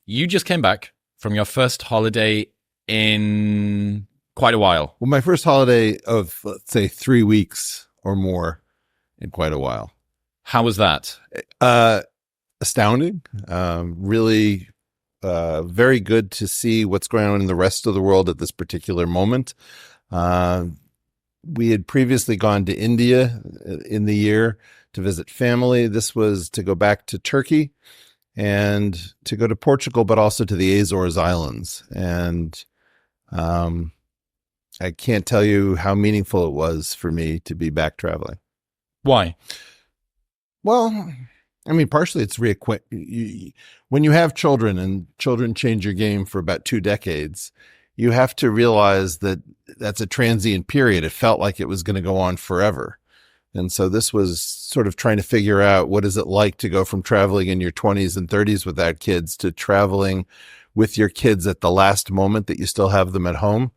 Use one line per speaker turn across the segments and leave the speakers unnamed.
You just came back from your first holiday in quite a while.
Well, my first holiday of, let's say, 3 weeks or more in quite a while.
How was that?
Astounding. Really very good to see what's going on in the rest of the world at this particular moment. We had previously gone to India in the year to visit family. This was to go back to Turkey and to go to Portugal, but also to the Azores Islands. And I can't tell you how meaningful it was for me to be back traveling.
Why?
Well, I mean, partially it's when you have children and children change your game for about 2 decades, you have to realize that that's a transient period. It felt like it was going to go on forever. And so this was sort of trying to figure out what is it like to go from traveling in your 20s and 30s without kids to traveling with your kids at the last moment that you still have them at home.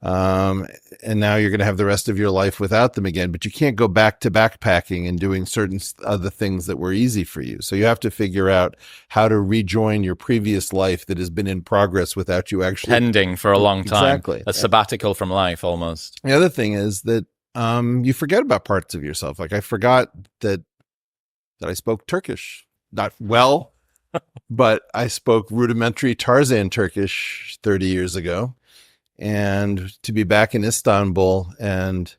And now you're going to have the rest of your life without them again, but you can't go back to backpacking and doing certain other things that were easy for you. So you have to figure out how to rejoin your previous life that has been in progress without you actually
pending for a long time.
Exactly.
A sabbatical from life almost.
The other thing is that, you forget about parts of yourself. Like I forgot that I spoke Turkish, not well, but I spoke rudimentary Tarzan Turkish 30 years ago. And to be back in Istanbul and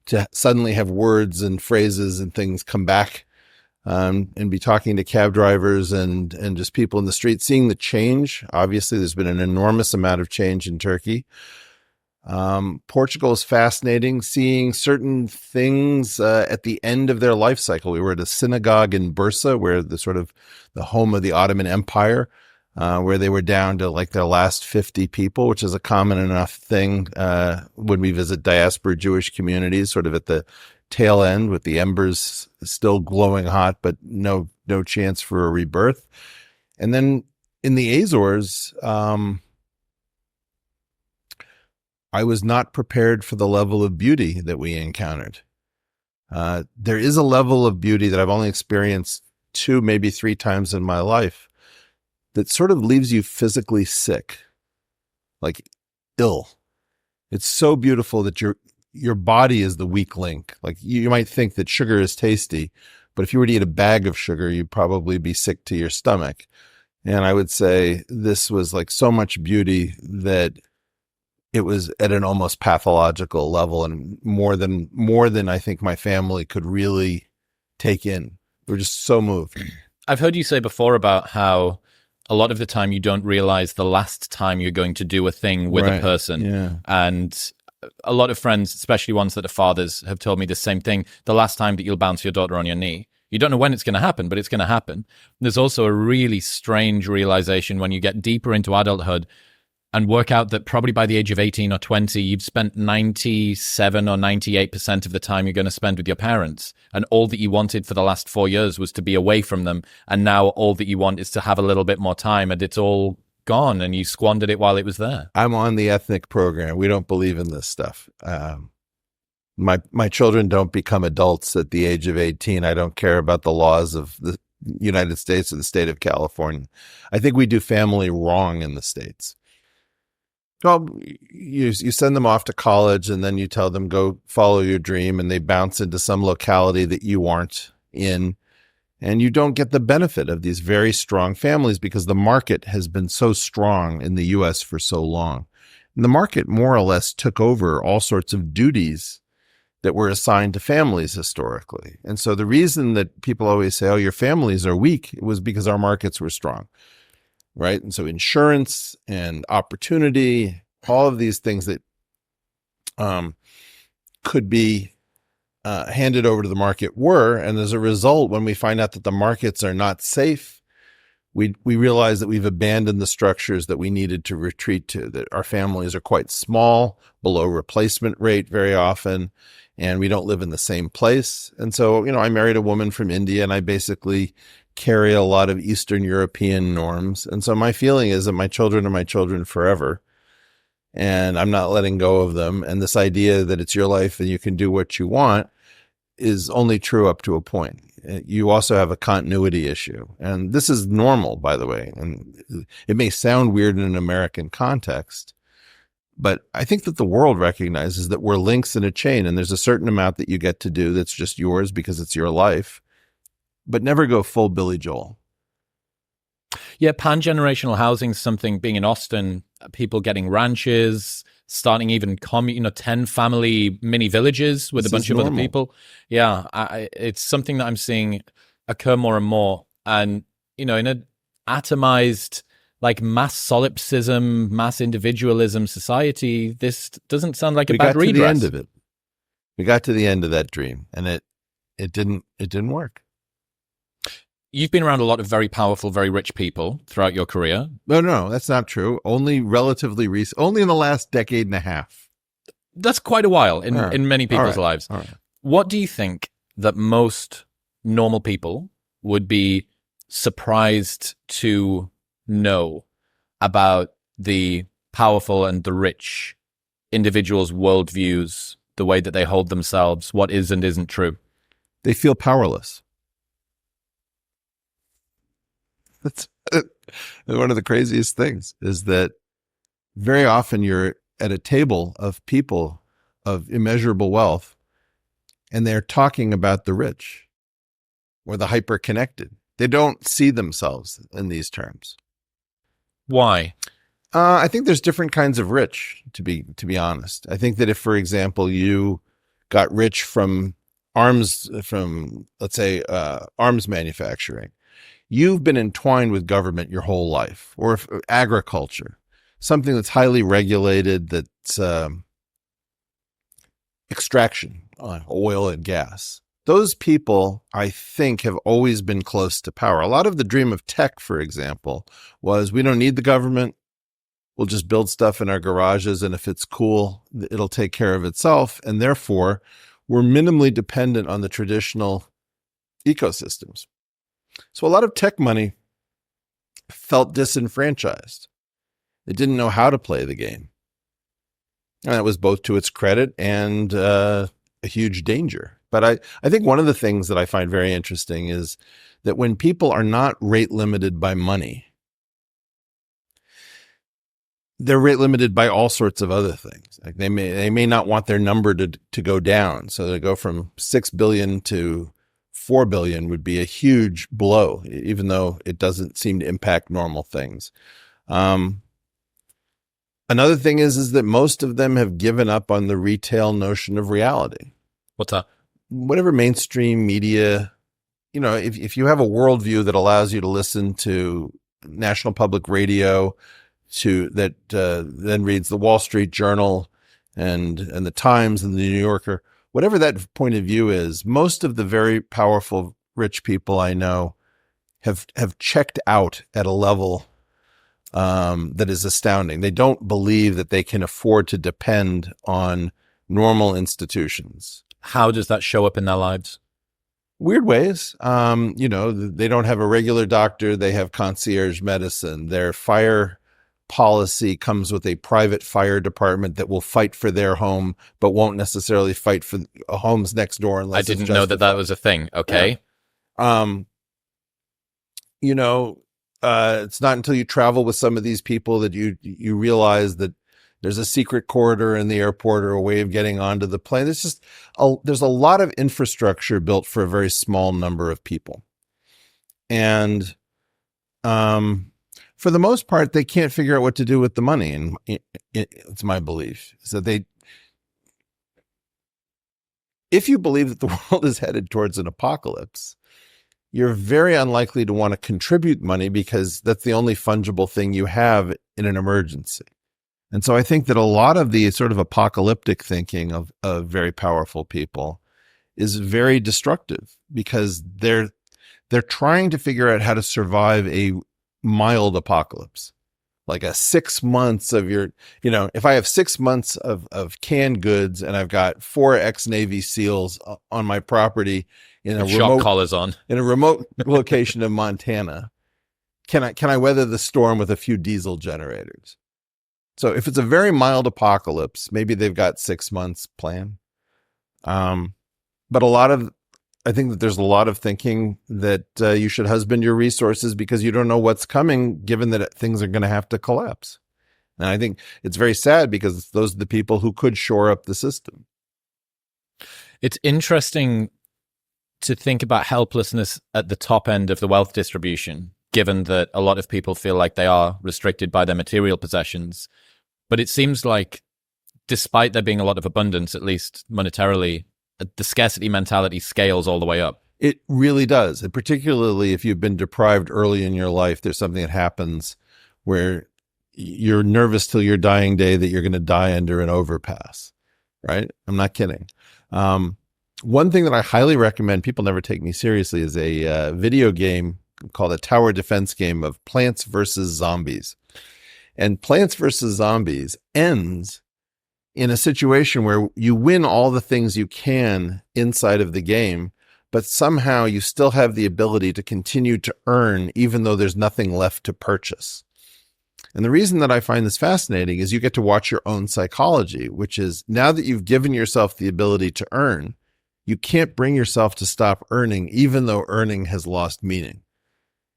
to suddenly have words and phrases and things come back, and be talking to cab drivers and just people in the street, seeing the change. Obviously, there's been an enormous amount of change in Turkey. Portugal is fascinating, seeing certain things at the end of their life cycle. We were at a synagogue in Bursa, where the home of the Ottoman Empire, where they were down to like their last 50 people, which is a common enough thing when we visit diaspora Jewish communities, sort of at the tail end with the embers still glowing hot, but no chance for a rebirth. And then in the Azores, I was not prepared for the level of beauty that we encountered. There is a level of beauty that I've only experienced 2, maybe 3 times in my life that sort of leaves you physically sick, like ill. It's so beautiful that your body is the weak link. Like you might think that sugar is tasty, but if you were to eat a bag of sugar, you'd probably be sick to your stomach. And I would say this was like so much beauty that it was at an almost pathological level, and more than I think my family could really take in. We're just so moved.
I've heard you say before about how a lot of the time you don't realize the last time you're going to do a thing with a person.
Yeah.
And a lot of friends, especially ones that are fathers, have told me the same thing. The last time that you'll bounce your daughter on your knee. You don't know when it's going to happen, but it's going to happen. There's also a really strange realization when you get deeper into adulthood and work out that probably by the age of 18 or 20, you've spent 97 or 98% of the time you're going to spend with your parents. And all that you wanted for the last 4 years was to be away from them. And now all that you want is to have a little bit more time, and it's all gone, and you squandered it while it was there.
I'm on the ethnic program. We don't believe in this stuff. My children don't become adults at the age of 18. I don't care about the laws of the United States or the state of California. I think we do family wrong in the States. Well, you send them off to college, and then you tell them, go follow your dream, and they bounce into some locality that you aren't in, and you don't get the benefit of these very strong families because the market has been so strong in the U.S. for so long. And the market more or less took over all sorts of duties that were assigned to families historically. And so the reason that people always say, oh, your families are weak, it was because our markets were strong. Right. And so insurance and opportunity, all of these things that could be handed over to the market were. And as a result, when we find out that the markets are not safe, we realize that we've abandoned the structures that we needed to retreat to, that our families are quite small, below replacement rate very often, and we don't live in the same place. And so, I married a woman from India, and I basically carry a lot of Eastern European norms. And so my feeling is that my children are my children forever, and I'm not letting go of them. And this idea that it's your life and you can do what you want is only true up to a point. you also have a continuity issue. And this is normal, by the way. And it may sound weird in an American context, but I think that the world recognizes that we're links in a chain, and there's a certain amount that you get to do that's just yours because it's your life, but never go full Billy Joel.
Yeah, pan-generational housing is something, being in Austin, people getting ranches, starting even 10 family mini villages with a bunch of other people. Yeah, it's something that I'm seeing occur more and more. And, in an atomized, like mass solipsism, mass individualism society, this doesn't sound like a bad redress.
We got to the end of it. We got to the end of that dream, and it didn't work.
You've been around a lot of very powerful, very rich people throughout your career.
No, that's not true. Only relatively recent, only in the last decade and a half.
That's quite a while in many people's lives.
All right.
What do you think that most normal people would be surprised to know about the powerful and the rich individuals' worldviews, the way that they hold themselves, what is and isn't true?
They feel powerless. That's one of the craziest things, is that very often you're at a table of people of immeasurable wealth, and they're talking about the rich or the hyper-connected. They don't see themselves in these terms.
Why?
I think there's different kinds of rich, to be honest. I think that if, for example, you got rich from arms manufacturing, you've been entwined with government your whole life, or agriculture, something that's highly regulated, that's extraction, oil and gas. Those people, I think, have always been close to power. A lot of the dream of tech, for example, was we don't need the government. We'll just build stuff in our garages, and if it's cool, it'll take care of itself. And therefore, we're minimally dependent on the traditional ecosystems. So a lot of tech money felt disenfranchised. It didn't know how to play the game. And that was both to its credit and a huge danger. But I think one of the things that I find very interesting is that when people are not rate limited by money, they're rate limited by all sorts of other things. Like they may not want their number to go down. So to go from 6 billion to 4 billion would be a huge blow, even though it doesn't seem to impact normal things. Another thing is that most of them have given up on the retail notion of reality.
What's that?
Whatever mainstream media, if you have a worldview that allows you to listen to National Public Radio, that then reads the Wall Street Journal and the Times and the New Yorker, whatever that point of view is, most of the very powerful rich people I know have checked out at a level that is astounding. They don't believe that they can afford to depend on normal institutions.
How does that show up in their lives?
Weird ways. They don't have a regular doctor. They have concierge medicine. Their fire policy comes with a private fire department that will fight for their home, but won't necessarily fight for homes next door unless
I didn't know that was a thing. Okay.
Yeah. It's not until you travel with some of these people that you realize that there's a secret corridor in the airport or a way of getting onto the plane. There's a lot of infrastructure built for a very small number of people. And for the most part, they can't figure out what to do with the money. And it's my belief. So if you believe that the world is headed towards an apocalypse, you're very unlikely to want to contribute money because that's the only fungible thing you have in an emergency. And so I think that a lot of the sort of apocalyptic thinking of very powerful people is very destructive because they're trying to figure out how to survive a mild apocalypse, like a 6 months of if I have 6 months of canned goods and I've got 4 ex-Navy SEALs on my property in a
shock collars on
in a remote location of Montana, can I weather the storm with a few diesel generators? So if it's a very mild apocalypse, maybe they've got 6 months plan. But a lot of I think that there's a lot of thinking that you should husband your resources because you don't know what's coming, given that things are going to have to collapse. And I think it's very sad because those are the people who could shore up the system.
It's interesting to think about helplessness at the top end of the wealth distribution, given that a lot of people feel like they are restricted by their material possessions. But it seems like, despite there being a lot of abundance, at least monetarily, the scarcity mentality scales all the way up.
It really does. And particularly if you've been deprived early in your life, there's something that happens where you're nervous till your dying day that you're going to die under an overpass, right? I'm not kidding. One thing that I highly recommend, people never take me seriously, is a video game called a tower defense game of Plants versus Zombies. And Plants versus Zombies ends in a situation where you win all the things you can inside of the game, but somehow you still have the ability to continue to earn even though there's nothing left to purchase. And the reason that I find this fascinating is you get to watch your own psychology, which is now that you've given yourself the ability to earn, you can't bring yourself to stop earning, even though earning has lost meaning.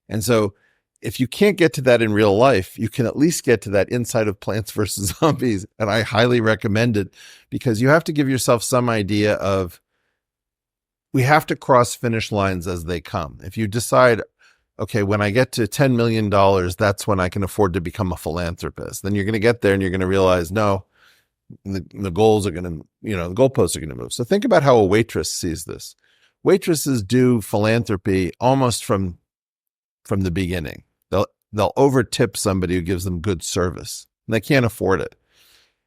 And so if you can't get to that in real life, you can at least get to that inside of Plants versus Zombies. And I highly recommend it because you have to give yourself some idea of, we have to cross finish lines as they come. If you decide, okay, when I get to $10 million, that's when I can afford to become a philanthropist, then you're going to get there and you're going to realize, no, the goals are going to, the goalposts are going to move. So think about how a waitress sees this. Waitresses do philanthropy almost from the beginning. They'll over tip somebody who gives them good service, and they can't afford it.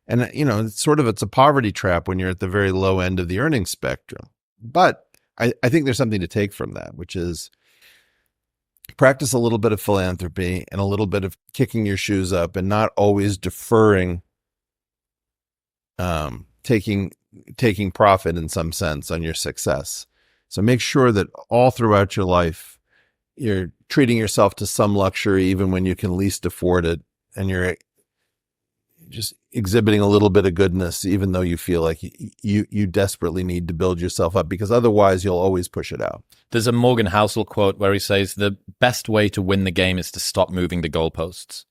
And, it's a poverty trap when you're at the very low end of the earning spectrum. But I think there's something to take from that, which is practice a little bit of philanthropy and a little bit of kicking your shoes up and not always deferring, taking profit in some sense on your success. So make sure that all throughout your life, you're treating yourself to some luxury, even when you can least afford it. And you're just exhibiting a little bit of goodness, even though you feel like you desperately need to build yourself up, because otherwise you'll always push it out.
There's a Morgan Housel quote where he says the best way to win the game is to stop moving the goalposts.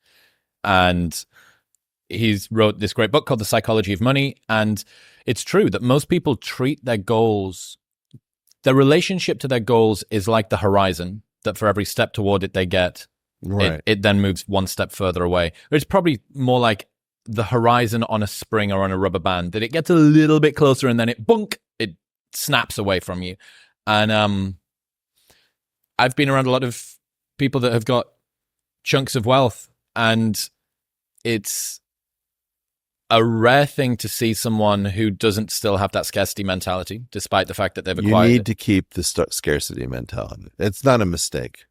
And he's wrote this great book called The Psychology of Money. And it's true that most people treat their goals, their relationship to their goals is like the horizon, that for every step toward it they get,
right,
it then moves one step further away. It's probably more like the horizon on a spring or on a rubber band, that it gets a little bit closer and then it snaps away from you. And I've been around a lot of people that have got chunks of wealth, and it's a rare thing to see someone who doesn't still have that scarcity mentality, despite the fact that they've acquired it.
You need to keep the scarcity mentality. It's not a mistake.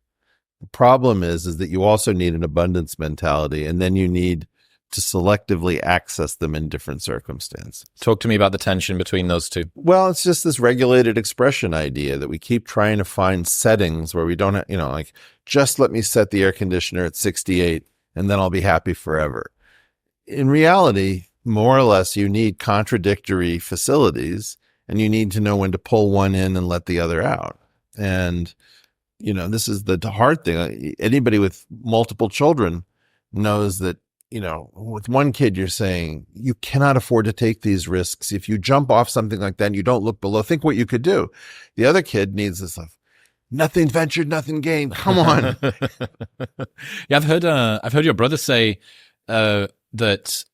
The problem is that you also need an abundance mentality, and then you need to selectively access them in different circumstances.
Talk to me about the tension between those two.
Well, it's just this regulated expression idea that we keep trying to find settings where we don't have, like, just let me set the air conditioner at 68 and then I'll be happy forever. In reality, more or less, you need contradictory facilities, and you need to know when to pull one in and let the other out. And, this is the hard thing. Anybody with multiple children knows that, with one kid, you're saying, you cannot afford to take these risks. If you jump off something like that and you don't look below, think what you could do. The other kid needs this, like, nothing ventured, nothing gained. Come on.
Yeah, I've heard your brother say that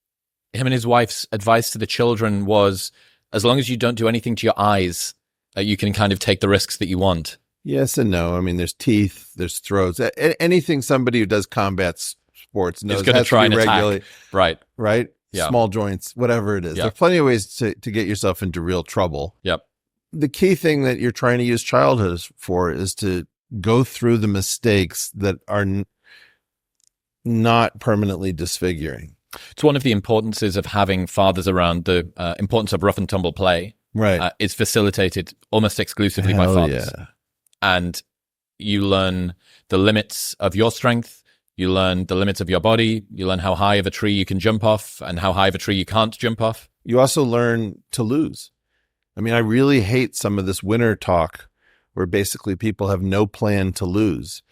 him and his wife's advice to the children was, as long as you don't do anything to your eyes, you can kind of take the risks that you want.
Yes and no. I mean, there's teeth, there's throats. Anything somebody who does combat sports knows
going to try and attack.
Right?
Yeah.
Small joints, whatever it is.
Yep.
There's plenty of ways to get yourself into real trouble.
Yep.
The key thing that you're trying to use childhood for is to go through the mistakes that are not permanently disfiguring.
It's one of the importances of having fathers around. The importance of rough and tumble play,
right,
is facilitated almost exclusively by fathers.
Yeah.
And you learn the limits of your strength. You learn the limits of your body. You learn how high of a tree you can jump off and how high of a tree you can't jump off.
You also learn to lose. I mean, I really hate some of this winner talk where basically people have no plan to lose.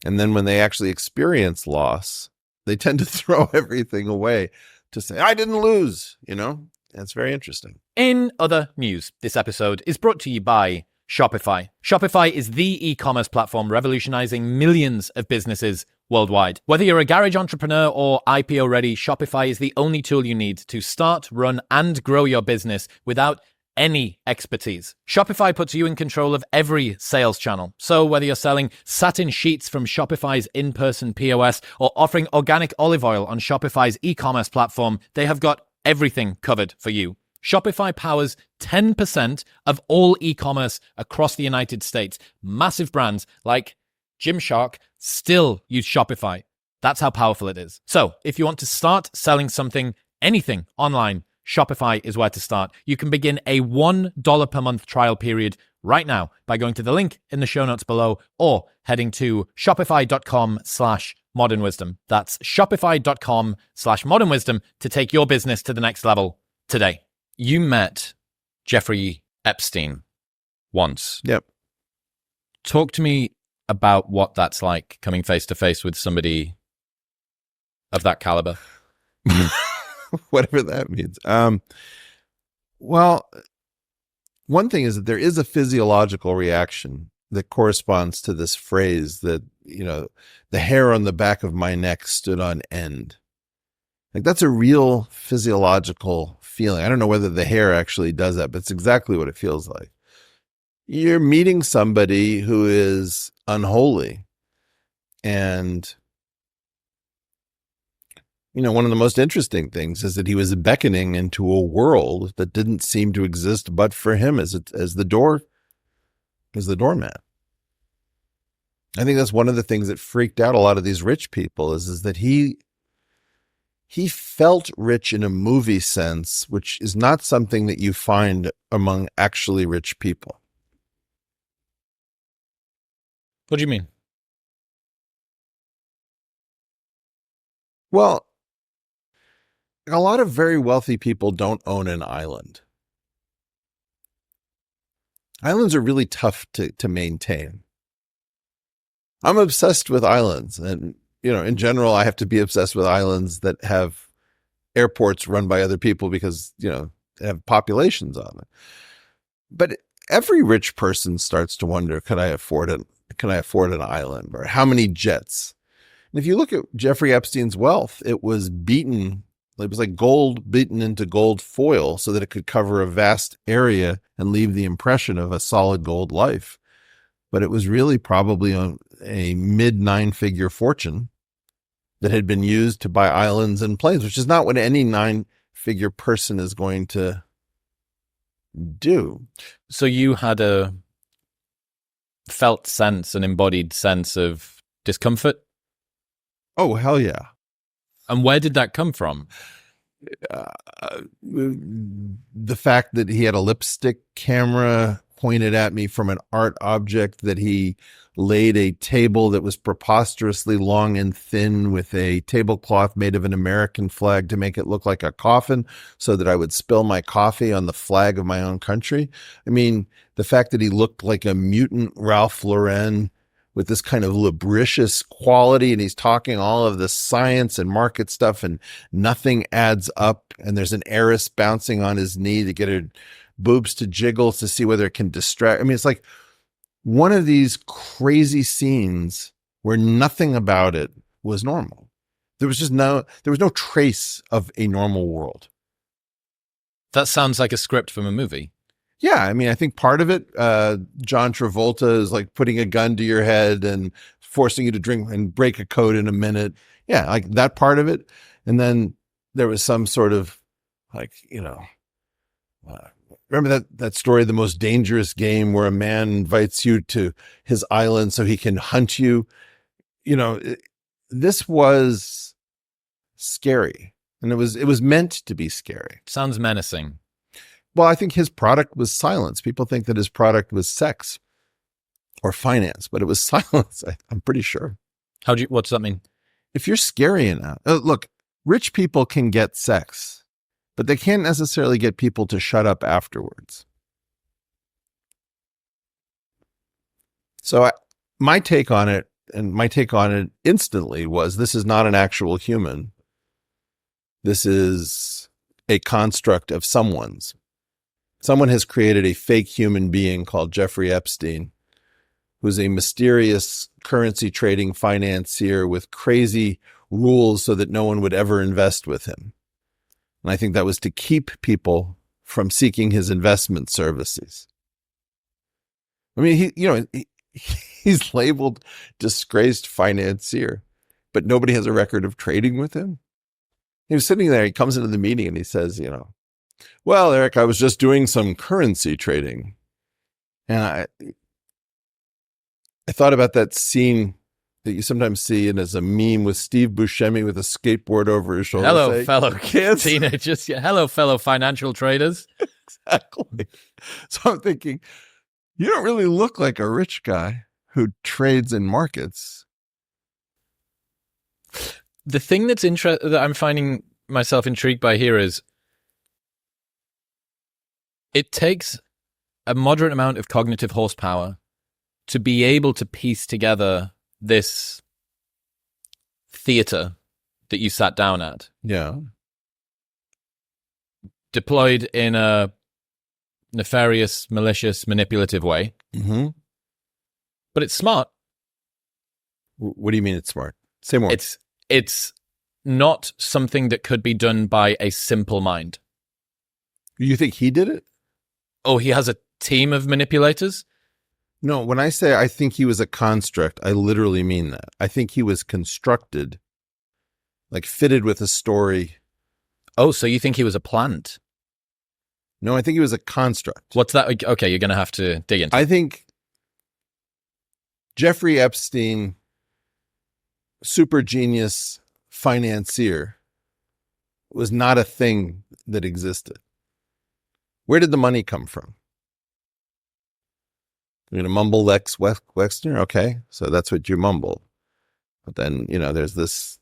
And then when they actually experience loss, they tend to throw everything away to say, I didn't lose, you know? And it's very interesting.
In other news, this episode is brought to you by Shopify. Shopify is the e-commerce platform revolutionizing millions of businesses worldwide. Whether you're a garage entrepreneur or IPO ready, Shopify is the only tool you need to start, run, and grow your business without any expertise. Shopify puts you in control of every sales channel. So whether you're selling satin sheets from Shopify's in-person POS or offering organic olive oil on Shopify's e-commerce platform, they have got everything covered for you. Shopify powers 10% of all e-commerce across the United States. Massive brands like Gymshark still use Shopify. That's how powerful it is. So if you want to start selling something, anything online, Shopify is where to start. You can begin a $1 per month trial period right now by going to the link in the show notes below or heading to shopify.com/modernwisdom. That's shopify.com/modernwisdom to take your business to the next level today. You met Jeffrey Epstein once.
Yep.
Talk to me about what that's like, coming face to face with somebody of that caliber.
Whatever that means. Well, one thing is that there is a physiological reaction that corresponds to this phrase that, you know, the hair on the back of my neck stood on end. Like, that's a real physiological feeling. I don't know whether the hair actually does that, but it's exactly what it feels like. You're meeting somebody who is unholy. And, you know, one of the most interesting things is that he was beckoning into a world that didn't seem to exist but for him as the doormat. I think that's one of the things that freaked out a lot of these rich people is that he felt rich in a movie sense, which is not something that you find among actually rich people.
What do you mean?
Well, a lot of very wealthy people don't own an island. Islands are really tough to maintain. I'm obsessed with islands, and, you know, in general, I have to be obsessed with islands that have airports run by other people because, you know, they have populations on them. But every rich person starts to wonder, can I afford an island, or how many jets? And if you look at Jeffrey Epstein's wealth, it was like gold beaten into gold foil so that it could cover a vast area and leave the impression of a solid gold life. But it was really probably a mid 9-figure fortune that had been used to buy islands and planes, which is not what any 9-figure person is going to do.
So you had a felt sense, an embodied sense of discomfort?
Oh, hell yeah.
And where did that come from?
The fact that he had a lipstick camera pointed at me from an art object, that he laid a table that was preposterously long and thin with a tablecloth made of an American flag to make it look like a coffin so that I would spill my coffee on the flag of my own country. I mean, the fact that he looked like a mutant Ralph Lauren with this kind of lubricious quality, and he's talking all of the science and market stuff, and nothing adds up, and there's an heiress bouncing on his knee to get her boobs to jiggle to see whether it can distract. I mean, it's like one of these crazy scenes where nothing about it was normal. There was no trace of a normal world.
That sounds like a script from a movie.
Yeah, I mean, I think part of it, John Travolta is like putting a gun to your head and forcing you to drink and break a code in a minute. Yeah, like that part of it. And then there was some sort of like, you know, remember that story, The Most Dangerous Game, where a man invites you to his island so he can hunt you? You know, this was scary, and it was meant to be scary.
Sounds menacing.
Well, I think his product was silence. People think that his product was sex or finance, but it was silence. I'm pretty sure.
What does that mean?
If you're scary enough, look, rich people can get sex, but they can't necessarily get people to shut up afterwards. So my take on it, and my take on it instantly was, this is not an actual human. This is a construct of someone's. Someone has created a fake human being called Jeffrey Epstein, who's a mysterious currency trading financier with crazy rules so that no one would ever invest with him. And I think that was to keep people from seeking his investment services. I mean, he's labeled disgraced financier, but nobody has a record of trading with him. He was sitting there, he comes into the meeting and he says, well, Eric, I was just doing some currency trading. And I thought about that scene that you sometimes see and as a meme with Steve Buscemi with a skateboard over his shoulder.
Hello, fellow kids, teenagers. Yeah, hello, fellow financial traders.
Exactly. So I'm thinking, you don't really look like a rich guy who trades in markets.
The thing that I'm finding myself intrigued by here is it takes a moderate amount of cognitive horsepower to be able to piece together this theater that you sat down at.
Yeah.
Deployed in a nefarious, malicious, manipulative way.
Mm-hmm.
But it's smart.
What do you mean it's smart? Say more.
It's not something that could be done by a simple mind.
You think he did it?
Oh, he has a team of manipulators?
No, when I say I think he was a construct, I literally mean that. I think he was constructed, like fitted with a story.
Oh, so you think he was a plant?
No, I think he was a construct.
What's that? Okay, you're going to have to dig into it.
I think Jeffrey Epstein, super genius financier, was not a thing that existed. Where did the money come from? You're going to mumble Lex Wexner? Okay, so that's what you mumble. But then, there's this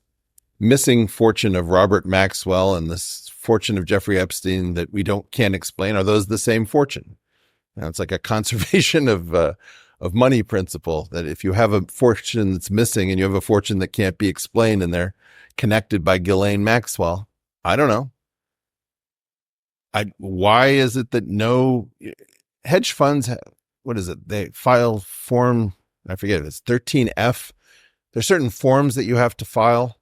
missing fortune of Robert Maxwell and this fortune of Jeffrey Epstein that we can't explain. Are those the same fortune? Now, it's like a conservation of money principle, that if you have a fortune that's missing and you have a fortune that can't be explained and they're connected by Ghislaine Maxwell, I don't know. Why is it that no hedge funds, what is it? They file form, I forget, it's 13F. There's certain forms that you have to file.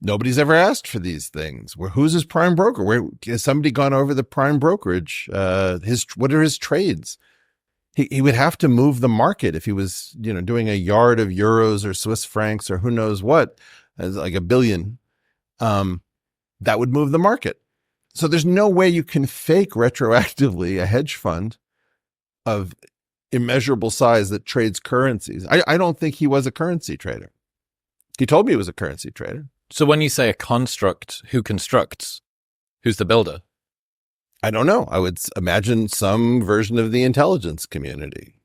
Nobody's ever asked for these things. Who's his prime broker? Where has somebody gone over the prime brokerage? What are his trades? He would have to move the market if he was, doing a yard of euros or Swiss francs or who knows what, like $1 billion. That would move the market. So there's no way you can fake retroactively a hedge fund of immeasurable size that trades currencies. I don't think he was a currency trader. He told me he was a currency trader.
So when you say a construct, who constructs? Who's the builder?
I don't know. I would imagine some version of the intelligence community.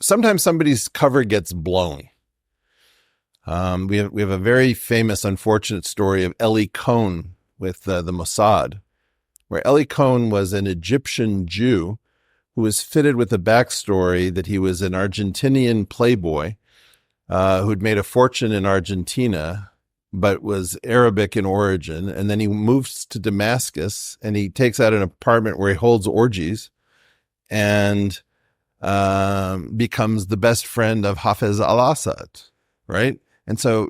Sometimes somebody's cover gets blown. We have a very famous, unfortunate story of Eli Cohn with the Mossad, where Eli Cohn was an Egyptian Jew who was fitted with a backstory that he was an Argentinian playboy who'd made a fortune in Argentina, but was Arabic in origin. And then he moves to Damascus and he takes out an apartment where he holds orgies and becomes the best friend of Hafez al-Assad, right? And so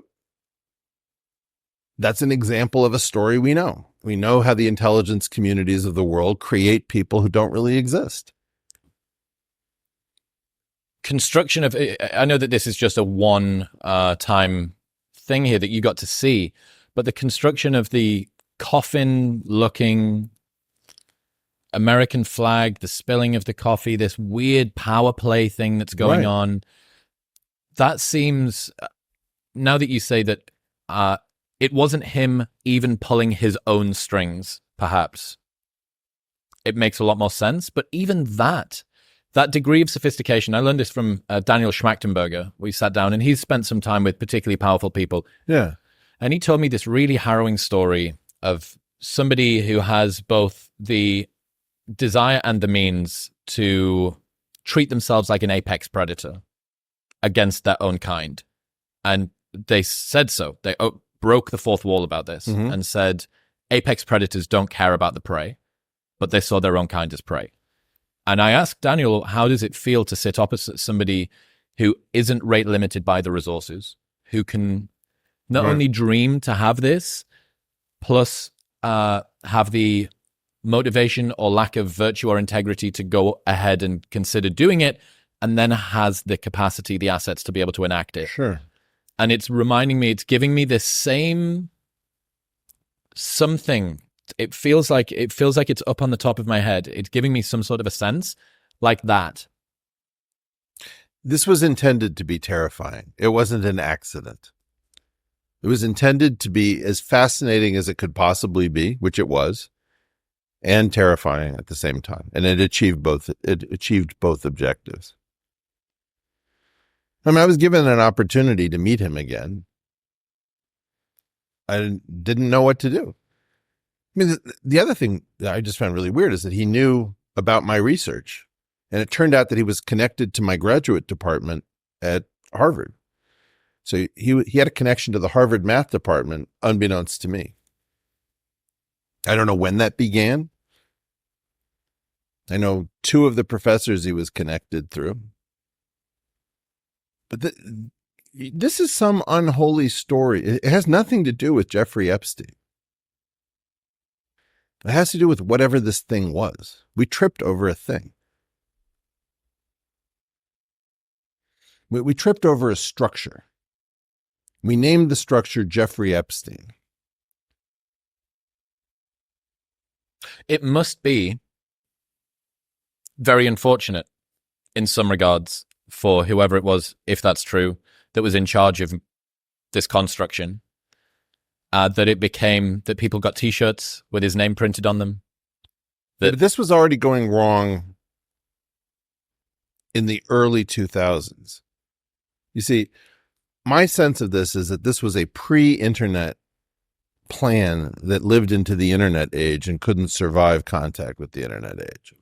that's an example of a story we know. We know how the intelligence communities of the world create people who don't really exist.
Construction of, I know that this is just a one-time thing here that you got to see, but the construction of the coffin-looking American flag, the spilling of the coffee, this weird power play thing that's going on, that seems, now that you say that, it wasn't him even pulling his own strings, perhaps, it makes a lot more sense. But even that degree of sophistication, I learned this from Daniel Schmachtenberger. We sat down and he's spent some time with particularly powerful people.
Yeah.
And he told me this really harrowing story of somebody who has both the desire and the means to treat themselves like an apex predator against their own kind. And they said so. They broke the fourth wall about this and said apex predators don't care about the prey, but they saw their own kind as prey. And I asked Daniel, how does it feel to sit opposite somebody who isn't rate limited by the resources, who can not only dream to have this, plus have the motivation or lack of virtue or integrity to go ahead and consider doing it, and then has the capacity, the assets to be able to enact it.
Sure.
And it's reminding me, it's giving me this same something. It feels like it's up on the top of my head. It's giving me some sort of a sense like that.
This was intended to be terrifying. It wasn't an accident. It was intended to be as fascinating as it could possibly be, which it was, and terrifying at the same time. And it achieved both. It achieved both objectives. I mean, I was given an opportunity to meet him again. I didn't know what to do. I mean, the other thing that I just found really weird is that he knew about my research, and it turned out that he was connected to my graduate department at Harvard. So he had a connection to the Harvard math department, unbeknownst to me. I don't know when that began. I know two of the professors he was connected through. But this is some unholy story. It has nothing to do with Jeffrey Epstein. It has to do with whatever this thing was. We tripped over a thing. We tripped over a structure. We named the structure Jeffrey Epstein.
It must be very unfortunate in some regards for whoever it was, if that's true, that was in charge of this construction, that people got T-shirts with his name printed on them.
But this was already going wrong in the early 2000s. You see, my sense of this is that this was a pre-internet plan that lived into the internet age and couldn't survive contact with the internet age.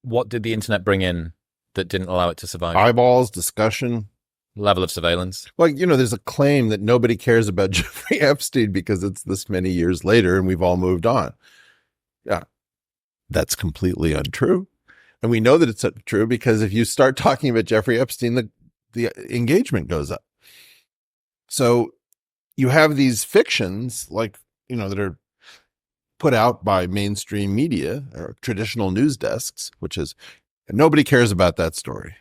What did the internet bring in that didn't allow it to survive?
Eyeballs, discussion.
Level of surveillance.
Well, there's a claim that nobody cares about Jeffrey Epstein because it's this many years later and we've all moved on. Yeah, that's completely untrue. And we know that it's true because if you start talking about Jeffrey Epstein, the engagement goes up. So you have these fictions that are put out by mainstream media or traditional news desks, and nobody cares about that story.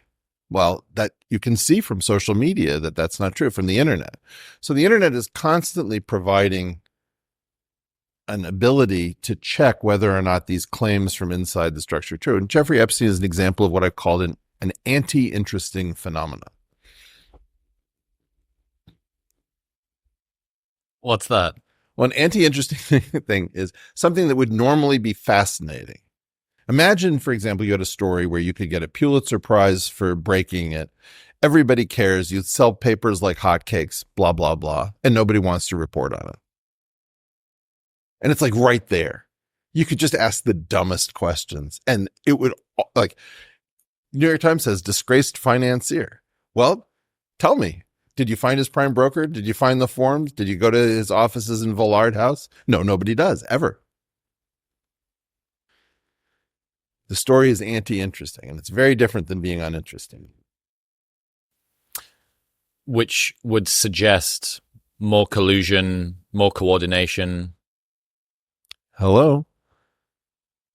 Well, that you can see from social media that that's not true, from the internet. So the internet is constantly providing an ability to check whether or not these claims from inside the structure are true. And Jeffrey Epstein is an example of what I've called an anti-interesting phenomenon.
What's that?
Well, an anti-interesting thing is something that would normally be fascinating. Imagine, for example, you had a story where you could get a Pulitzer Prize for breaking it. Everybody cares. You'd sell papers like hotcakes, blah, blah, blah, and nobody wants to report on it. And it's like right there. You could just ask the dumbest questions and it would, like, New York Times says, disgraced financier. Well, tell me. Did you find his prime broker? Did you find the forms? Did you go to his offices in Villard House? No, nobody does, ever. The story is anti-interesting, and it's very different than being uninteresting.
Which would suggest more collusion, more coordination.
Hello?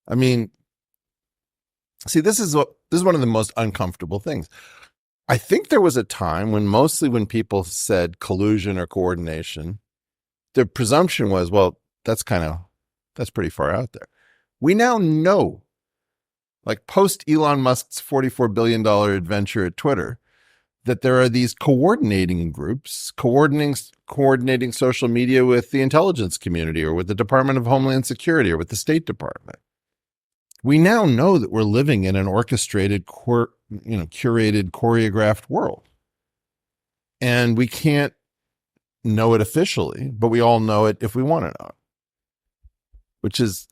I mean, see, this is one of the most uncomfortable things. I think there was a time when people said collusion or coordination, the presumption was, well, that's pretty far out there. We now know, like post Elon Musk's $44 billion adventure at Twitter, that there are these coordinating groups coordinating social media with the intelligence community or with the Department of Homeland Security or with the State Department. We now know that we're living in an orchestrated, curated, choreographed world. And we can't know it officially, but we all know it if we want to know it. Which is,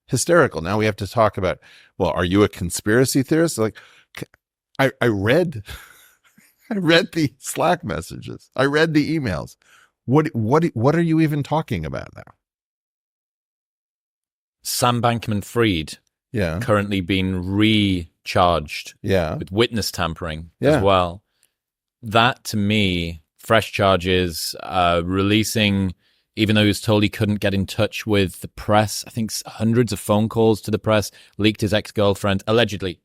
hysterical. Now we have to talk about, well, are you a conspiracy theorist? Like, I read, I read the Slack messages. I read the emails. What are you even talking about now?
Sam Bankman-Fried
Yeah.
currently being recharged
Yeah.
with witness tampering
Yeah.
as well. That, to me, fresh charges, releasing, even though he was told he couldn't get in touch with the press, I think hundreds of phone calls to the press, leaked his ex-girlfriend, allegedly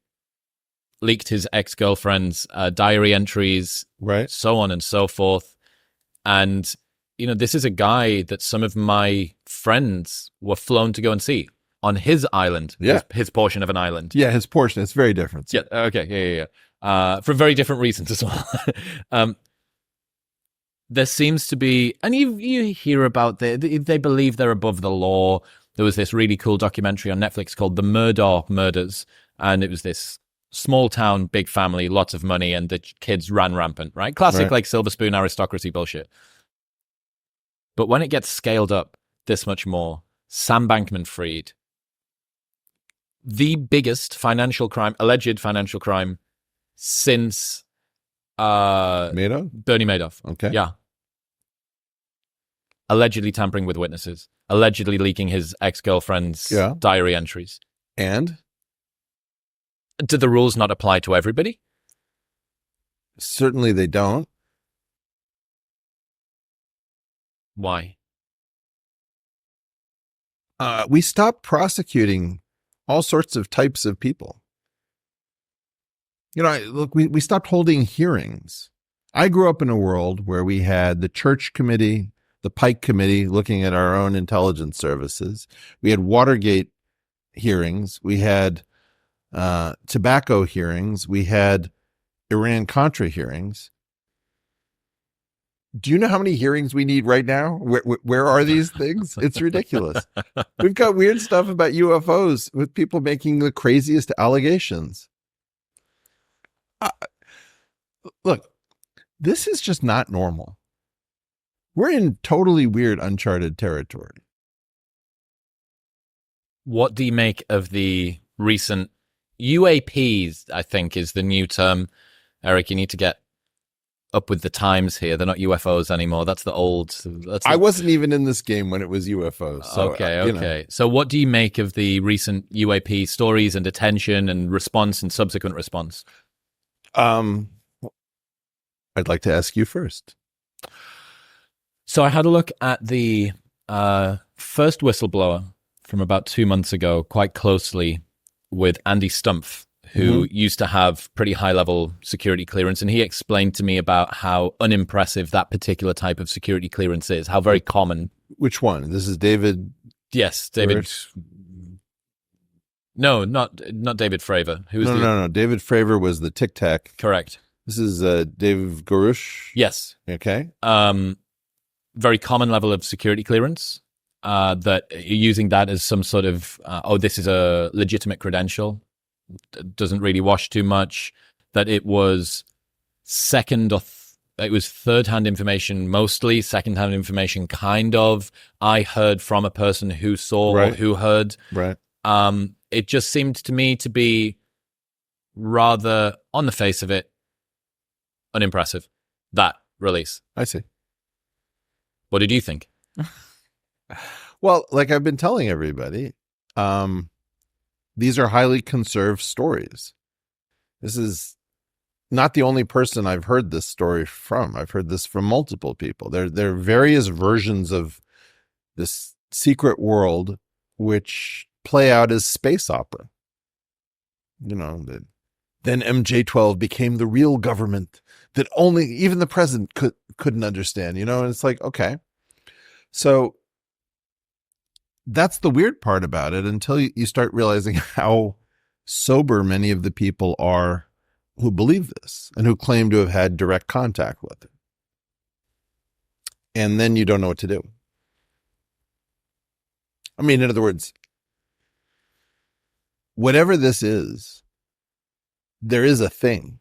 leaked his ex-girlfriend's diary entries,
Right.
so on and so forth. And, you know, this is a guy that some of my friends were flown to go and see on his island,
Yeah.
his portion of an island.
Yeah. His portion is very different.
Yeah. Okay. Yeah. For very different reasons as well. There seems to be, and you hear about they believe they're above the law. There was this really cool documentary on Netflix called The Murdaugh Murders, and it was this small town, big family, lots of money, and the kids ran rampant, right? Classic,
Right.
like silver spoon aristocracy bullshit. But when it gets scaled up this much more, Sam Bankman-Fried, the biggest alleged financial crime since
Mado?
Bernie Madoff.
Okay.
Yeah. Allegedly tampering with witnesses, allegedly leaking his ex-girlfriend's
Yeah.
diary entries.
And
Do the rules not apply to everybody?
certainly they don't.
Why?
We stopped prosecuting all sorts of types of people. You know, look, we stopped holding hearings. I grew up in a world where we had the Church Committee, the Pike Committee looking at our own intelligence services. We had Watergate hearings. We had tobacco hearings. We had Iran-Contra hearings. Do you know how many hearings we need right now? Where are these things? It's ridiculous. We've got weird stuff about UFOs with people making the craziest allegations. Look, this is just not normal. We're in totally weird, uncharted territory.
What do you make of the recent UAPs, I think is the new term. Eric, you need to get up with the times here. They're not UFOs anymore. That's the old.
I wasn't even in this game when it was UFOs. So,
okay.
you know.
So what do you make of the recent UAP stories and attention and response and subsequent response?
I'd like to ask you first.
So I had a look at the first whistleblower from about 2 months ago quite closely with Andy Stumpf, who used to have pretty high-level security clearance, and he explained to me about how unimpressive that particular type of security clearance is, how very common.
Which one? This is David?
Yes, David.
Rich?
No, not David Fravor. Who was
No. David Fravor was the Tic Tac.
Correct.
This is Dave Garush.
Yes.
Okay.
Very common level of security clearance. That you're using that as some sort of this is a legitimate credential. Doesn't really wash too much. That it was it was third-hand information mostly, second-hand information kind of. I heard from a person who saw or who heard.
Right.
It just seemed to me to be rather, on the face of it, unimpressive. That release.
I see.
What did you think?
Well, like I've been telling everybody, these are highly conserved stories. This is not the only person I've heard this story from. I've heard this from multiple people. There are various versions of this secret world which play out as space opera. You know, then MJ-12 became the real government that only even the president couldn't understand, you know? And it's like, okay. So that's the weird part about it until you start realizing how sober many of the people are who believe this and who claim to have had direct contact with it. And then you don't know what to do. I mean, in other words, whatever this is, there is a thing.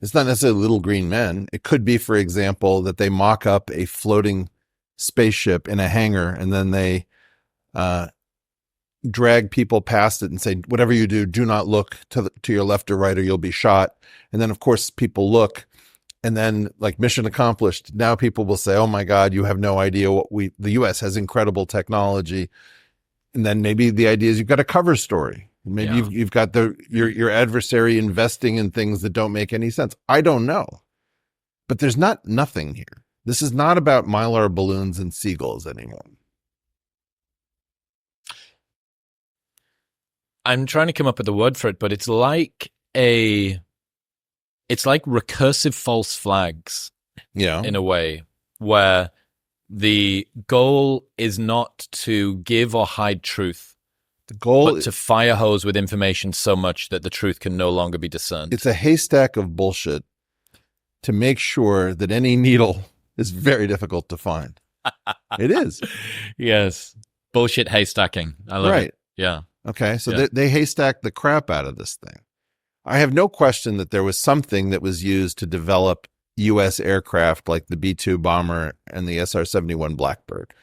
It's not necessarily little green men. It could be, for example, that they mock up a floating spaceship in a hangar and then they drag people past it and say, whatever you do, do not look to your left or right or you'll be shot. And then, of course, people look. And then, like, mission accomplished. Now people will say, oh, my God, you have no idea the U.S. has incredible technology. And then maybe the idea is you've got a cover story. Maybe you've got your adversary investing in things that don't make any sense. I don't know. But there's nothing here. This is not about Mylar balloons and seagulls anymore.
I'm trying to come up with a word for it, but it's like recursive false flags.
Yeah.
In a way, where the goal is not to give or hide truth.
The goal
is to fire hose with information so much that the truth can no longer be discerned.
It's a haystack of bullshit to make sure that any needle is very difficult to find. It is.
Yes. Bullshit haystacking. I love it. Yeah.
Okay. So they haystack the crap out of this thing. I have no question that there was something that was used to develop U.S. aircraft like the B-2 bomber and the SR-71 Blackbird.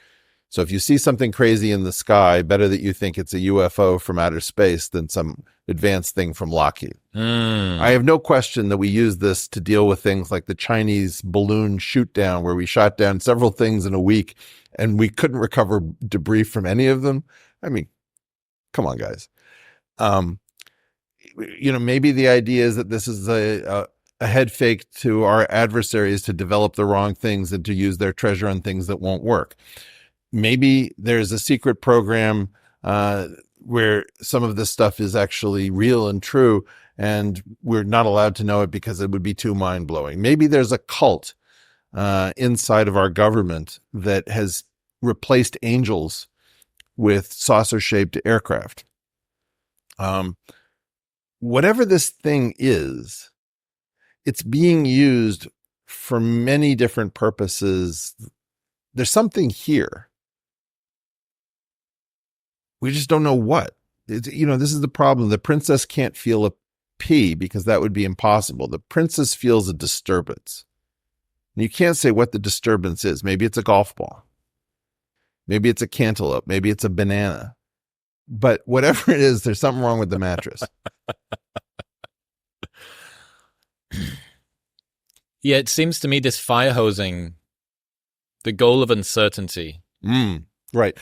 So if you see something crazy in the sky, better that you think it's a UFO from outer space than some advanced thing from Lockheed. I have no question that we use this to deal with things like the Chinese balloon shoot down, where we shot down several things in a week and we couldn't recover debris from any of them. I mean, come on, guys. Maybe the idea is that this is a head fake to our adversaries to develop the wrong things and to use their treasure on things that won't work. Maybe there's a secret program where some of this stuff is actually real and true, and we're not allowed to know it because it would be too mind-blowing. Maybe there's a cult inside of our government that has replaced angels with saucer-shaped aircraft. Whatever this thing is, it's being used for many different purposes. There's something here. We just don't know what. This is the problem. The princess can't feel a pea because that would be impossible. The princess feels a disturbance. And you can't say what the disturbance is. Maybe it's a golf ball. Maybe it's a cantaloupe. Maybe it's a banana. But whatever it is, there's something wrong with the mattress.
Yeah, it seems to me this fire hosing, the goal of uncertainty.
Right.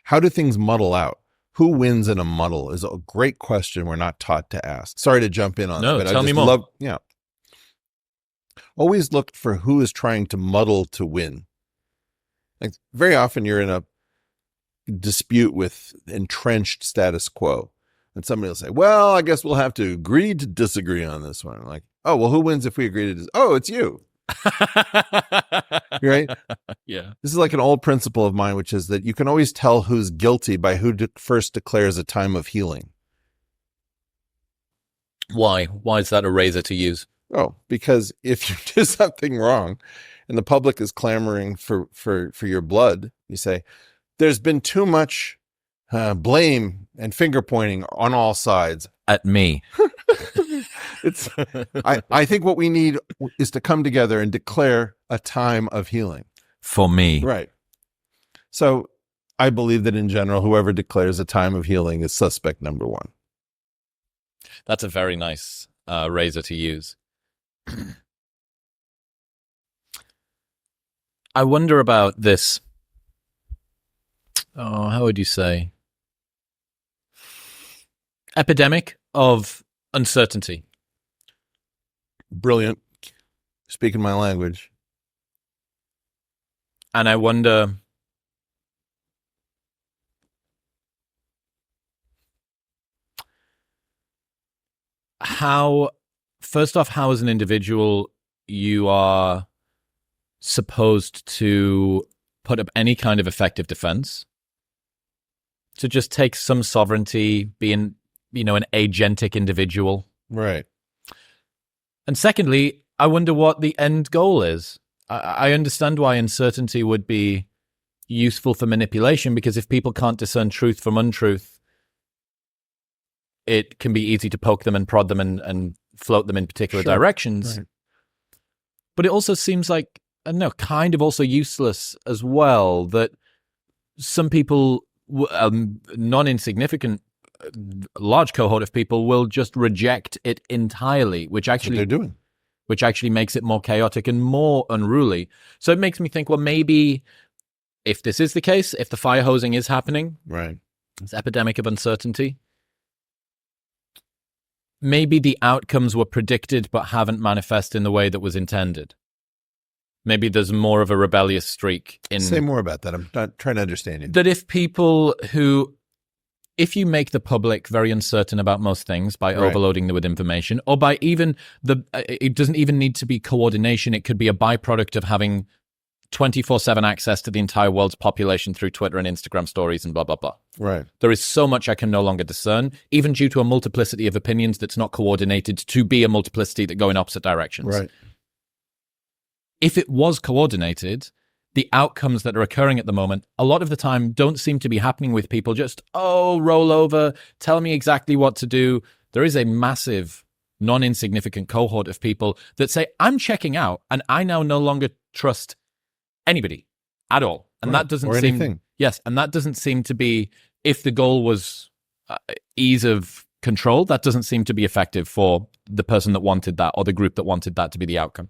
How do things muddle out? Who wins in a muddle is a great question we're not taught to ask. Sorry to jump in on
that,
but
tell
I just
me more.
Always look for who is trying to muddle to win. Like, very often you're in a dispute with entrenched status quo, and somebody will say, well, I guess we'll have to agree to disagree on this one. I'm like, oh, well, who wins if we agree to disagree? Oh, it's you. Right?
Yeah.
This is like an old principle of mine, which is that you can always tell who's guilty by who first declares a time of healing.
Why? Why is that a razor to use?
Oh, because if you do something wrong and the public is clamoring for your blood, you say, there's been too much blame and finger pointing on all sides.
At me.
I think what we need is to come together and declare a time of healing.
For me.
Right. So I believe that in general, whoever declares a time of healing is suspect number one.
That's a very nice razor to use. I wonder about this. Oh, how would you say? Epidemic of uncertainty.
Brilliant. Speaking my language.
And I wonder how, first off, how as an individual you are supposed to put up any kind of effective defense, to just take some sovereignty, being, an agentic individual.
Right.
And secondly, I wonder what the end goal is. I understand why uncertainty would be useful for manipulation, because if people can't discern truth from untruth, it can be easy to poke them and prod them and float them in particular directions. Right. But it also seems like, I don't know, kind of also useless as well, that some people non-insignificant large cohort of people will just reject it entirely, which
That's what
actually
they're doing.
which actually makes it more chaotic and more unruly. So it makes me think, well, maybe if this is the case, if the fire hosing is happening,
Right.
this epidemic of uncertainty, maybe the outcomes were predicted but haven't manifested in the way that was intended. Maybe there's more of a rebellious streak in...
Say more about that. I'm not trying to understand you.
That if you make the public very uncertain about most things by
Right.
overloading them with information, or by even it doesn't even need to be coordination. It could be a byproduct of having 24/7 access to the entire world's population through Twitter and Instagram stories and blah, blah, blah.
Right.
There is so much I can no longer discern, even due to a multiplicity of opinions that's not coordinated to be a multiplicity that go in opposite directions.
Right.
If it was coordinated, the outcomes that are occurring at the moment, a lot of the time, don't seem to be happening with people just, roll over, tell me exactly what to do. There is a massive, non-insignificant cohort of people that say, I'm checking out, and I now no longer trust anybody at all. And
Right.
that doesn't
Or
seem...
anything.
Yes, and that doesn't seem to be, if the goal was ease of control, that doesn't seem to be effective for the person that wanted that or the group that wanted that to be the outcome.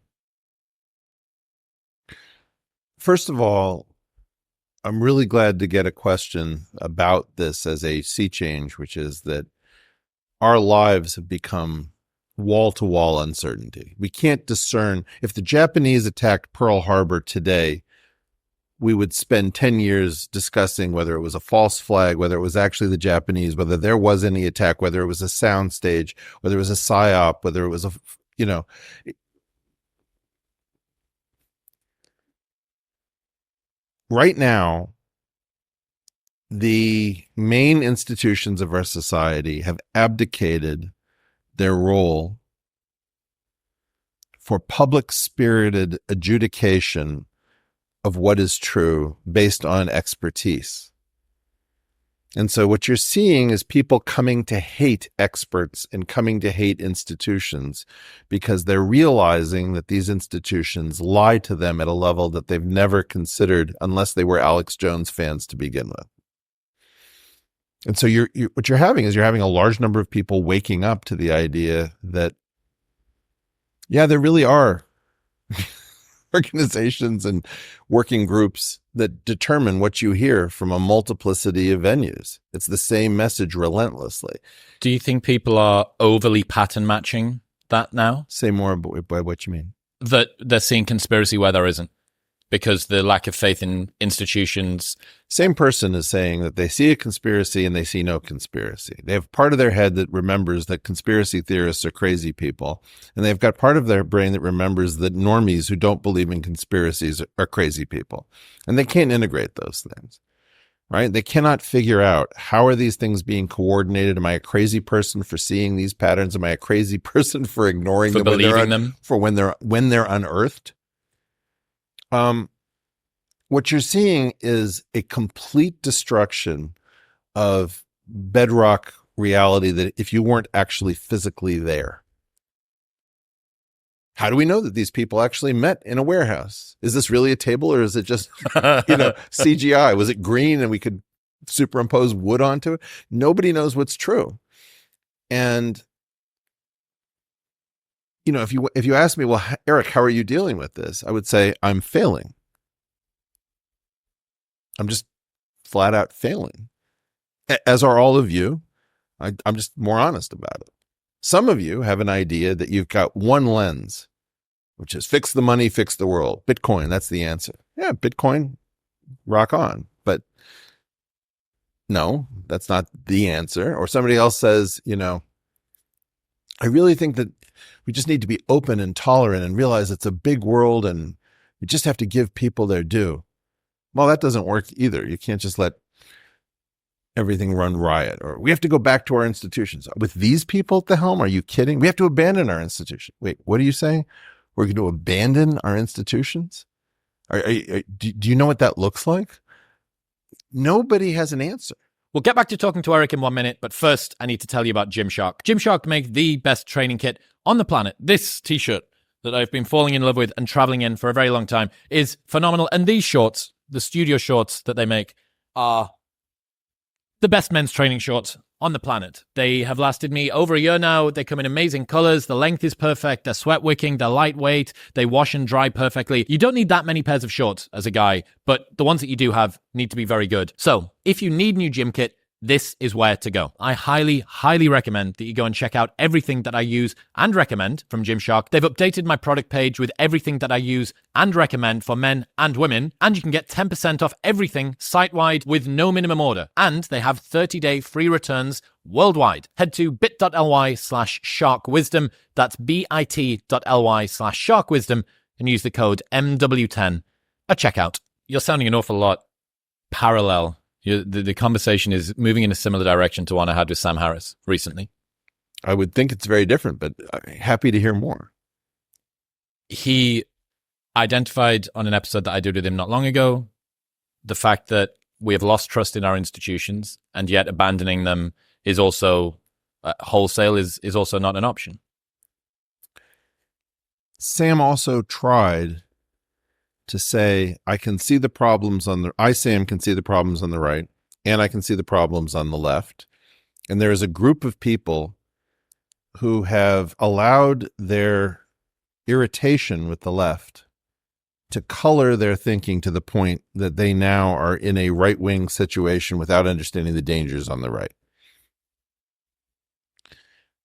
First of all, I'm really glad to get a question about this as a sea change, which is that our lives have become wall-to-wall uncertainty. We can't discern. If the Japanese attacked Pearl Harbor today, we would spend 10 years discussing whether it was a false flag, whether it was actually the Japanese, whether there was any attack, whether it was a soundstage, whether it was a psyop, whether it was a, right now, the main institutions of our society have abdicated their role for public-spirited adjudication of what is true based on expertise. And so what you're seeing is people coming to hate experts and coming to hate institutions because they're realizing that these institutions lie to them at a level that they've never considered unless they were Alex Jones fans to begin with. And so what you're having a large number of people waking up to the idea that, yeah, there really are organizations and working groups that determine what you hear from a multiplicity of venues. It's the same message relentlessly.
Do you think people are overly pattern matching that now?
Say more by what you mean.
That they're seeing conspiracy where there isn't, because the lack of faith in institutions.
Same person is saying that they see a conspiracy and they see no conspiracy. They have part of their head that remembers that conspiracy theorists are crazy people, and they've got part of their brain that remembers that normies who don't believe in conspiracies are crazy people. And they can't integrate those things, right? They cannot figure out, how are these things being coordinated? Am I a crazy person for seeing these patterns? Am I a crazy person for ignoring
For
them,
believing them?
For when they're unearthed? What you're seeing is a complete destruction of bedrock reality that if you weren't actually physically there. How do we know that these people actually met in a warehouse? Is this really a table, or is it just, CGI? Was it green and we could superimpose wood onto it? Nobody knows what's true. And, if you ask me, well, Eric, how are you dealing with this? I would say I'm failing. I'm just flat out failing, as are all of you. I'm just more honest about it. Some of you have an idea that you've got one lens, which is fix the money, fix the world. Bitcoin, that's the answer. Yeah, Bitcoin, rock on. But no, that's not the answer. Or somebody else says, I really think that we just need to be open and tolerant and realize it's a big world and we just have to give people their due. Well, that doesn't work either. You can't just let everything run riot, or we have to go back to our institutions. With these people at the helm, are you kidding? We have to abandon our institution. Wait, what are you saying? We're going to abandon our institutions? Do you know what that looks like? Nobody has an answer.
We'll get back to talking to Eric in 1 minute, but first I need to tell you about Gymshark. Gymshark make the best training kit on the planet. This t-shirt that I've been falling in love with and traveling in for a very long time is phenomenal. And these shorts, the studio shorts that they make, are the best men's training shorts on the planet. They have lasted me over a year now. They come in amazing colors. The length is perfect. They're sweat wicking. They're lightweight. They wash and dry perfectly. You don't need that many pairs of shorts as a guy, but the ones that you do have need to be very good. So if you need new gym kit, this is where to go. I highly, highly recommend that you go and check out everything that I use and recommend from Gymshark. They've updated my product page with everything that I use and recommend for men and women, and you can get 10% off everything site-wide with no minimum order. And they have 30-day free returns worldwide. Head to bit.ly/sharkwisdom. That's bit.ly/sharkwisdom and use the code MW10 at checkout. You're sounding an awful lot parallel. The conversation is moving in a similar direction to one I had with Sam Harris recently.
I would think it's very different, but happy to hear more.
He identified on an episode that I did with him not long ago the fact that we have lost trust in our institutions, and yet abandoning them is also wholesale is also not an option.
Sam also tried to say, I can see the problems Sam can see the problems on the right, and I can see the problems on the left. And there is a group of people who have allowed their irritation with the left to color their thinking to the point that they now are in a right-wing situation without understanding the dangers on the right.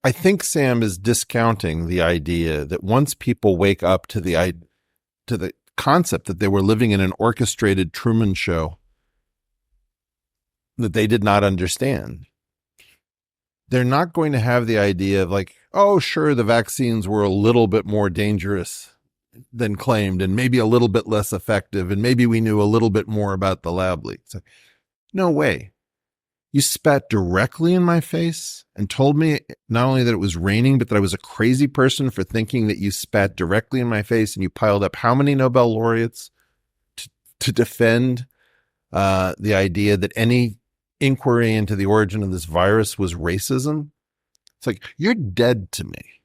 I think Sam is discounting the idea that once people wake up to the concept that they were living in an orchestrated Truman Show that they did not understand, they're not going to have the idea of like, oh, sure, the vaccines were a little bit more dangerous than claimed and maybe a little bit less effective, and maybe we knew a little bit more about the lab leaks. Like, no way. You spat directly in my face and told me not only that it was raining, but that I was a crazy person for thinking that you spat directly in my face, and you piled up how many Nobel laureates to defend the idea that any inquiry into the origin of this virus was racism. It's like, you're dead to me.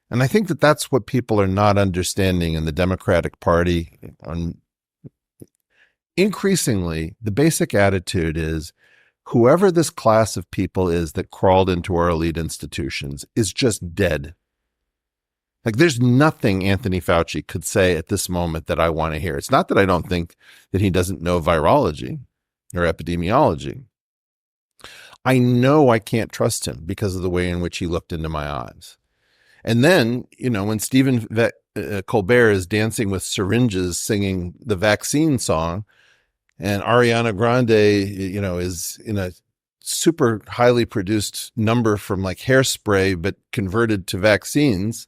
And I think that that's what people are not understanding in the Democratic Party. Increasingly, the basic attitude is, whoever this class of people is that crawled into our elite institutions is just dead. Like, there's nothing Anthony Fauci could say at this moment that I want to hear. It's not that I don't think that he doesn't know virology or epidemiology. I know I can't trust him because of the way in which he looked into my eyes. And then, when Stephen Colbert is dancing with syringes singing the vaccine song, and Ariana Grande, is in a super highly produced number from like Hairspray, but converted to vaccines,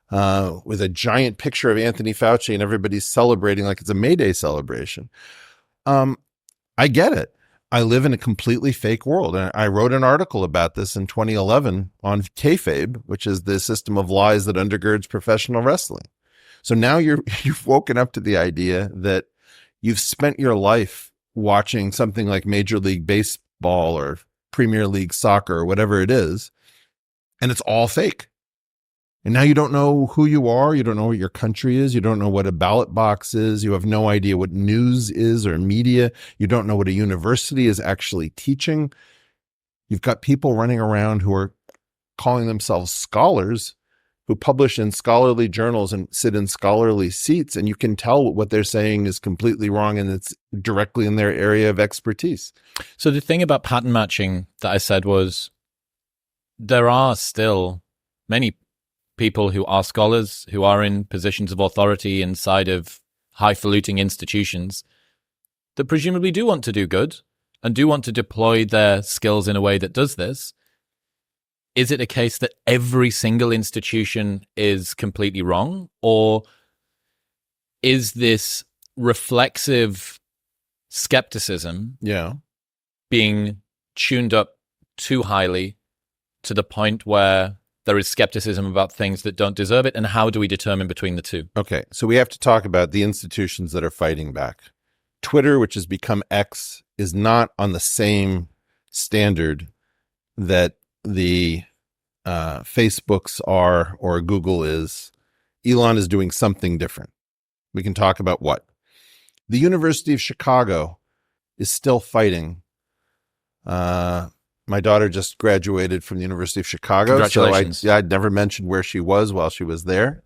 with a giant picture of Anthony Fauci, and everybody's celebrating like it's a May Day celebration. I get it. I live in a completely fake world. And I wrote an article about this in 2011 on kayfabe, which is the system of lies that undergirds professional wrestling. So now you've woken up to the idea that you've spent your life watching something like Major League Baseball or Premier League Soccer or whatever it is, and it's all fake. And now you don't know who you are. You don't know what your country is. You don't know what a ballot box is. You have no idea what news is or media. You don't know what a university is actually teaching. You've got people running around who are calling themselves scholars, who publish in scholarly journals and sit in scholarly seats, and you can tell what they're saying is completely wrong, and it's directly in their area of expertise.
So the thing about pattern matching that I said was, there are still many people who are scholars, who are in positions of authority inside of highfalutin institutions, that presumably do want to do good and do want to deploy their skills in a way that does this. Is it a case that every single institution is completely wrong? Or is this reflexive skepticism being tuned up too highly to the point where there is skepticism about things that don't deserve it? And how do we determine between the two?
Okay, so we have to talk about the institutions that are fighting back. Twitter, which has become X, is not on the same standard that the Facebooks are or Google is. Elon is doing something different. We can talk about what. The University of Chicago is still fighting My daughter just graduated from the University of Chicago.
Congratulations.
So I'd never mentioned where she was while she was there.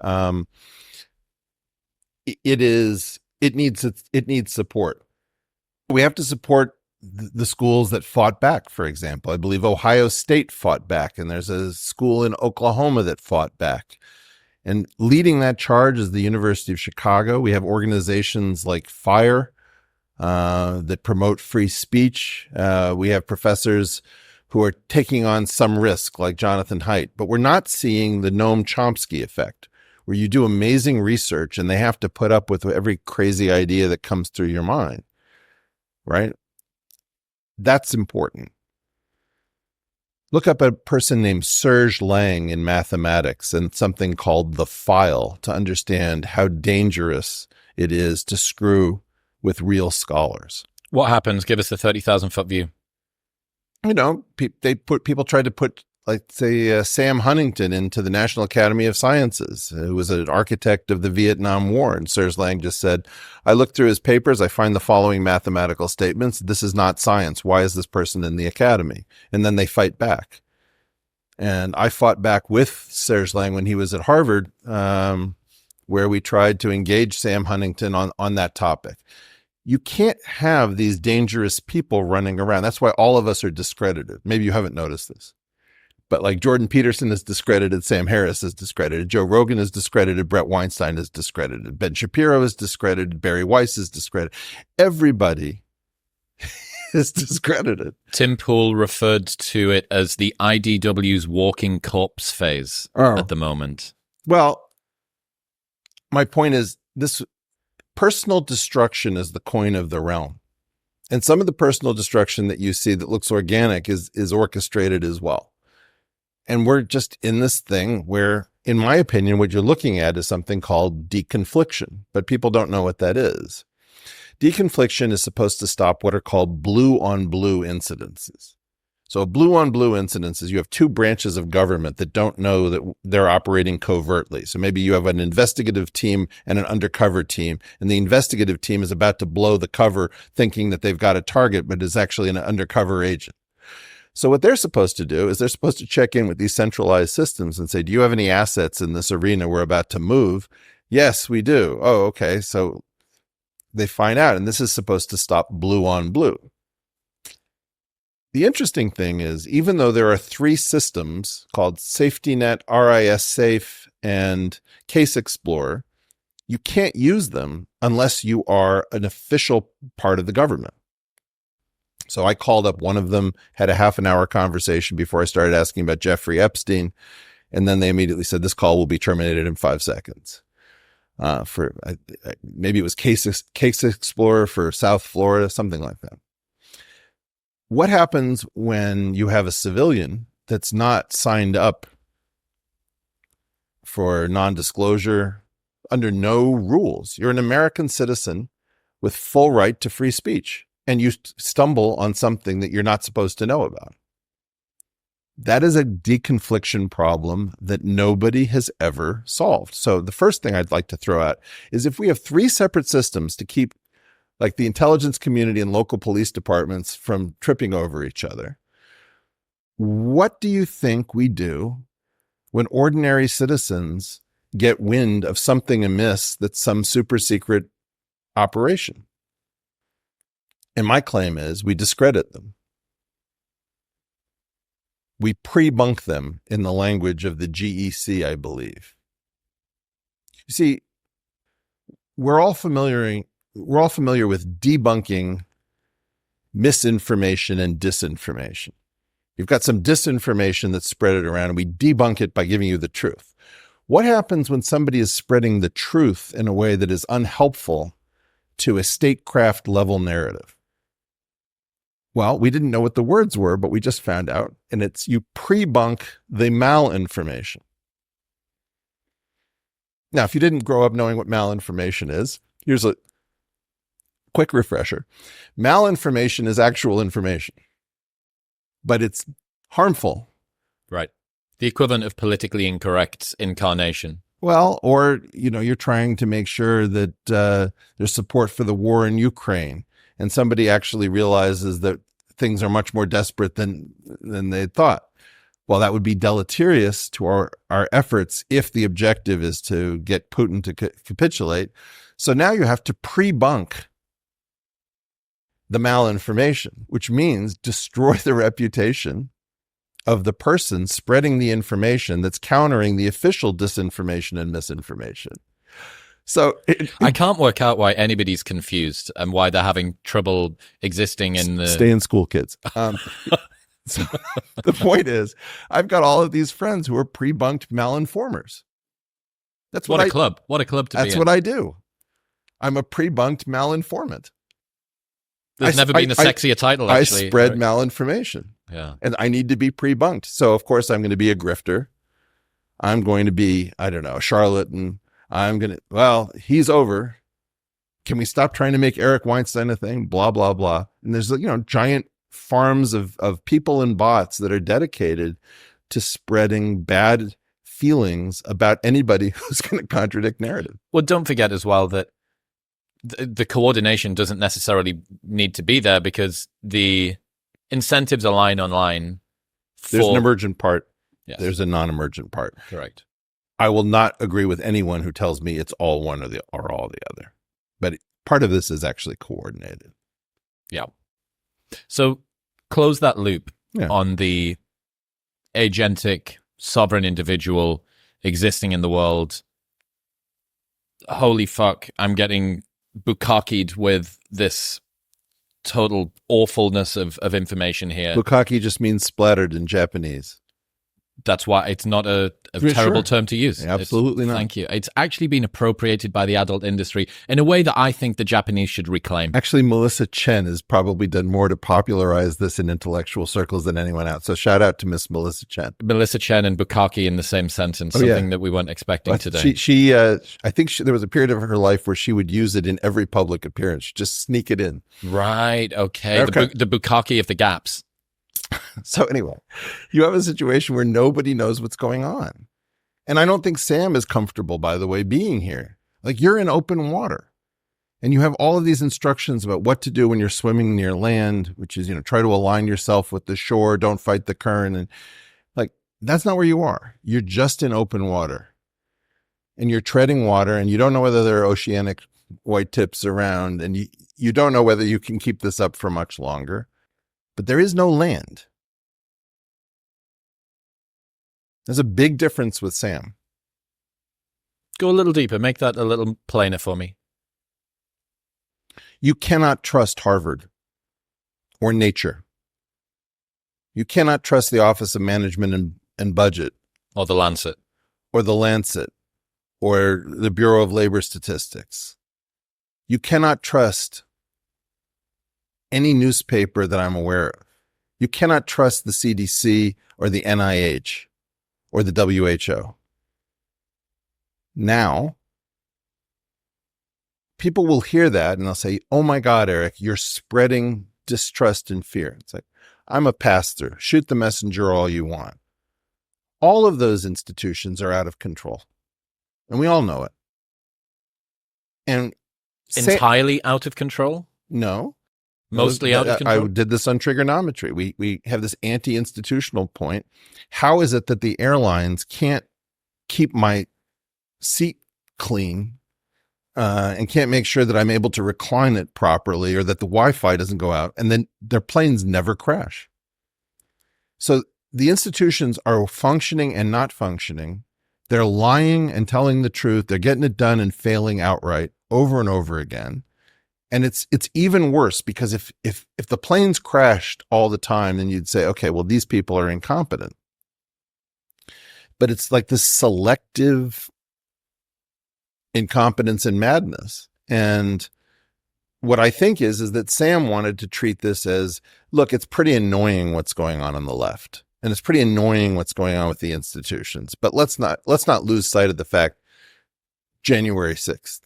It needs support. We have to support the schools that fought back, for example. I believe Ohio State fought back, and there's a school in Oklahoma that fought back. And leading that charge is the University of Chicago. We have organizations like FIRE that promote free speech. We have professors who are taking on some risk, like Jonathan Haidt. But we're not seeing the Noam Chomsky effect, where you do amazing research and they have to put up with every crazy idea that comes through your mind, right? That's important. Look up a person named Serge Lang in mathematics and something called the file to understand how dangerous it is to screw with real scholars.
What happens? Give us the 30,000-foot view.
You know, people tried to put, like, say, Sam Huntington into the National Academy of Sciences, who was an architect of the Vietnam War. And Serge Lang just said, I looked through his papers. I find the following mathematical statements. This is not science. Why is this person in the academy? And then they fight back. And I fought back with Serge Lang when he was at Harvard, where we tried to engage Sam Huntington on that topic. You can't have these dangerous people running around. That's why all of us are discredited. Maybe you haven't noticed this. But like Jordan Peterson is discredited, Sam Harris is discredited, Joe Rogan is discredited, Brett Weinstein is discredited, Ben Shapiro is discredited, Barry Weiss is discredited. Everybody is discredited.
Tim Pool referred to it as the IDW's walking corpse phase at the moment.
Well, my point is this: personal destruction is the coin of the realm. And some of the personal destruction that you see that looks organic is orchestrated as well. And we're just in this thing where, in my opinion, what you're looking at is something called deconfliction, but people don't know what that is. Deconfliction is supposed to stop what are called blue on blue incidences. So blue on blue incidences, you have two branches of government that don't know that they're operating covertly. So maybe you have an investigative team and an undercover team, and the investigative team is about to blow the cover thinking that they've got a target, but is actually an undercover agent. So what they're supposed to do is they're supposed to check in with these centralized systems and say, do you have any assets in this arena we're about to move? Yes, we do. Oh, okay. So they find out, and this is supposed to stop blue on blue. The interesting thing is, even though there are three systems called Safety Net, RIS Safe, and Case Explorer, you can't use them unless you are an official part of the government. So I called up one of them, had a half an hour conversation before I started asking about Jeffrey Epstein. And then they immediately said, this call will be terminated in 5 seconds. Maybe it was Case Explorer for South Florida, something like that. What happens when you have a civilian that's not signed up for non-disclosure under no rules? You're an American citizen with full right to free speech, and you stumble on something that you're not supposed to know about. That is a deconfliction problem that nobody has ever solved. So the first thing I'd like to throw out is, if we have 3 separate systems to keep, like, the intelligence community and local police departments from tripping over each other, what do you think we do when ordinary citizens get wind of something amiss that's some super secret operation? And my claim is we discredit them. We pre-bunk them, in the language of the GEC, I believe. You see, we're all familiar with debunking misinformation and disinformation. You've got some disinformation that's spread it around, and we debunk it by giving you the truth. What happens when somebody is spreading the truth in a way that is unhelpful to a statecraft level narrative? Well, we didn't know what the words were, but we just found out, and it's you pre-bunk the malinformation. Now, if you didn't grow up knowing what malinformation is, here's a quick refresher. Malinformation is actual information, but it's harmful.
Right. The equivalent of politically incorrect incarnation.
Well, or, you're trying to make sure that there's support for the war in Ukraine, and somebody actually realizes that things are much more desperate than they thought. Well, that would be deleterious to our efforts if the objective is to get Putin to capitulate. So now you have to pre-bunk the malinformation, which means destroy the reputation of the person spreading the information that's countering the official disinformation and misinformation. So
I can't work out why anybody's confused and why they're having trouble existing in the...
Stay in school, kids. So the point is, I've got all of these friends who are pre-bunked malinformers. That's
what a club. What a club to be in.
That's what I do. I'm a pre-bunked malinformant.
There's never been a sexier title, actually.
I spread malinformation.
Yeah.
And I need to be pre-bunked. So, of course, I'm going to be a grifter. I'm going to be, I don't know, a charlatan. He's over. Can we stop trying to make Eric Weinstein a thing? Blah, blah, blah. And there's, giant farms of people and bots that are dedicated to spreading bad feelings about anybody who's going to contradict narrative.
Well, don't forget as well that the coordination doesn't necessarily need to be there because the incentives align online.
There's an emergent part.
Yes.
There's a non-emergent part.
Correct.
I will not agree with anyone who tells me it's all one or all the other. But part of this is actually coordinated.
Yeah. So close that loop on the agentic sovereign individual existing in the world. Holy fuck, I'm getting bukkakied with this total awfulness of information here.
Bukkake just means splattered in Japanese.
That's why it's not a terrible term to use.
Absolutely not.
Thank you. It's actually been appropriated by the adult industry in a way that I think the Japanese should reclaim.
Actually, Melissa Chen has probably done more to popularize this in intellectual circles than anyone else. So shout out to Miss Melissa Chen.
Melissa Chen and bukkake in the same sentence, something that we weren't expecting today.
I think there was a period of her life where she would use it in every public appearance, just sneak it in.
Right. Okay. The bukkake of the gaps.
So anyway, you have a situation where nobody knows what's going on. And I don't think Sam is comfortable, by the way, being here. Like, you're in open water and you have all of these instructions about what to do when you're swimming near land, which is, try to align yourself with the shore, don't fight the current. And like, that's not where you are. You're just in open water and you're treading water and you don't know whether there are oceanic white tips around and you don't know whether you can keep this up for much longer. But there is no land. There's a big difference with Sam.
Go a little deeper. Make that a little plainer for me.
You cannot trust Harvard or Nature. You cannot trust the Office of Management and Budget.
Or the Lancet.
Or the Lancet. Or the Bureau of Labor Statistics. You cannot trust any newspaper that I'm aware of. You cannot trust the CDC or the NIH or the WHO. Now, people will hear that and they'll say, oh my God, Eric, you're spreading distrust and fear. It's like, I'm a pastor. Shoot the messenger all you want. All of those institutions are out of control. And we all know it. And
entirely out of control?
No.
Mostly out of control?
I did this on trigonometry. We have this anti-institutional point. How is it that the airlines can't keep my seat clean and can't make sure that I'm able to recline it properly or that the Wi-Fi doesn't go out, and then their planes never crash? So the institutions are functioning and not functioning. They're lying and telling the truth. They're getting it done and failing outright over and over again. And it's even worse because if the planes crashed all the time, then you'd say, okay, well, these people are incompetent. But it's like this selective incompetence and madness. And what I think is that Sam wanted to treat this as, look, it's pretty annoying what's going on the left. And it's pretty annoying what's going on with the institutions. But let's not lose sight of the fact January 6th.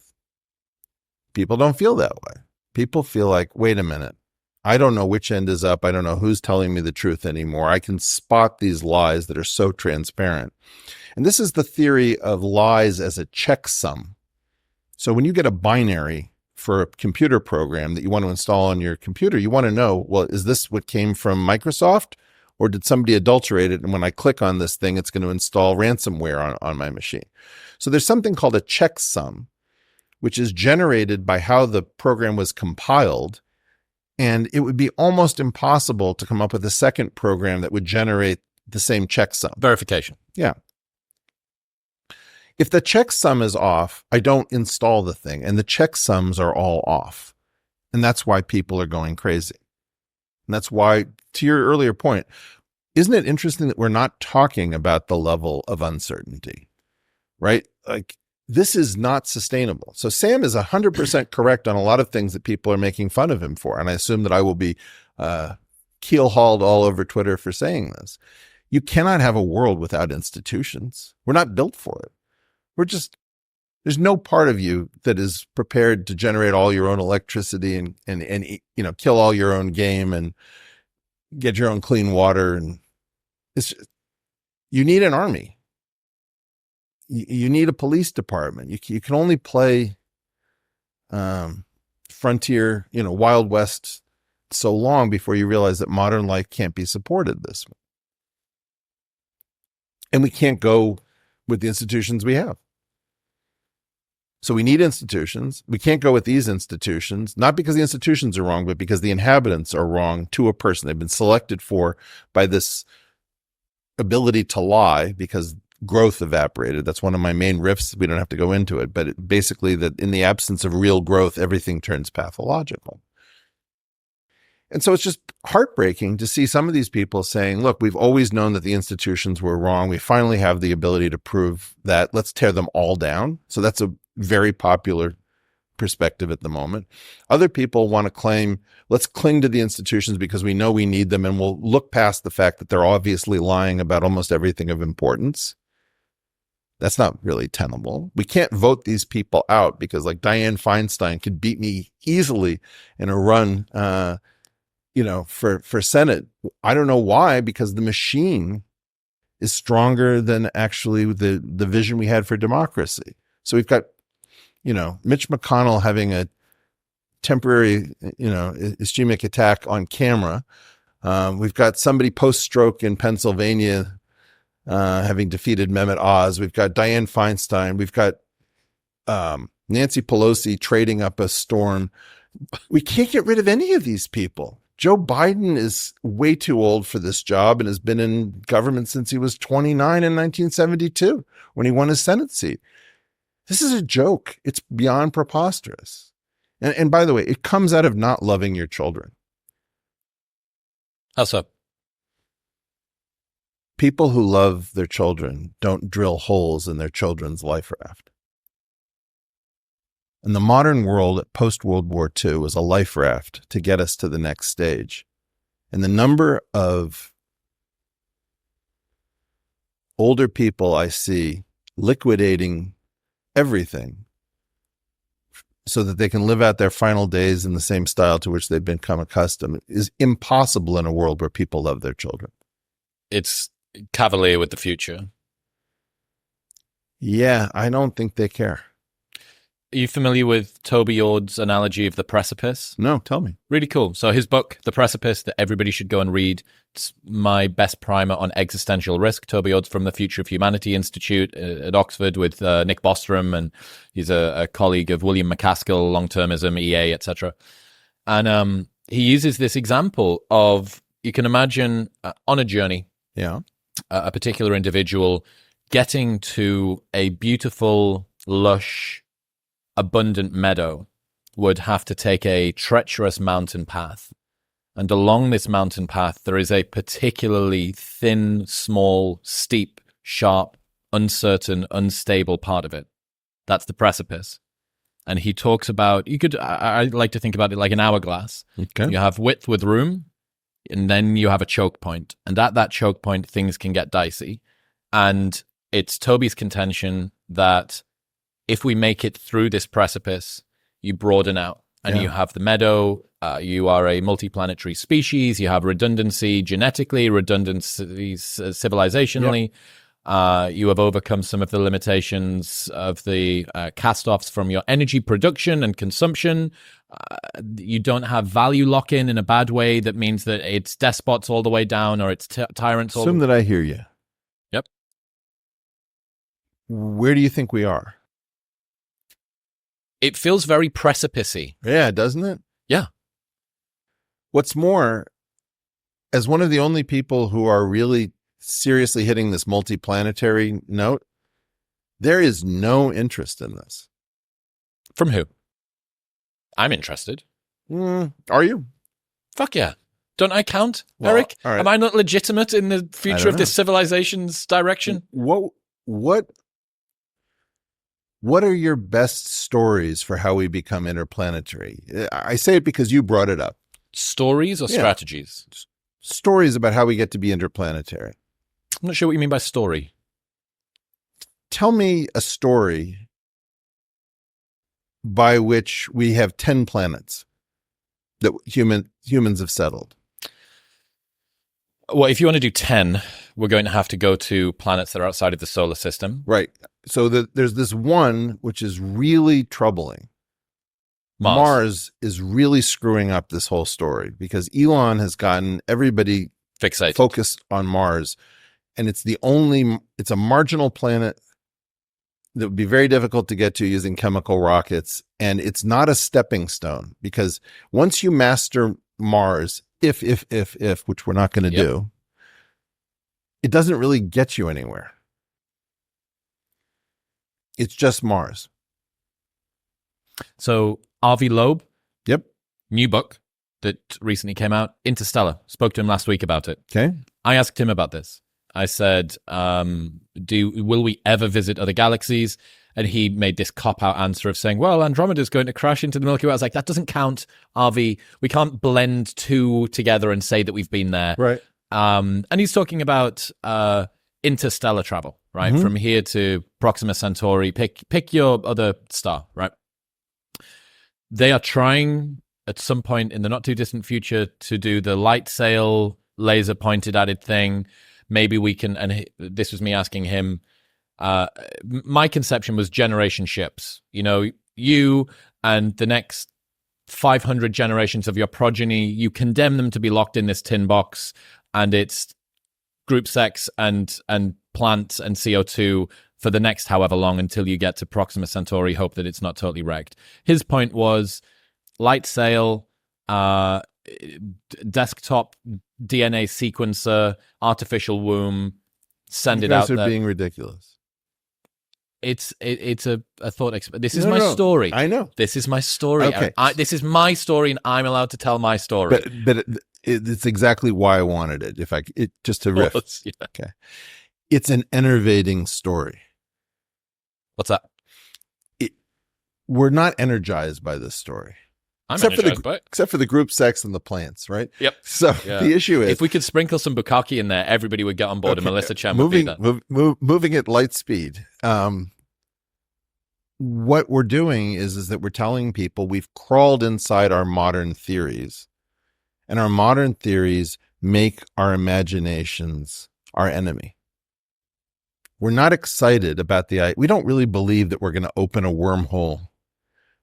People don't feel that way. People feel like, wait a minute, I don't know which end is up. I don't know who's telling me the truth anymore. I can spot these lies that are so transparent. And this is the theory of lies as a checksum. So when you get a binary for a computer program that you want to install on your computer, you want to know, well, is this what came from Microsoft, or did somebody adulterate it? And when I click on this thing, it's going to install ransomware on my machine. So there's something called a checksum, which is generated by how the program was compiled. And it would be almost impossible to come up with a second program that would generate the same checksum.
Verification.
Yeah. If the checksum is off, I don't install the thing, and the checksums are all off. And that's why people are going crazy. And that's why, to your earlier point, isn't it interesting that we're not talking about the level of uncertainty, right? Like, this is not sustainable. So Sam is 100% correct on a lot of things that people are making fun of him for. And I assume that I will be keel-hauled all over Twitter for saying this. You cannot have a world without institutions. We're not built for it. There's no part of you that is prepared to generate all your own electricity and kill all your own game and get your own clean water. And you need an army. You need a police department. You can only play frontier, Wild West so long before you realize that modern life can't be supported this way. And we can't go with the institutions we have. So we need institutions. We can't go with these institutions, not because the institutions are wrong, but because the inhabitants are wrong to a person. They've been selected for by this ability to lie because growth evaporated. That's one of my main riffs. We don't have to go into it, but basically that in the absence of real growth, everything turns pathological. And so it's just heartbreaking to see some of these people saying, look, we've always known that the institutions were wrong. We finally have the ability to prove that. Let's tear them all down. So that's a very popular perspective at the moment. Other people want to claim, let's cling to the institutions because we know we need them, and we'll look past the fact that they're obviously lying about almost everything of importance. That's not really tenable. We can't vote these people out because, like, Dianne Feinstein could beat me easily in a run for Senate. I don't know why, because the machine is stronger than actually the vision we had for democracy. So we've got, Mitch McConnell having a temporary, ischemic attack on camera. We've got somebody post-stroke in Pennsylvania having defeated Mehmet Oz. We've got Dianne Feinstein. We've got Nancy Pelosi trading up a storm. We can't get rid of any of these people. Joe Biden is way too old for this job and has been in government since he was 29 in 1972 when he won his Senate seat. This is a joke. It's beyond preposterous. And by the way, it comes out of not loving your children.
How so?
People who love their children don't drill holes in their children's life raft. And the modern world post-World War II was a life raft to get us to the next stage. And the number of older people I see liquidating everything so that they can live out their final days in the same style to which they've become accustomed is impossible in a world where people love their children.
It's cavalier with the future.
Yeah, I don't think they care.
Are you familiar with Toby Ord's analogy of the precipice?
No, tell me.
Really cool. So his book, The Precipice, that everybody should go and read. It's my best primer on existential risk. Toby Ord's from the Future of Humanity Institute at Oxford with Nick Bostrom, and he's a colleague of William McCaskill, long-termism, EA, etc. And he uses this example of, you can imagine on a journey, a particular individual getting to a beautiful, lush, abundant meadow would have to take a treacherous mountain path. And along this mountain path, there is a particularly thin, small, steep, sharp, uncertain, unstable part of it. That's the precipice. And he talks about, I like to think about it like an hourglass.
Okay.
You have width with room, and then you have a choke point. And at that choke point, things can get dicey. And it's Toby's contention that if we make it through this precipice, you broaden out and you have the meadow. You are a multiplanetary species. You have redundancy genetically, redundancy civilizationally. You have overcome some of the limitations of the cast-offs from your energy production and consumption. You don't have value lock-in in a bad way that means that it's despots all the way down or it's tyrants all the way.
Assume that I hear you.
Yep.
Where do you think we are?
It feels very precipice-y.
Yeah, doesn't it?
Yeah.
What's more, as one of the only people who are really seriously hitting this multiplanetary note, there is no interest in this.
From who? I'm interested.
Are you?
Fuck yeah. Don't I count,
Well,
Eric?
all right.
Am I not legitimate in the future of
know.
this civilization's direction?
What are your best stories for how we become interplanetary? I say it because you brought it up.
Stories or
Yeah.
strategies?
Stories about how we get to be interplanetary.
I'm not sure what you mean by story.
Tell me a story by which we have 10 planets that humans have settled.
Well, if you want to do 10, we're going to have to go to planets that are outside of the solar system.
Right. So there's this one which is really troubling. Mars is really screwing up this whole story because Elon has gotten everybody
Fixated.
focused on Mars. And it's a marginal planet that would be very difficult to get to using chemical rockets. And it's not a stepping stone because once you master Mars, if, which we're not going to do, it doesn't really get you anywhere. It's just Mars.
So Avi Loeb,
Yep.
new book that recently came out, Interstellar. Spoke to him last week about it.
Okay.
I asked him about this. I said, will we ever visit other galaxies? And he made this cop-out answer of saying, well, Andromeda's going to crash into the Milky Way. I was like, that doesn't count, Avi. We can't blend two together and say that we've been there.
Right.
And he's talking about interstellar travel, right?
Mhm.
From here to Proxima Centauri. Pick your other star, right? They are trying at some point in the not too distant future to do the light sail laser pointed at it thing. Maybe we can, and this was me asking him, my conception was generation ships. You know, you and the next 500 generations of your progeny, you condemn them to be locked in this tin box, and it's group sex and plants and CO2 for the next however long until you get to Proxima Centauri, hope that it's not totally wrecked. His point was light sail, desktop DNA sequencer, artificial womb, send
You
it
guys
out
are
there.
being ridiculous.
It's a thought experiment. This is
No,
my
no,
story.
I know.
This is my story.
Okay.
This is my story, and I'm allowed to tell my story.
But it's exactly why I wanted it. Just to riff.
Yeah.
Okay. It's an enervating story.
What's that?
We're not energized by this story.
I'm
Except for the-
energized by it.
Except for the group sex and the plants, right?
Yep.
So
Yeah.
the issue is
If we could sprinkle some bukkake in there, everybody would get on board, and
Okay,
Melissa Chen would be
moving
there.
moving at light speed. What we're doing is that we're telling people we've crawled inside our modern theories, and our modern theories make our imaginations our enemy. We're not excited about we don't really believe that we're going to open a wormhole.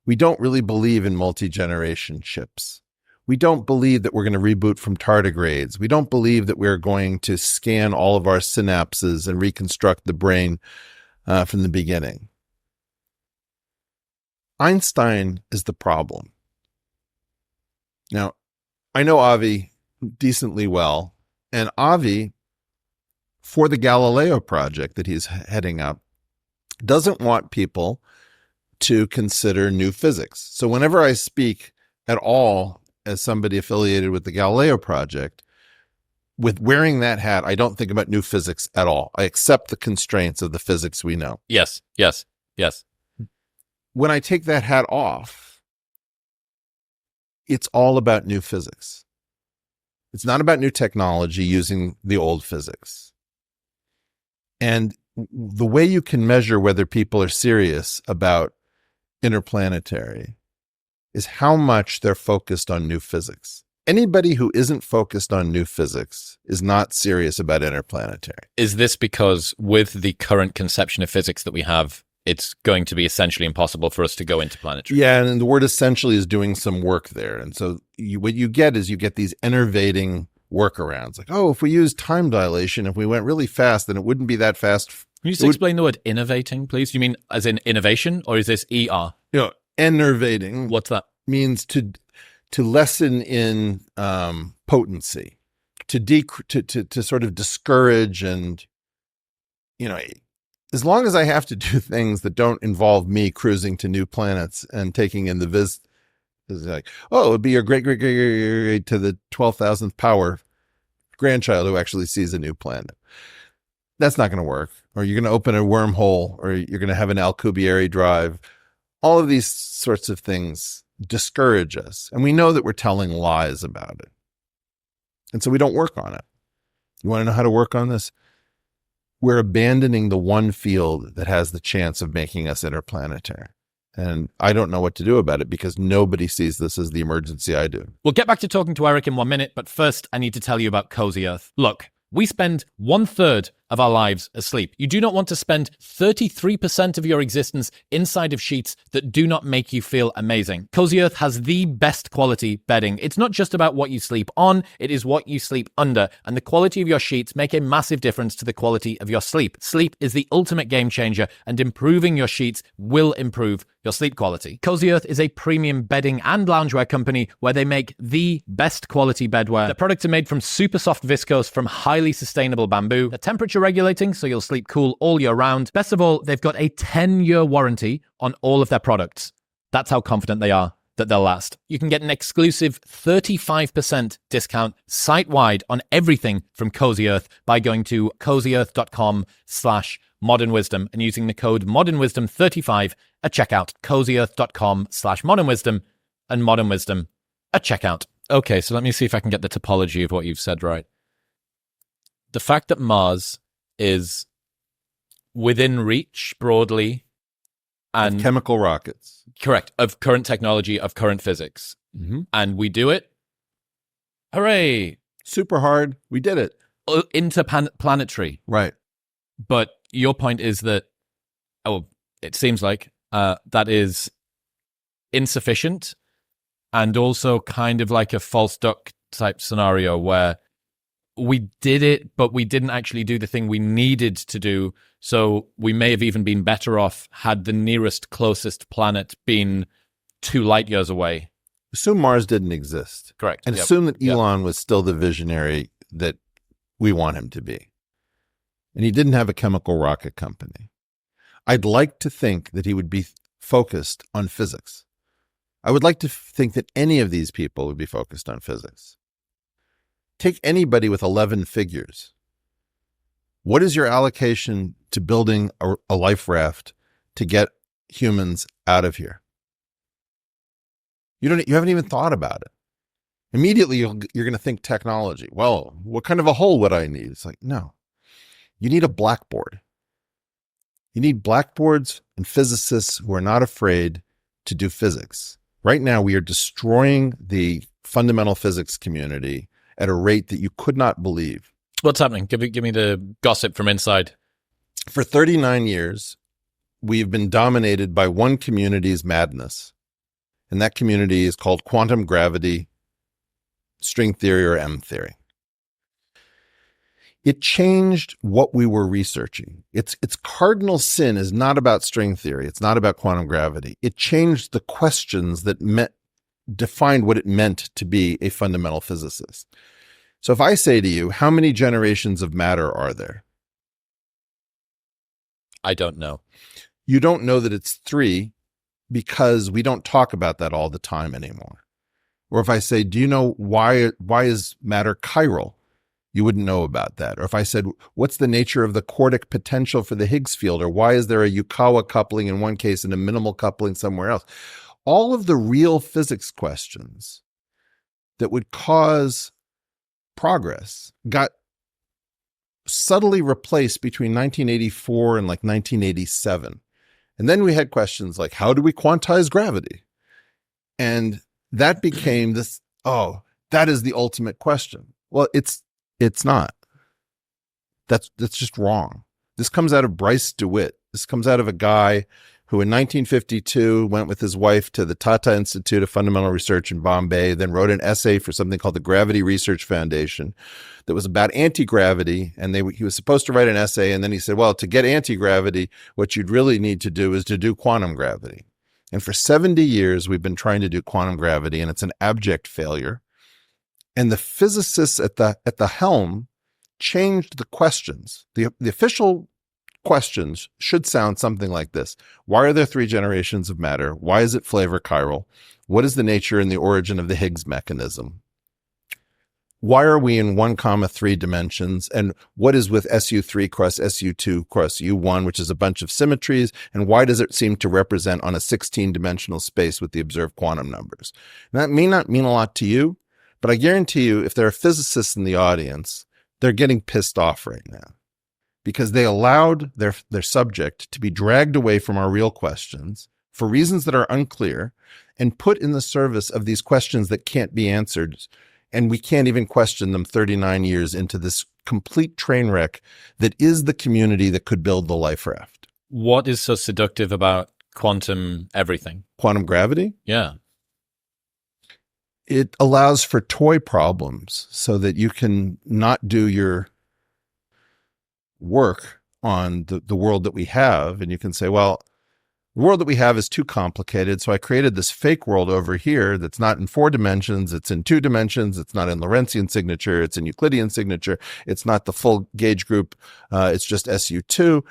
We don't really believe in multi-generation ships. We don't believe that we're going to reboot from tardigrades. We don't believe that we're going to scan all of our synapses and reconstruct the brain from the beginning. Einstein is the problem. Now, I know Avi decently well, and Avi, for the Galileo project that he's heading up, doesn't want people to consider new physics. So whenever I speak at all as somebody affiliated with the Galileo project, with wearing that hat, I don't think about new physics at all. I accept the constraints of the physics we know.
Yes.
When I take that hat off, it's all about new physics. It's not about new technology using the old physics. And the way you can measure whether people are serious about interplanetary is how much they're focused on new physics. Anybody who isn't focused on new physics is not serious about interplanetary.
Is this because with the current conception of physics that we have, it's going to be essentially impossible for us to go interplanetary?
Yeah, and the word essentially is doing some work there. And so what you get is these enervating workarounds. Like, oh, if we use time dilation, if we went really fast, then it wouldn't be that fast.
Can you just explain the word innovating, please? You mean as in innovation, or is this ER?
Enervating.
What's that?
Means to lessen in potency, to sort of discourage, and as long as I have to do things that don't involve me cruising to new planets and taking in the viz, it's like, oh, it'd be your great to the 12,000th power grandchild who actually sees a new planet. That's not going to work. Or you're going to open a wormhole, or you're going to have an Alcubierre drive. All of these sorts of things discourage us. And we know that we're telling lies about it. And so we don't work on it. You want to know how to work on this? We're abandoning the one field that has the chance of making us interplanetary. And I don't know what to do about it because nobody sees this as the emergency I do.
We'll get back to talking to Eric in 1 minute, but first I need to tell you about Cozy Earth. Look, we spend 1/3 of our lives asleep. You do not want to spend 33% of your existence inside of sheets that do not make you feel amazing. Cozy Earth has the best quality bedding. It's not just about what you sleep on, it is what you sleep under. And the quality of your sheets make a massive difference to the quality of your sleep. Sleep is the ultimate game changer, and improving your sheets will improve your sleep quality. Cozy Earth is a premium bedding and loungewear company where they make the best quality bedwear. Their products are made from super soft viscose from highly sustainable bamboo. They're temperature regulating, so you'll sleep cool all year round. Best of all, they've got a 10-year warranty on all of their products. That's how confident they are that they'll last. You can get an exclusive 35% discount site-wide on everything from Cozy Earth by going to cozyearth.com/modernwisdom and using the code modernwisdom35 at checkout. cozyearth.com/modernwisdom and modernwisdom at checkout. Okay, so let me see if I can get the topology of what you've said right. The fact that Mars is within reach broadly and
of chemical rockets.
Correct. Of current technology, of current physics.
Mm-hmm.
And we do it. Hooray.
Super hard. We did it.
Interplanetary.
Right.
But your point is that, it seems like that is insufficient and also kind of like a false duck type scenario where we did it, but we didn't actually do the thing we needed to do. So we may have even been better off had the nearest, closest planet been 2 light years away.
Assume Mars didn't exist.
Correct.
And assume that Elon was still the visionary that we want him to be. And he didn't have a chemical rocket company. I'd like to think that he would be focused on physics. I would like to think that any of these people would be focused on physics. Take anybody with 11 figures. What is your allocation to building a life raft to get humans out of here? You haven't even thought about it. Immediately, you're going to think technology. Well, what kind of a hole would I need? It's like, no. You need a blackboard. You need blackboards and physicists who are not afraid to do physics. Right now, we are destroying the fundamental physics community at a rate that you could not believe.
What's happening? Give me the gossip from inside.
For 39 years, we've been dominated by one community's madness. And that community is called quantum gravity, string theory, or M theory. It changed what we were researching. Its cardinal sin is not about string theory. It's not about quantum gravity. It changed the questions that defined what it meant to be a fundamental physicist. So if I say to you, how many generations of matter are there?
I don't know.
You don't know that it's 3 because we don't talk about that all the time anymore. Or if I say, do you know why is matter chiral? You wouldn't know about that. Or if I said, what's the nature of the quartic potential for the Higgs field? Or why is there a Yukawa coupling in one case and a minimal coupling somewhere else? All of the real physics questions that would cause progress got subtly replaced between 1984 and like 1987. And then we had questions like, how do we quantize gravity? And that became this, That is the ultimate question. Well, it's not. That's just wrong. This comes out of Bryce DeWitt. This comes out of a guy who in 1952 went with his wife to the Tata Institute of Fundamental Research in Bombay, then wrote an essay for something called the Gravity Research Foundation that was about anti-gravity. And he was supposed to write an essay. And then he said, well, to get anti-gravity, what you'd really need to do is to do quantum gravity. And for 70 years, we've been trying to do quantum gravity, and it's an abject failure. And the physicists at the helm changed the questions. The official questions should sound something like this. Why are there 3 generations of matter? Why is it flavor chiral? What is the nature and the origin of the Higgs mechanism? Why are we in 1,3 dimensions? And what is with SU3 cross SU2 cross U1, which is a bunch of symmetries? And why does it seem to represent on a 16-dimensional space with the observed quantum numbers? And that may not mean a lot to you, but I guarantee you, if there are physicists in the audience, they're getting pissed off right now, because they allowed their subject to be dragged away from our real questions for reasons that are unclear and put in the service of these questions that can't be answered. And we can't even question them 39 years into this complete train wreck that is the community that could build the life raft.
What is so seductive about quantum everything?
Quantum gravity?
Yeah.
It allows for toy problems so that you can not do your work on the world that we have. And you can say, well, the world that we have is too complicated. So I created this fake world over here that's not in 4 dimensions. It's in 2 dimensions. It's not in Lorentzian signature. It's in Euclidean signature. It's not the full gauge group. It's just SU2.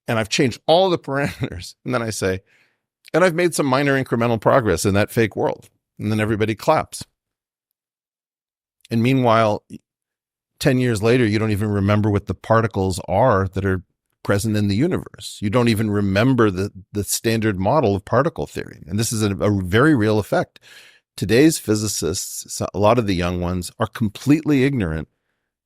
And I've changed all the parameters. And then I say, and I've made some minor incremental progress in that fake world. And then everybody claps. And meanwhile, 10 years later, you don't even remember what the particles are that are present in the universe. You don't even remember the standard model of particle theory. And this is a very real effect. Today's physicists, a lot of the young ones, are completely ignorant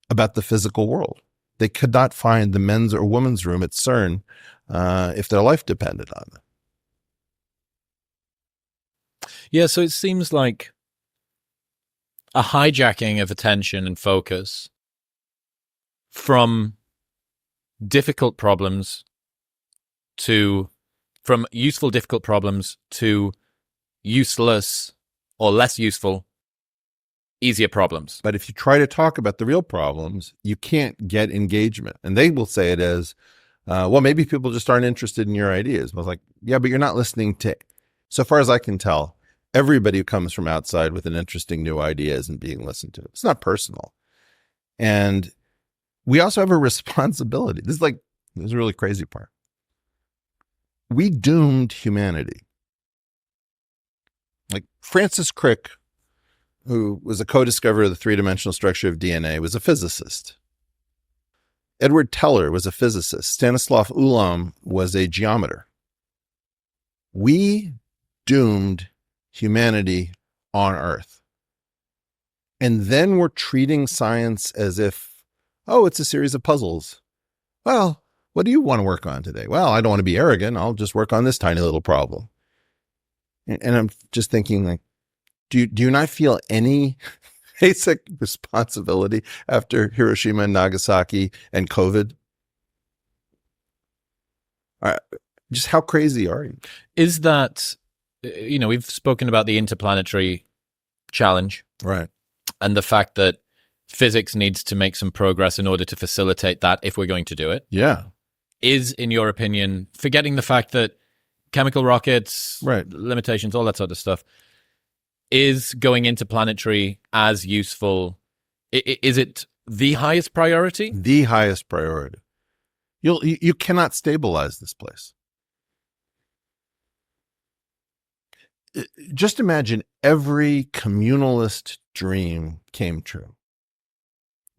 about the physical world. They could not find the men's or women's room at CERN if their life depended on it.
Yeah, so it seems like a hijacking of attention and focus from difficult problems from useful difficult problems to useless or less useful easier problems.
But if you try to talk about the real problems, you can't get engagement. And they will say it as, well, maybe people just aren't interested in your ideas. I was like, yeah, but you're not listening to, so far as I can tell, everybody who comes from outside with an interesting new idea isn't being listened to. It's not personal. And we also have a responsibility. This is a really crazy part. We doomed humanity. Like Francis Crick, who was a co-discoverer of the 3-dimensional structure of DNA, was a physicist. Edward Teller was a physicist. Stanislav Ulam was a geometer. We doomed humanity on Earth. And then we're treating science as if, oh, it's a series of puzzles. Well, what do you want to work on today? Well, I don't want to be arrogant. I'll just work on this tiny little problem. And I'm just thinking, like, do you not feel any basic responsibility after Hiroshima and Nagasaki and COVID? Just how crazy are you?
Is that, we've spoken about the interplanetary challenge.
Right.
And the fact that physics needs to make some progress in order to facilitate that if we're going to do it.
Yeah.
Is, in your opinion, forgetting the fact that chemical rockets,
right,
limitations, all that sort of stuff, is going interplanetary as useful? Is it the highest priority?
The highest priority. You cannot stabilize this place. Just imagine every communalist dream came true.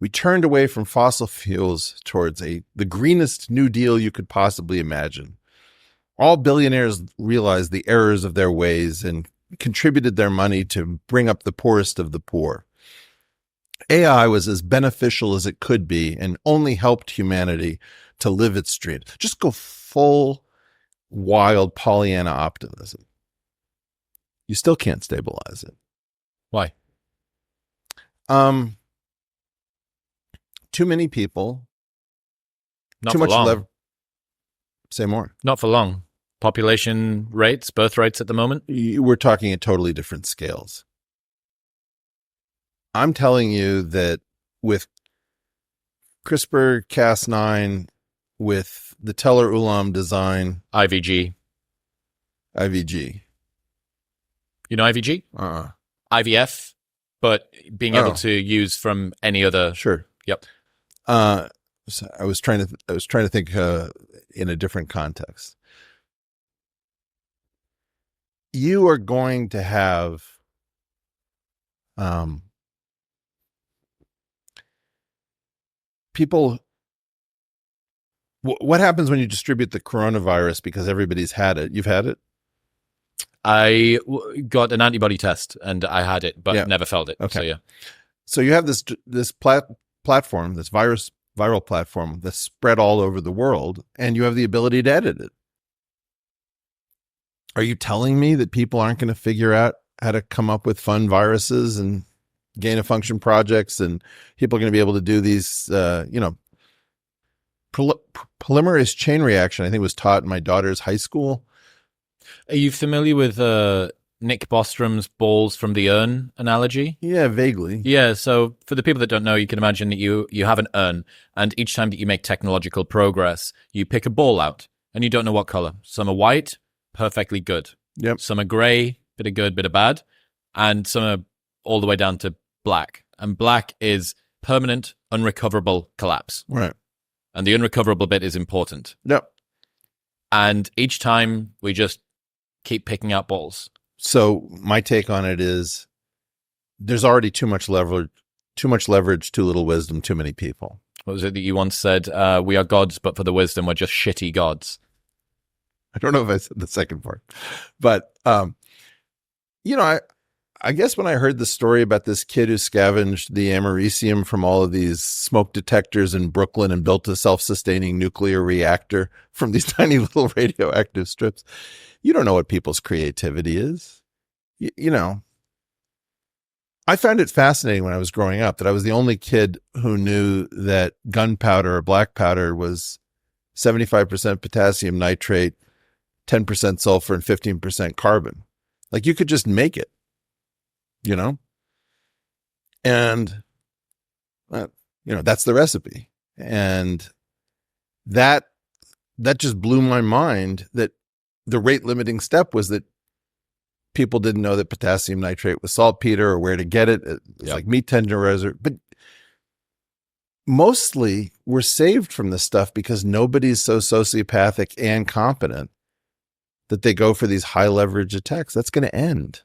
We turned away from fossil fuels towards the greenest New Deal you could possibly imagine. All billionaires realized the errors of their ways and contributed their money to bring up the poorest of the poor. AI was as beneficial as it could be and only helped humanity to live its dreams. Just go full wild Pollyanna optimism. You still can't stabilize it.
Why?
Um, too many people,
Not
too
for
much
long.
leverage. Say more.
Not for long. Population rates, birth rates at the moment.
We're talking at totally different scales. I'm telling you that with CRISPR-Cas9, with the Teller-Ulam design,
IVG.
IVG.
You know IVG? IVF, but being able to use from any other.
Sure.
Yep.
So I was trying to think in a different context. You are going to have people. What happens when you distribute the coronavirus because everybody's had it? You've had it?
I got an antibody test and I had it, but never felt it.
Okay.
So yeah.
So you have this platform, this viral platform that's spread all over the world, and you have the ability to edit it. Are you telling me that people aren't going to figure out how to come up with fun viruses and gain of function projects, and people are going to be able to do these, polymerase chain reaction? I think was taught in my daughter's high school.
Are you familiar with Nick Bostrom's balls from the urn analogy?
Yeah, vaguely.
Yeah, so for the people that don't know, you can imagine that you have an urn, and each time that you make technological progress, you pick a ball out, and you don't know what color. Some are white, perfectly good.
Yep.
Some are gray, bit of good, bit of bad, and some are all the way down to black. And black is permanent, unrecoverable collapse.
Right.
And the unrecoverable bit is important.
Yep.
And each time we just keep picking out balls.
So my take on it is there's already too much leverage, too little wisdom, too many people.
What was it that you once said? We are gods, but for the wisdom, we're just shitty gods.
I don't know if I said the second part, but, I guess when I heard the story about this kid who scavenged the americium from all of these smoke detectors in Brooklyn and built a self-sustaining nuclear reactor from these tiny little radioactive strips, you don't know what people's creativity is. I found it fascinating when I was growing up that I was the only kid who knew that gunpowder or black powder was 75% potassium nitrate, 10% sulfur, and 15% carbon. Like you could just make it. And, that's the recipe. And that just blew my mind that the rate limiting step was that people didn't know that potassium nitrate was saltpeter or where to get it. It's like meat tenderizer. But mostly we're saved from this stuff because nobody's so sociopathic and competent that they go for these high leverage attacks. That's going to end.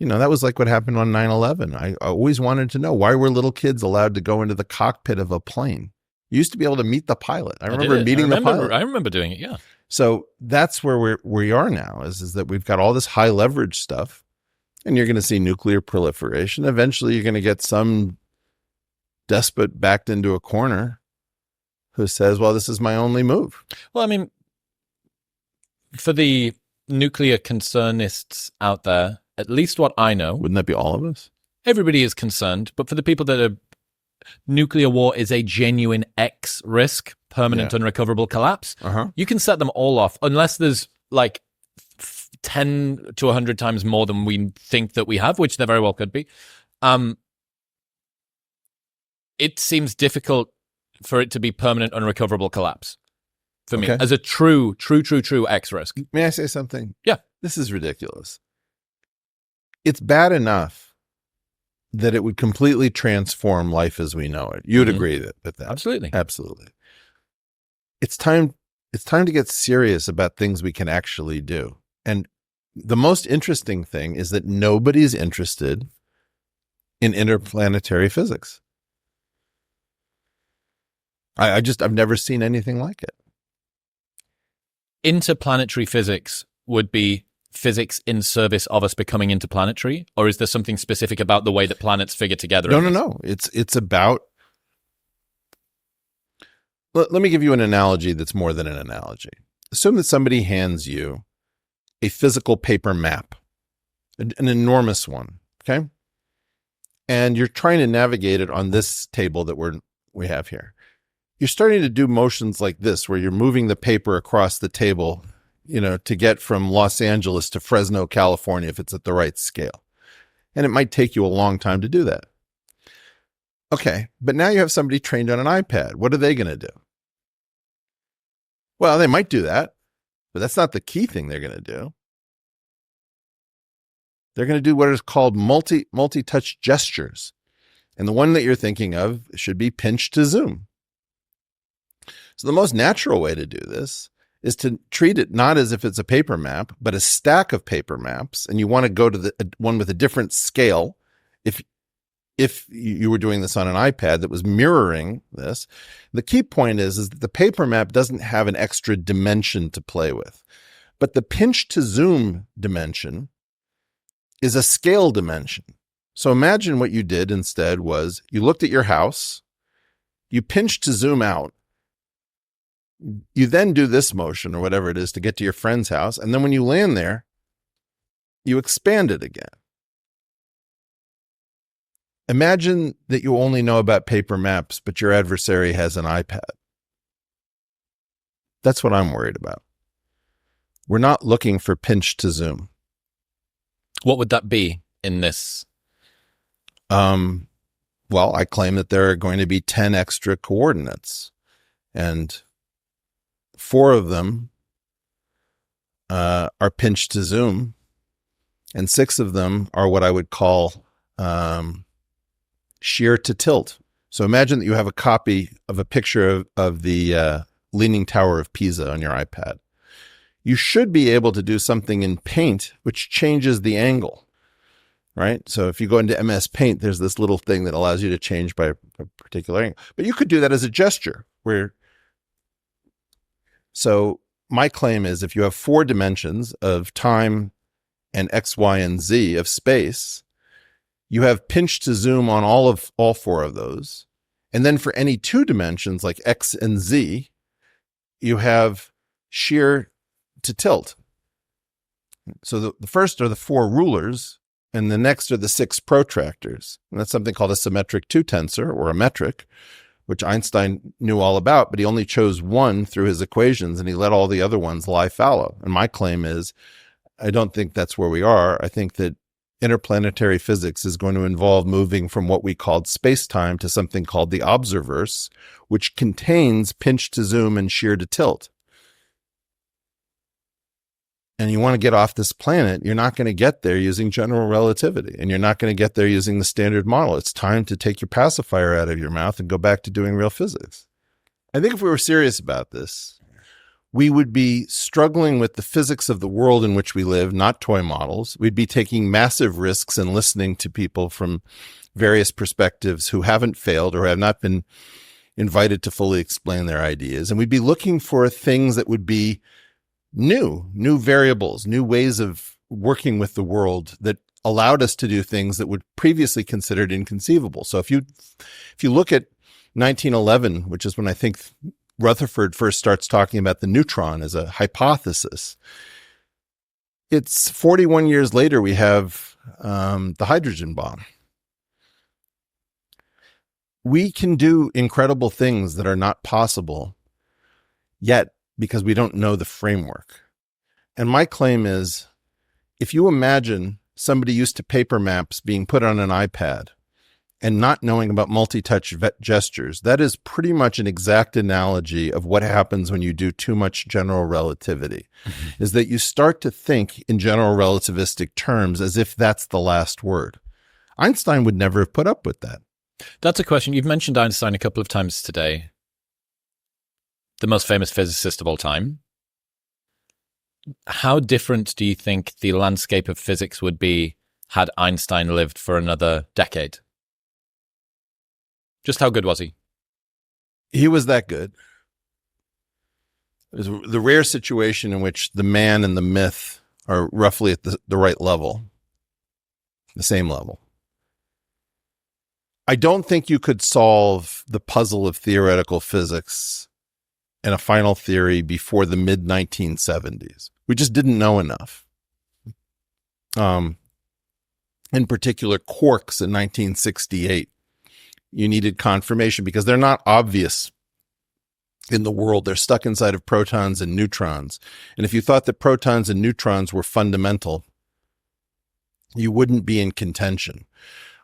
That was like what happened on 9/11. I always wanted to know, why were little kids allowed to go into the cockpit of a plane? You used to be able to meet the pilot. I remember meeting the pilot.
I remember doing it, yeah.
So that's where we are now, is that we've got all this high leverage stuff, and you're going to see nuclear proliferation. Eventually, you're going to get some despot backed into a corner who says, well, this is my only move.
Well, I mean, for the nuclear concernists out there, at least what I know.
Wouldn't that be all of us?
Everybody is concerned, but for the people that are, nuclear war is a genuine X risk, permanent unrecoverable collapse. You can set them all off unless there's like 10 to 100 times more than we think that we have, which there very well could be. It seems difficult for it to be permanent unrecoverable collapse for me as a true X risk.
May I say something?
Yeah.
This is ridiculous. It's bad enough that it would completely transform life as we know it. You would agree with that?
Absolutely.
Absolutely. It's time to get serious about things we can actually do. And the most interesting thing is that nobody's interested in interplanetary physics. I've never seen anything like it.
Interplanetary physics would be physics in service of us becoming interplanetary, or is there something specific about the way that planets figure together?
No. It's about. Let me give you an analogy that's more than an analogy. Assume that somebody hands you a physical paper map, an enormous one, okay? and you're trying to navigate it on this table that we have here. You're starting to do motions like this, where you're moving the paper across the table, to get from Los Angeles to Fresno, California, if it's at the right scale. And it might take you a long time to do that. Okay, but now you have somebody trained on an iPad. What are they going to do? Well, they might do that, but that's not the key thing they're going to do. They're going to do what is called multi-touch gestures. And the one that you're thinking of should be pinch to zoom. So the most natural way to do this is to treat it not as if it's a paper map, but a stack of paper maps. And you want to go to the one with a different scale. If you were doing this on an iPad that was mirroring this, the key point is that the paper map doesn't have an extra dimension to play with. But the pinch to zoom dimension is a scale dimension. So imagine what you did instead was you looked at your house, you pinched to zoom out, you then do this motion or whatever it is to get to your friend's house, and then when you land there, you expand it again. Imagine that you only know about paper maps, but your adversary has an iPad. That's what I'm worried about. We're not looking for pinch to zoom.
What would that be in this?
Well, I claim that there are going to be 10 extra coordinates, and 4 of them are pinch to zoom, and 6 of them are what I would call shear to tilt. So imagine that you have a copy of a picture of the Leaning Tower of Pisa on your iPad. You should be able to do something in Paint which changes the angle, right? So if you go into MS Paint, there's this little thing that allows you to change by a particular angle. But you could do that as a gesture. So my claim is if you have 4 dimensions of time and X, Y, and Z of space, you have pinch to zoom on all 4 of those. And then for any 2 dimensions like X and Z, you have shear to tilt. So the first are the 4 rulers, and the next are the 6 protractors. And that's something called a symmetric 2 tensor, or a metric, which Einstein knew all about, but he only chose one through his equations, and he let all the other ones lie fallow. And my claim is, I don't think that's where we are. I think that interplanetary physics is going to involve moving from what we called space-time to something called the observerse, which contains pinch to zoom and shear to tilt. And you want to get off this planet, you're not going to get there using general relativity, and you're not going to get there using the standard model. It's time to take your pacifier out of your mouth and go back to doing real physics. I think if we were serious about this, we would be struggling with the physics of the world in which we live, not toy models. We'd be taking massive risks and listening to people from various perspectives who haven't failed or have not been invited to fully explain their ideas. And we'd be looking for things that would be new variables, new ways of working with the world that allowed us to do things that were previously considered inconceivable. So if you look at 1911, which is when I think Rutherford first starts talking about the neutron as a hypothesis, it's 41 years later we have the hydrogen bomb. We can do incredible things that are not possible yet because we don't know the framework. And my claim is, if you imagine somebody used to paper maps being put on an iPad and not knowing about multi-touch gestures, that is pretty much an exact analogy of what happens when you do too much general relativity, is that you start to think in general relativistic terms as if that's the last word. Einstein would never have put up with that.
That's a question. You've mentioned Einstein a couple of times today. The most famous physicist of all time. How different do you think the landscape of physics would be had Einstein lived for another decade? Just how good was he?
He was that good. It was the rare situation in which the man and the myth are roughly at the right level, the same level. I don't think you could solve the puzzle of theoretical physics and a final theory before the mid-1970s. We just didn't know enough. in particular quarks in 1968. You needed confirmation because they're not obvious in the world. They're stuck inside of protons and neutrons. And if you thought that protons and neutrons were fundamental, you wouldn't be in contention.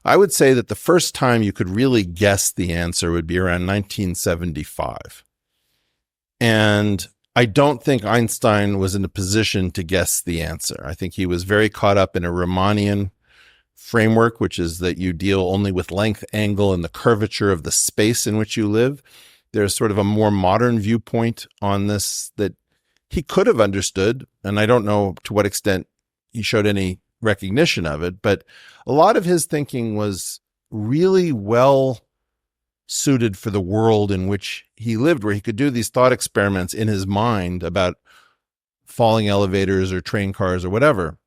I would say that the first time you could really guess the answer would be around 1975. And I don't think Einstein was in a position to guess the answer. I think he was very caught up in a Riemannian framework, which is that you deal only with length, angle, and the curvature of the space in which you live. There's sort of a more modern viewpoint on this that he could have understood, and I don't know to what extent he showed any recognition of it, but a lot of his thinking was really well suited for the world in which he lived, where he could do these thought experiments in his mind about falling elevators or train cars or whatever.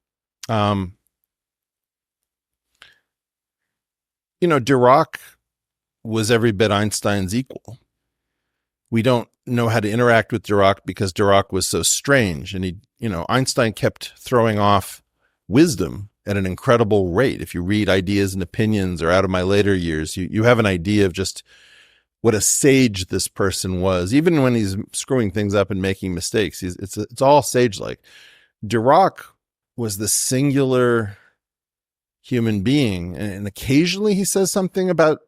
Dirac was every bit Einstein's equal. We don't know how to interact with Dirac because Dirac was so strange. And Einstein kept throwing off wisdom at an incredible rate. If you read Ideas and Opinions or Out of My Later Years, you have an idea of just what a sage this person was. Even when he's screwing things up and making mistakes, it's all sage-like. Dirac was the singular human being, and occasionally he says something about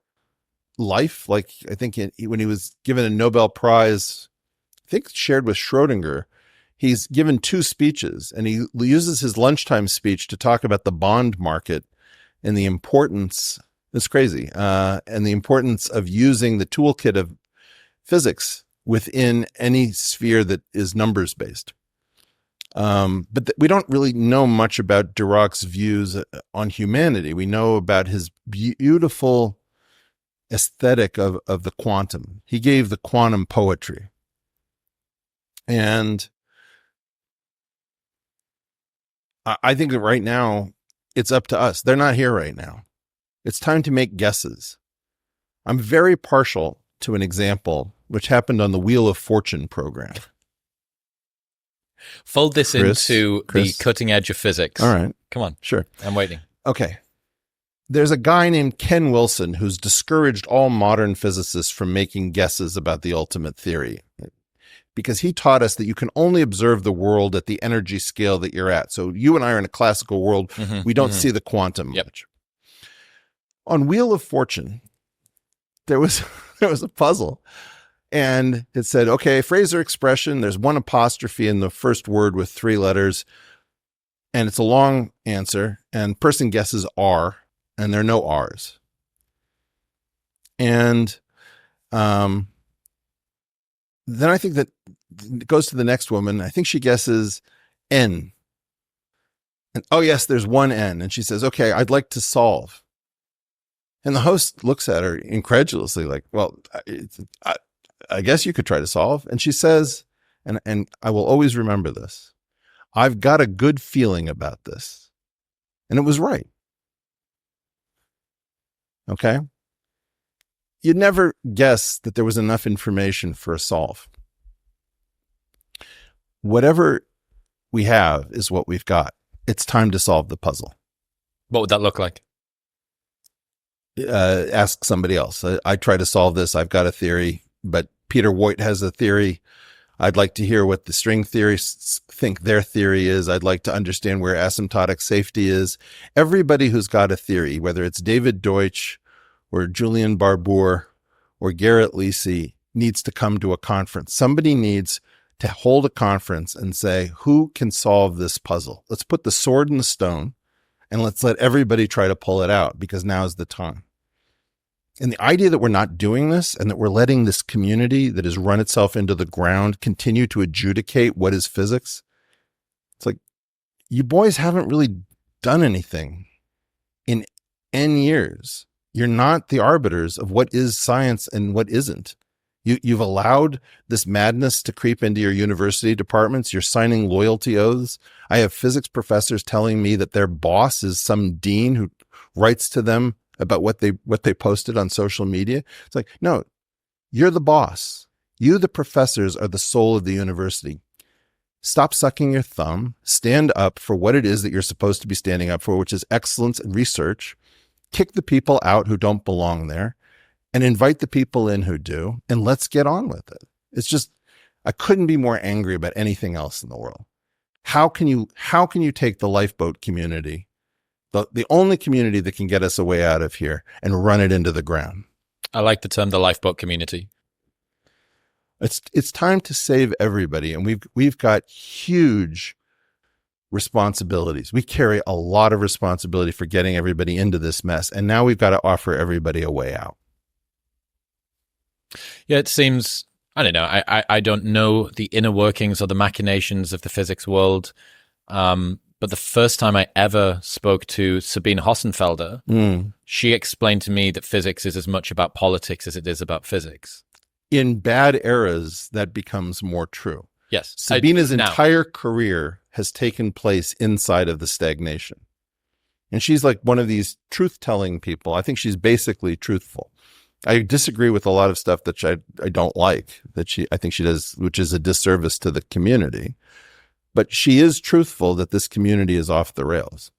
life. Like I think when he was given a Nobel Prize, I think shared with Schrodinger, he's given 2 speeches, and he uses his lunchtime speech to talk about the bond market and the importance. It's crazy, and the importance of using the toolkit of physics within any sphere that is numbers based. But we don't really know much about Dirac's views on humanity. We know about his beautiful aesthetic of the quantum. He gave the quantum poetry. And I think that right now it's up to us. They're not here right now. It's time to make guesses. I'm very partial to an example which happened on the Wheel of Fortune program.
Fold this into the cutting edge of physics.
All right.
Come on.
Sure.
I'm waiting.
Okay. There's a guy named Ken Wilson who's discouraged all modern physicists from making guesses about the ultimate theory, because he taught us that you can only observe the world at the energy scale that you're at. So you and I are in a classical world. We don't see the quantum much. On Wheel of Fortune, there was a puzzle. And it said, okay, phrase or expression, there's 1 apostrophe in the first word with 3 letters, and it's a long answer, and person guesses R, and there are no R's. And then I think that it goes to the next woman. I think she guesses N. And oh, yes, there's 1 N. And she says, okay, I'd like to solve. And the host looks at her incredulously like, well, I guess you could try to solve. And she says, and I will always remember this, I've got a good feeling about this. And it was right. Okay? You'd never guess that there was enough information for a solve. Whatever we have is what we've got. It's time to solve the puzzle.
What would that look like?
Ask somebody else. I try to solve this. I've got a theory, but Peter Voigt has a theory. I'd like to hear what the string theorists think their theory is. I'd like to understand where asymptotic safety is. Everybody who's got a theory, whether it's David Deutsch or Julian Barbour or Garrett Lisi, needs to come to a conference. Somebody needs to hold a conference and say, who can solve this puzzle? Let's put the sword in the stone and let's let everybody try to pull it out, because now's the time. And the idea that we're not doing this and that we're letting this community that has run itself into the ground continue to adjudicate what is physics, it's like, you boys haven't really done anything in N years. You're not the arbiters of what is science and what isn't. You've allowed this madness to creep into your university departments. You're signing loyalty oaths. I have physics professors telling me that their boss is some dean who writes to them about what they posted on social media. It's like, no, you're the boss. You, the professors, are the soul of the university. Stop sucking your thumb. Stand up for what it is that you're supposed to be standing up for, which is excellence and research. Kick the people out who don't belong there and invite the people in who do. And let's get on with it. It's just, I couldn't be more angry about anything else in the world. How can you take the lifeboat community, the only community that can get us a way out of here, and run it into the ground?
I like the term the lifeboat community.
It's time to save everybody, and we've got huge responsibilities. We carry a lot of responsibility for getting everybody into this mess, and now we've got to offer everybody a way out.
Yeah, it seems, I don't know. I don't know the inner workings or the machinations of the physics world. But the first time I ever spoke to Sabine Hossenfelder, she explained to me that physics is as much about politics as it is about physics.
In bad eras, that becomes more true.
Yes.
Sabine's entire career has taken place inside of the stagnation. And she's like one of these truth-telling people. I think she's basically truthful. I disagree with a lot of stuff that I don't like, I think she does, which is a disservice to the community. But she is truthful that this community is off the rails.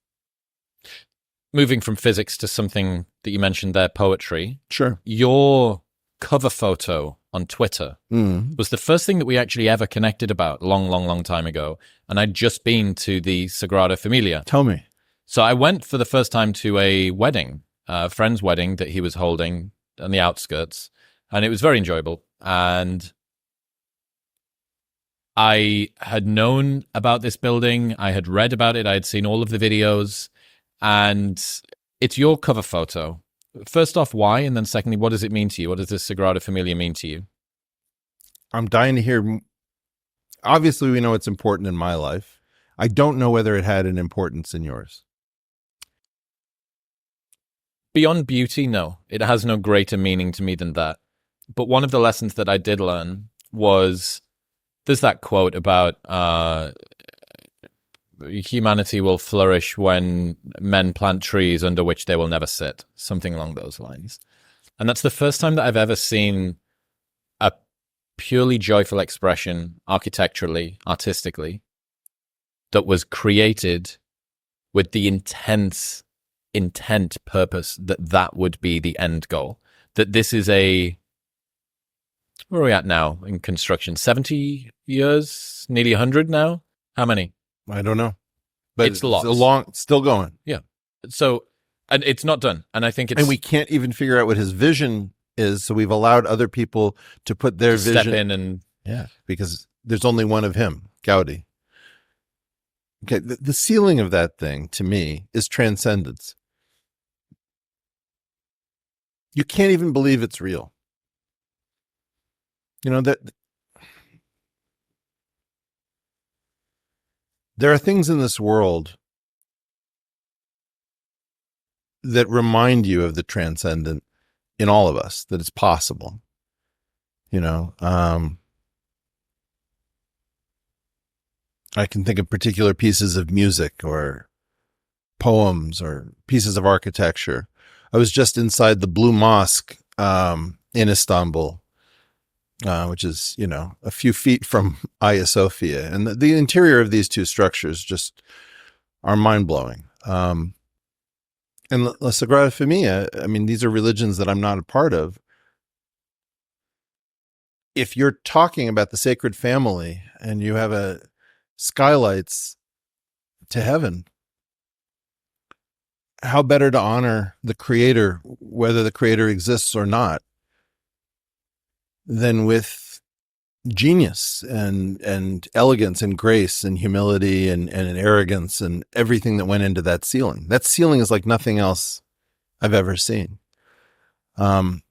Moving from physics to something that you mentioned there, poetry.
Sure.
Your cover photo on Twitter was the first thing that we actually ever connected about long time ago. And I'd just been to the Sagrada Familia.
Tell me.
So I went for the first time to a wedding, a friend's wedding that he was holding on the outskirts. And it was very enjoyable. And I had known about this building. I had read about it. I had seen all of the videos. And it's your cover photo. First off, why? And then secondly, what does it mean to you? What does the Sagrada Familia mean to you?
I'm dying to hear. Obviously, we know it's important in my life. I don't know whether it had an importance in yours.
Beyond beauty, no. It has no greater meaning to me than that. But one of the lessons that I did learn was, there's that quote about humanity will flourish when men plant trees under which they will never sit, something along those lines. And that's the first time that I've ever seen a purely joyful expression, architecturally, artistically, that was created with the intent purpose that would be the end goal. That this is where are we at now in construction? 70 years? Nearly 100 now? How many?
I don't know, but
it's lots.
Still going.
Yeah. So, and it's not done. And I think
and we can't even figure out what his vision is. So we've allowed other people to put their vision.
Step in and.
Yeah. Because there's only one of him, Gaudi. Okay. The ceiling of that thing to me is transcendence. You can't even believe it's real. You know, that there are things in this world that remind you of the transcendent in all of us, that it's possible. You know, I can think of particular pieces of music or poems or pieces of architecture. I was just inside the Blue Mosque in Istanbul, which is, you know, a few feet from Hagia Sophia. And the interior of these two structures just are mind-blowing. And La Sagrada Familia, I mean, these are religions that I'm not a part of. If you're talking about the sacred family and you have skylights to heaven, how better to honor the creator, whether the creator exists or not, than with genius and elegance and grace and humility and arrogance and everything that went into that ceiling. That ceiling is like nothing else I've ever seen. And,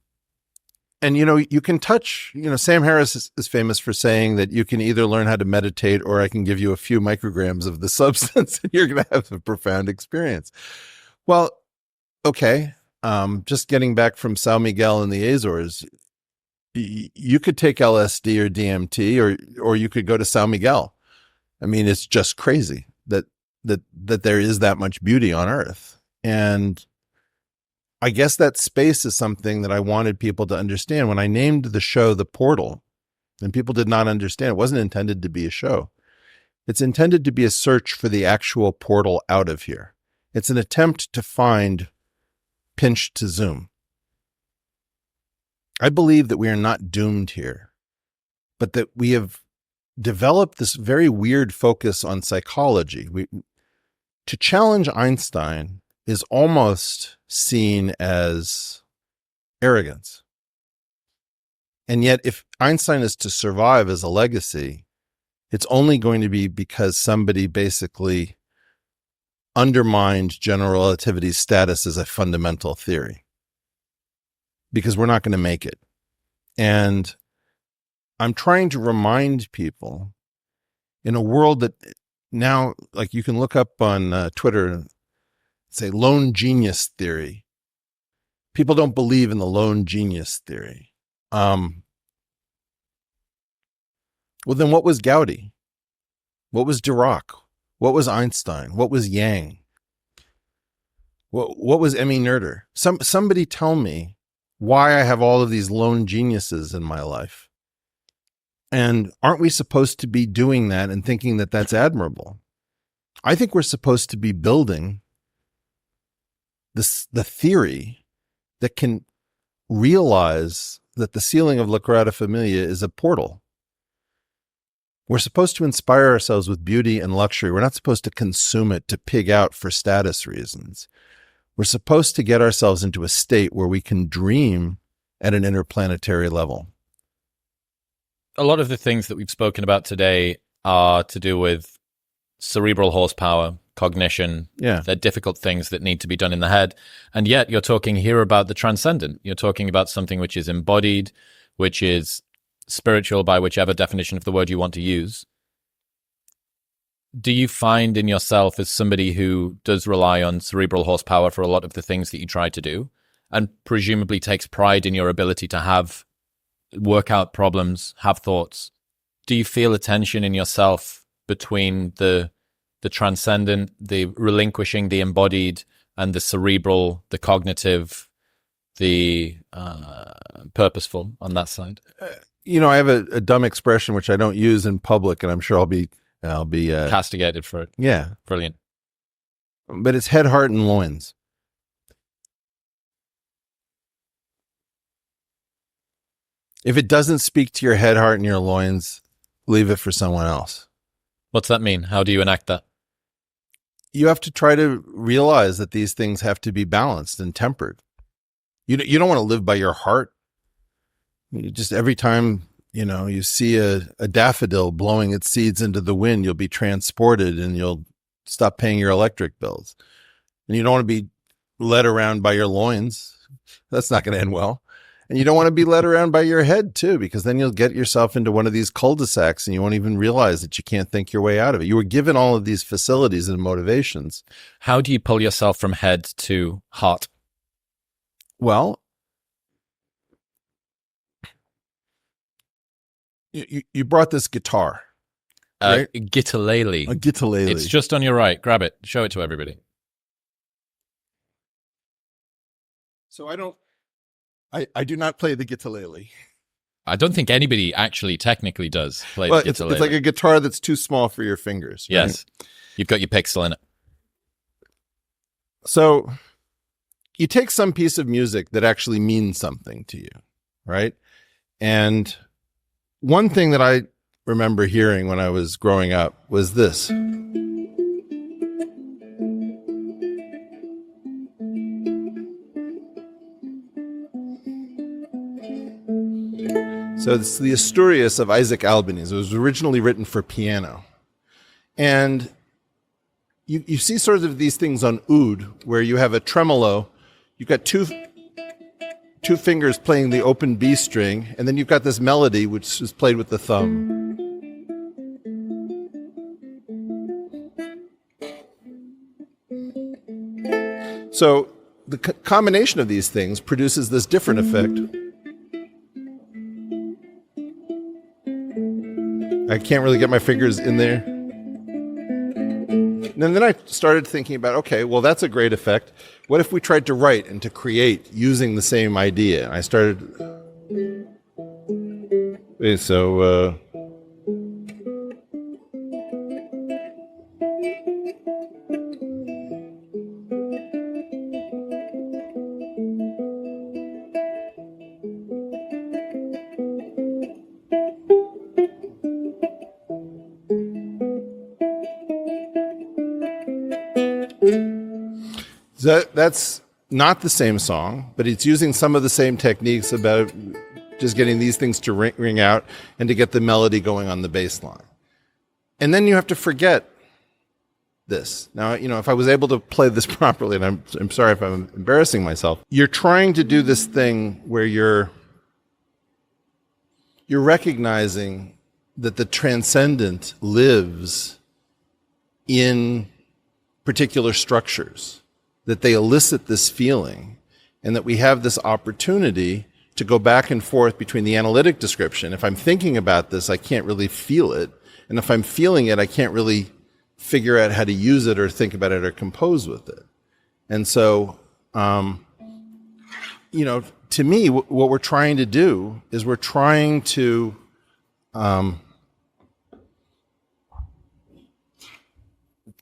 you know, you can touch, you know, Sam Harris is famous for saying that you can either learn how to meditate or I can give you a few micrograms of the substance and you're going to have a profound experience. Well, okay. Just getting back from São Miguel in the Azores, you could take LSD or DMT or you could go to São Miguel. I mean, it's just crazy that there is that much beauty on earth. And I guess that space is something that I wanted people to understand. When I named the show The Portal, and people did not understand, it wasn't intended to be a show. It's intended to be a search for the actual portal out of here. It's an attempt to find pinch to zoom. I believe that we are not doomed here, but that we have developed this very weird focus on psychology. To challenge Einstein is almost seen as arrogance. And yet, if Einstein is to survive as a legacy, it's only going to be because somebody basically undermined general relativity's status as a fundamental theory. Because we're not going to make it. And I'm trying to remind people in a world that now, like, you can look up on Twitter and say lone genius theory. People don't believe in the lone genius theory. Well, then what was Gaudi? What was Dirac? What was Einstein? What was Yang? What was Emmy Noether? Somebody tell me why I have all of these lone geniuses in my life. And aren't we supposed to be doing that and thinking that that's admirable? I think we're supposed to be building the theory that can realize that the ceiling of La Grata Familia is a portal. We're supposed to inspire ourselves with beauty and luxury. We're not supposed to consume it to pig out for status reasons. We're supposed to get ourselves into a state where we can dream at an interplanetary level.
A lot of the things that we've spoken about today are to do with cerebral horsepower, cognition.
Yeah.
They're difficult things that need to be done in the head. And yet you're talking here about the transcendent. You're talking about something which is embodied, which is spiritual by whichever definition of the word you want to use. Do you find in yourself as somebody who does rely on cerebral horsepower for a lot of the things that you try to do, and presumably takes pride in your ability to work out problems, have thoughts, do you feel a tension in yourself between the transcendent, the relinquishing, the embodied, and the cerebral, the cognitive, the purposeful on that side?
I have a dumb expression which I don't use in public, and I'm sure I'll be
castigated for it.
Yeah.
Brilliant.
But it's head, heart, and loins. If it doesn't speak to your head, heart, and your loins, leave it for someone else.
What's that mean? How do you enact that?
You have to try to realize that these things have to be balanced and tempered. You don't want to live by your heart. You just every time you see a daffodil blowing its seeds into the wind, you'll be transported and you'll stop paying your electric bills. And you don't want to be led around by your loins. That's not going to end well. And you don't want to be led around by your head too, because then you'll get yourself into one of these cul-de-sacs and you won't even realize that you can't think your way out of it. You were given all of these facilities and motivations.
How do you pull yourself from head to heart?
Well, you brought this guitar, right?
Guitalele.
A guitalele.
It's just on your right. Grab it. Show it to everybody.
So I do not play the guitalele.
I don't think anybody actually technically does play the guitalele.
It's like a guitar that's too small for your fingers. Right?
Yes. You've got your pixel in it.
So you take some piece of music that actually means something to you, right? And one thing that I remember hearing when I was growing up was this. So it's the Asturias of Isaac Albeniz. It was originally written for piano. And you see sort of these things on oud where you have a tremolo. You've got two fingers playing the open B string, and then you've got this melody which is played with the thumb. So the combination of these things produces this different effect. I can't really get my fingers in there. And then I started thinking about, okay, well, that's a great effect. What if we tried to write and to create using the same idea? And I started... That's not the same song, but it's using some of the same techniques about just getting these things to ring out and to get the melody going on the bass line. And then you have to forget this. Now, if I was able to play this properly, and I'm sorry if I'm embarrassing myself, you're trying to do this thing where you're recognizing that the transcendent lives in particular structures, that they elicit this feeling, and that we have this opportunity to go back and forth between the analytic description. If I'm thinking about this, I can't really feel it. And if I'm feeling it, I can't really figure out how to use it or think about it or compose with it. And so, to me, what we're trying to do is we're trying to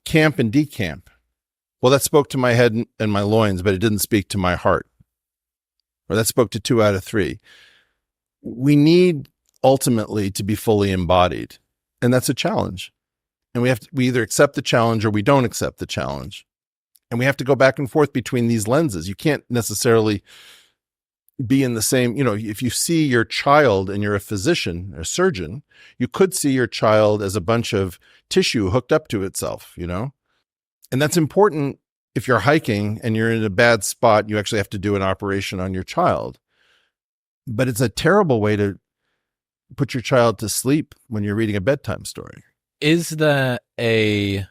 camp and decamp. Well, that spoke to my head and my loins, but it didn't speak to my heart. Or that spoke to 2 out of 3. We need ultimately to be fully embodied. And that's a challenge. And we either accept the challenge or we don't accept the challenge. And we have to go back and forth between these lenses. You can't necessarily be in the same, if you see your child and you're a physician, a surgeon, you could see your child as a bunch of tissue hooked up to itself, And that's important. If you're hiking and you're in a bad spot, you actually have to do an operation on your child. But it's a terrible way to put your child to sleep when you're reading a bedtime story.
Is there a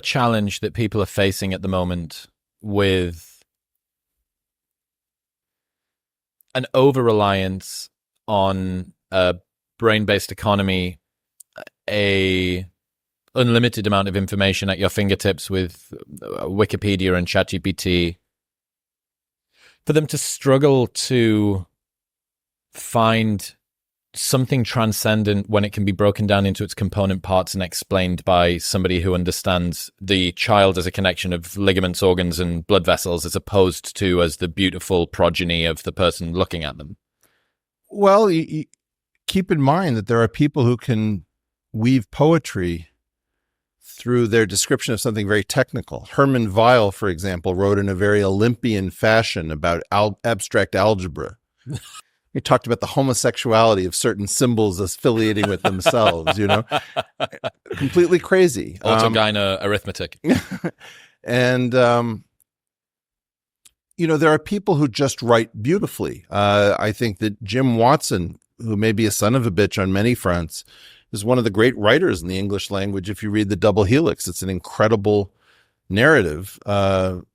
challenge that people are facing at the moment with an over-reliance on a brain-based economy, a unlimited amount of information at your fingertips with Wikipedia and ChatGPT, for them to struggle to find something transcendent when it can be broken down into its component parts and explained by somebody who understands the child as a connection of ligaments, organs, and blood vessels, as opposed to as the beautiful progeny of the person looking at them?
Well, you keep in mind that there are people who can weave poetry through their description of something very technical. Hermann Weyl, for example, wrote in a very Olympian fashion about abstract algebra. He talked about the homosexuality of certain symbols affiliating with themselves, completely crazy.
Autogyna arithmetic.
And, there are people who just write beautifully. I think that Jim Watson, who may be a son of a bitch on many fronts, is one of the great writers in the English language. If you read The Double Helix, it's an incredible narrative from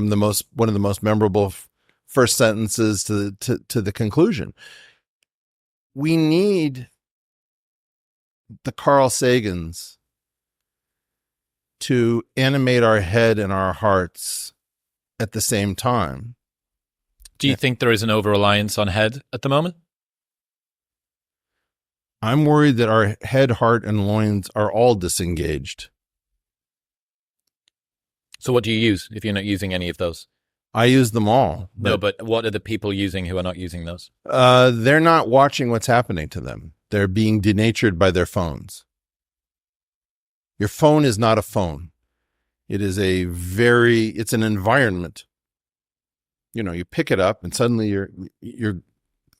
one of the most memorable first sentences to the conclusion. We need the Carl Sagans to animate our head and our hearts at the same time.
Do you think there is an over-reliance on head at the moment?
I'm worried that our head, heart, and loins are all disengaged.
So what do you use if you're not using any of those?
I use them all.
No, but what are the people using who are not using those?
They're not watching what's happening to them. They're being denatured by their phones. Your phone is not a phone. It is it's an environment. You pick it up and suddenly you're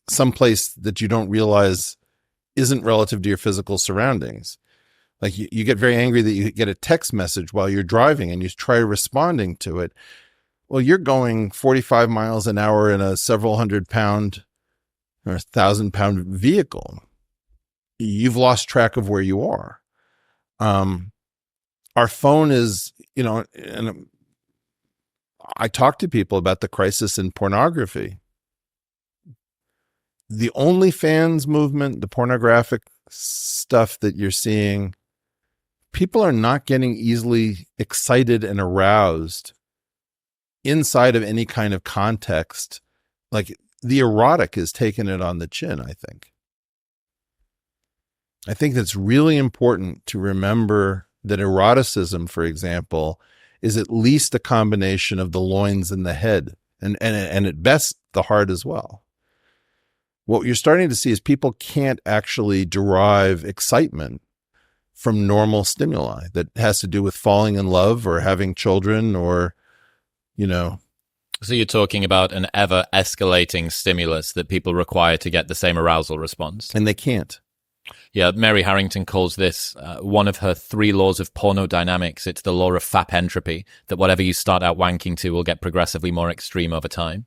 someplace that you don't realize isn't relative to your physical surroundings. Like you get very angry that you get a text message while you're driving and you try responding to it. Well, you're going 45 miles an hour in a several 100-pound or 1,000-pound vehicle. You've lost track of where you are. Our phone is, and I talk to people about the crisis in pornography. The OnlyFans movement, the pornographic stuff that you're seeing, people are not getting easily excited and aroused inside of any kind of context. Like the erotic is taking it on the chin, I think. I think that's really important to remember that eroticism, for example, is at least a combination of the loins and the head, and at best the heart as well. What you're starting to see is people can't actually derive excitement from normal stimuli that has to do with falling in love or having children or, you know.
So you're talking about an ever escalating stimulus that people require to get the same arousal response.
And they can't.
Yeah, Mary Harrington calls this one of her 3 laws of pornodynamics. It's the law of fap entropy, that whatever you start out wanking to will get progressively more extreme over time.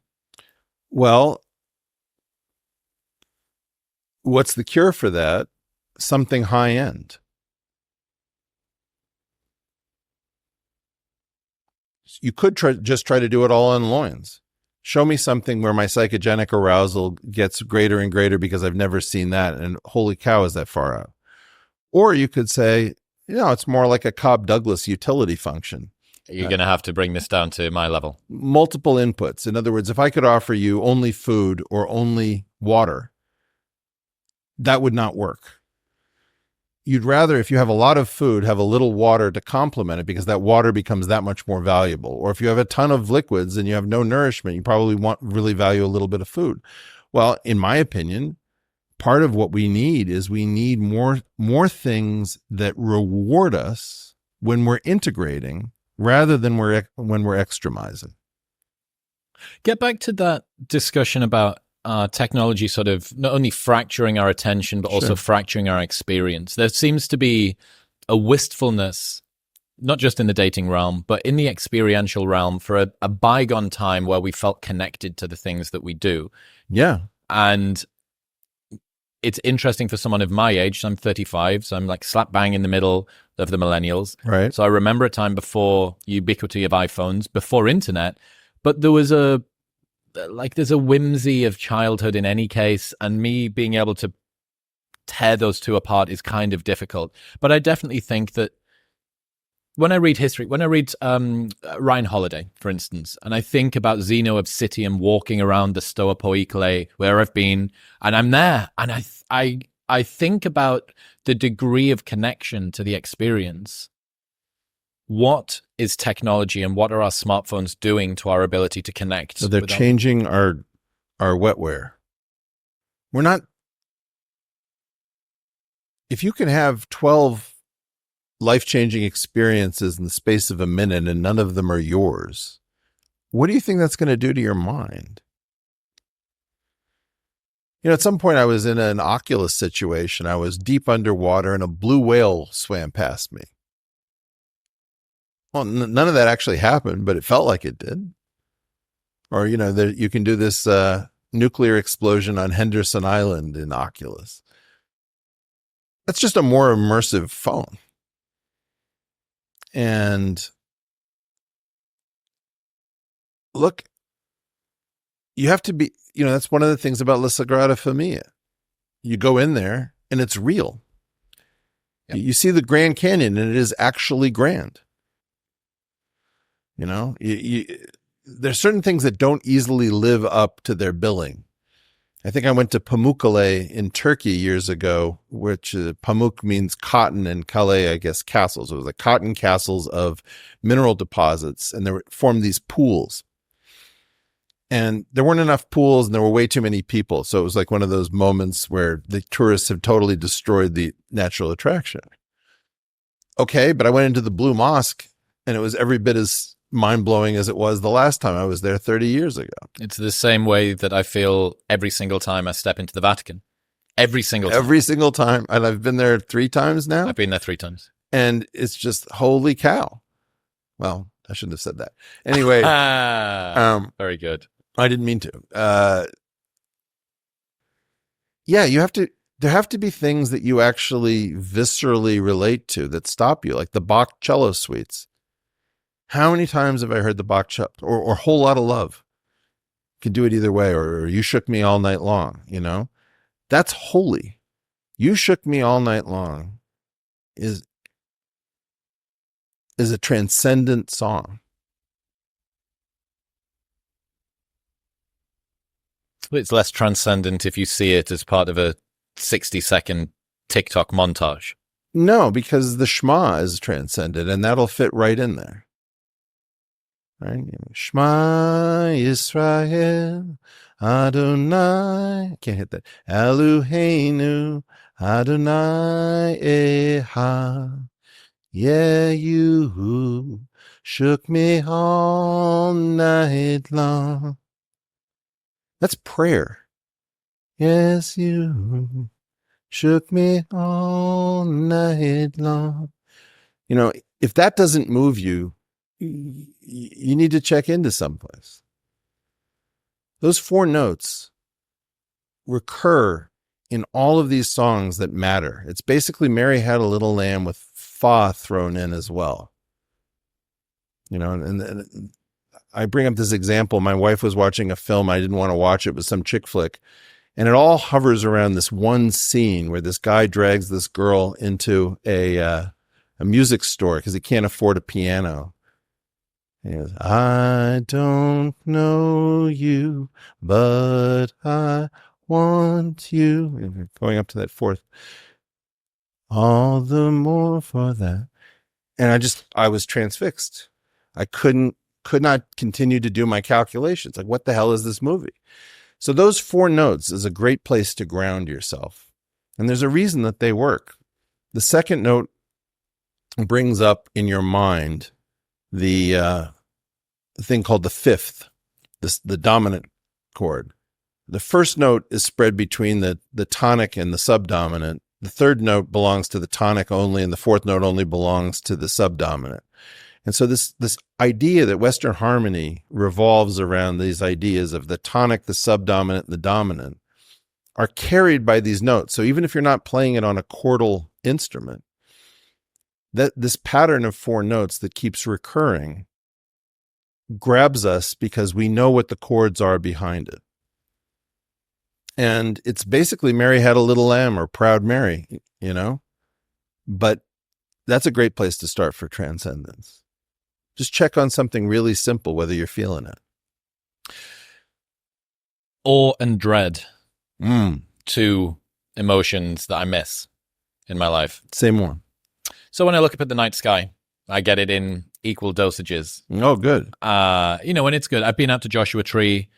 Well, what's the cure for that? Something high end. You could just try to do it all on loins. Show me something where my psychogenic arousal gets greater and greater because I've never seen that. And holy cow, is that far out? Or you could say, it's more like a Cobb Douglas utility function.
You're going to have to bring this down to my level.
Multiple inputs. In other words, if I could offer you only food or only water, that would not work. You'd rather, if you have a lot of food, have a little water to complement it because that water becomes that much more valuable. Or if you have a ton of liquids and you have no nourishment, you probably really value a little bit of food. Well, in my opinion, part of what we need is we need more things that reward us when we're integrating rather than when we're extremizing.
Get back to that discussion about technology sort of not only fracturing our attention, but also fracturing our experience. There seems to be a wistfulness, not just in the dating realm, but in the experiential realm for a bygone time where we felt connected to the things that we do.
Yeah.
And it's interesting for someone of my age. So I'm 35, so I'm like slap bang in the middle of the millennials.
Right.
So I remember a time before ubiquity of iPhones, before internet, but there was there's a whimsy of childhood in any case, and me being able to tear those two apart is kind of difficult. But I definitely think that when I read history, when I read Ryan Holiday, for instance, and I think about Zeno of Citium walking around the Stoa Poikile where I've been, and I'm there, and I think about the degree of connection to the experience. What is technology and what are our smartphones doing to our ability to connect?
So they're changing our wetware. We're not. If you can have 12 life-changing experiences in the space of a minute and none of them are yours, what do you think that's going to do to your mind? At some point I was in an Oculus situation. I was deep underwater and a blue whale swam past me. Well, none of that actually happened, but it felt like it did. Or, you can do this nuclear explosion on Henderson Island in Oculus. That's just a more immersive phone. And look, you have to be, that's one of the things about La Sagrada Familia. You go in there and it's real. Yep. You see the Grand Canyon and it is actually grand. There's certain things that don't easily live up to their billing. I think I went to Pamukkale in Turkey years ago, which Pamuk means cotton and Kale, I guess, castles. It was like cotton castles of mineral deposits, and they formed these pools. And there weren't enough pools, and there were way too many people. So it was like one of those moments where the tourists have totally destroyed the natural attraction. Okay, but I went into the Blue Mosque, and it was every bit as mind-blowing as it was the last time I was there 30 years ago.
It's the same way that I feel every single time I step into the Vatican. Every single time.
And I've been there 3 times now.
I've been there 3 times.
And it's just, holy cow. Well, I shouldn't have said that. Anyway.
Very good.
I didn't mean to. There have to be things that you actually viscerally relate to that stop you, like the Bach cello suites. How many times have I heard the Bach cello or Whole Lotta Love? Can do it either way, or You Shook Me All Night Long, That's holy. You Shook Me All Night Long is a transcendent song.
It's less transcendent if you see it as part of a 60-second TikTok montage.
No, because the Shema is transcended, and that'll fit right in there. Right? Shema Yisrael Adonai. I can't hit that. Eloheinu Adonai Echad. Yeah, you shook me all night long. That's prayer. Yes, you shook me all night long. You know, if that doesn't move you, you need to check into someplace. Those 4 notes recur in all of these songs that matter. It's basically Mary Had a Little Lamb with fa thrown in as well. You know, and I bring up this example. My wife was watching a film. I didn't want to watch it. It was some chick flick. And it all hovers around this one scene where this guy drags this girl into a music store because he can't afford a piano. And he goes, I don't know you, but I want you. And going up to that 4th. All the more for that. And I was transfixed. I could not continue to do my calculations. Like, what the hell is this movie? So those 4 notes is a great place to ground yourself. And there's a reason that they work. The second note brings up in your mind the thing called the fifth, the dominant chord. The first note is spread between the tonic and the subdominant. The third note belongs to the tonic only, and the 4th note only belongs to the subdominant. And so this idea that Western harmony revolves around these ideas of the tonic, the subdominant, and the dominant are carried by these notes. So even if you're not playing it on a chordal instrument, that this pattern of 4 notes that keeps recurring grabs us because we know what the chords are behind it. And it's basically Mary Had a Little Lamb or Proud Mary, you know? But that's a great place to start for transcendence. Just check on something really simple, whether you're feeling it.
Awe and dread. 2 emotions that I miss in my life.
Same one.
So when I look up at the night sky, I get it in equal dosages.
Oh, good.
You know, and it's good. I've been out to Joshua Tree,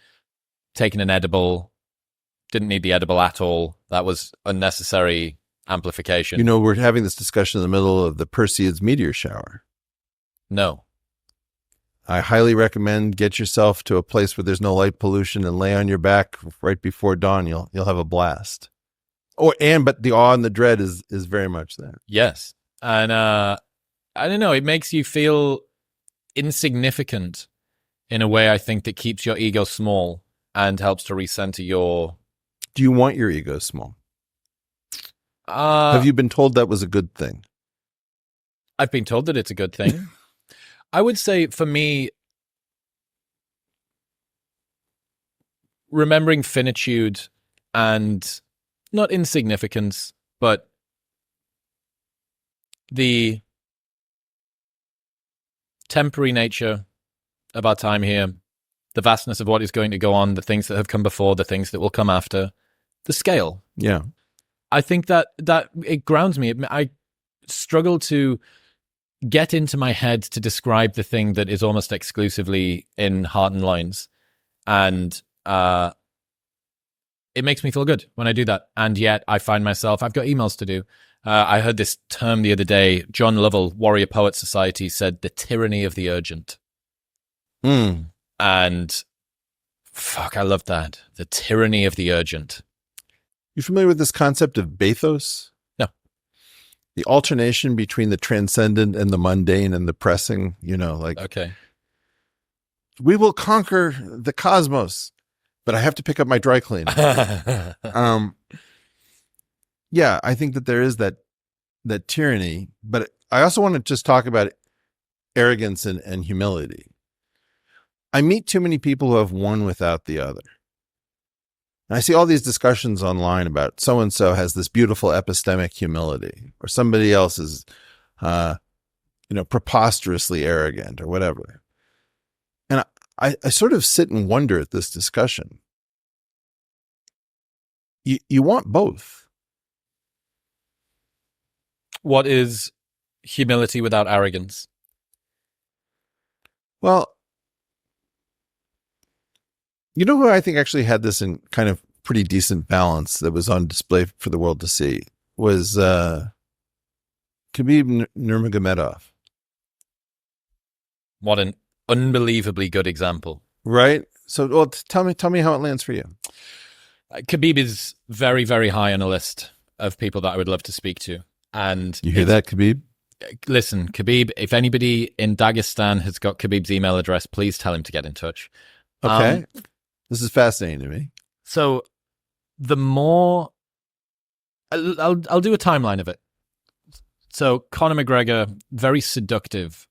taken an edible, didn't need the edible at all. That was unnecessary amplification.
You know, we're having this discussion in the middle of the Perseids meteor shower.
No.
I highly recommend get yourself to a place where there's no light pollution and lay on your back right before dawn. You'll have a blast. But the awe and the dread is very much there.
Yes. And I don't know, it makes you feel insignificant in a way, I think, that keeps your ego small and helps to recenter your...
Do you want your ego small? Have you been told that was a good thing?
I've been told that it's a good thing. I would say for me, remembering finitude and not insignificance, but the temporary nature of our time here, the vastness of what is going to go on, the things that have come before, the things that will come after, the scale.
Yeah.
I think that it grounds me. I struggle to get into my head to describe the thing that is almost exclusively in heart and lines. And it makes me feel good when I do that. And yet I find myself, I've got emails to do. I heard this term the other day. John Lovell, Warrior Poet Society, said the tyranny of the urgent. And fuck, I love that. The tyranny of the urgent.
You familiar with this concept of bathos?
No.
The alternation between the transcendent and the mundane and the pressing, you know, like,
okay,
we will conquer the cosmos, but I have to pick up my dry cleaning. Yeah, I think that there is that tyranny, but I also want to just talk about arrogance and humility. I meet too many people who have one without the other. And I see all these discussions online about so-and-so has this beautiful epistemic humility, or somebody else is, preposterously arrogant or whatever. And I sort of sit and wonder at this discussion. You want both.
What is humility without arrogance?
Well, you know who I think actually had this in kind of pretty decent balance that was on display for the world to see was Khabib Nurmagomedov.
What an unbelievably good example.
Right. So, well, tell me how it lands for you.
Khabib is very, very high on a list of people that I would love to speak to. And
You hear that, Khabib?
listen, Khabib, if anybody in Dagestan has got Khabib's email address, please tell him to get in touch.
Okay. This is fascinating to me.
So the more I'll do a timeline of it. So Conor McGregor, very seductive,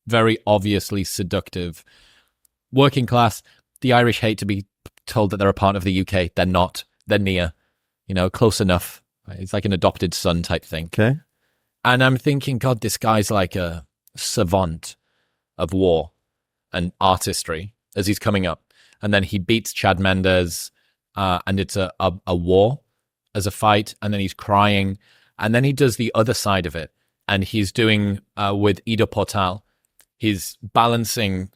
very obviously seductive, working class. The Irish hate to be told that they're a part of the UK. They're not. They're near, close enough. It's like an adopted son type thing.
Okay.
And I'm thinking, God, this guy's like a savant of war and artistry as he's coming up. And then he beats Chad Mendes, and it's a war as a fight. And then he's crying. And then he does the other side of it. And he's doing with Ido Portal. He's balancing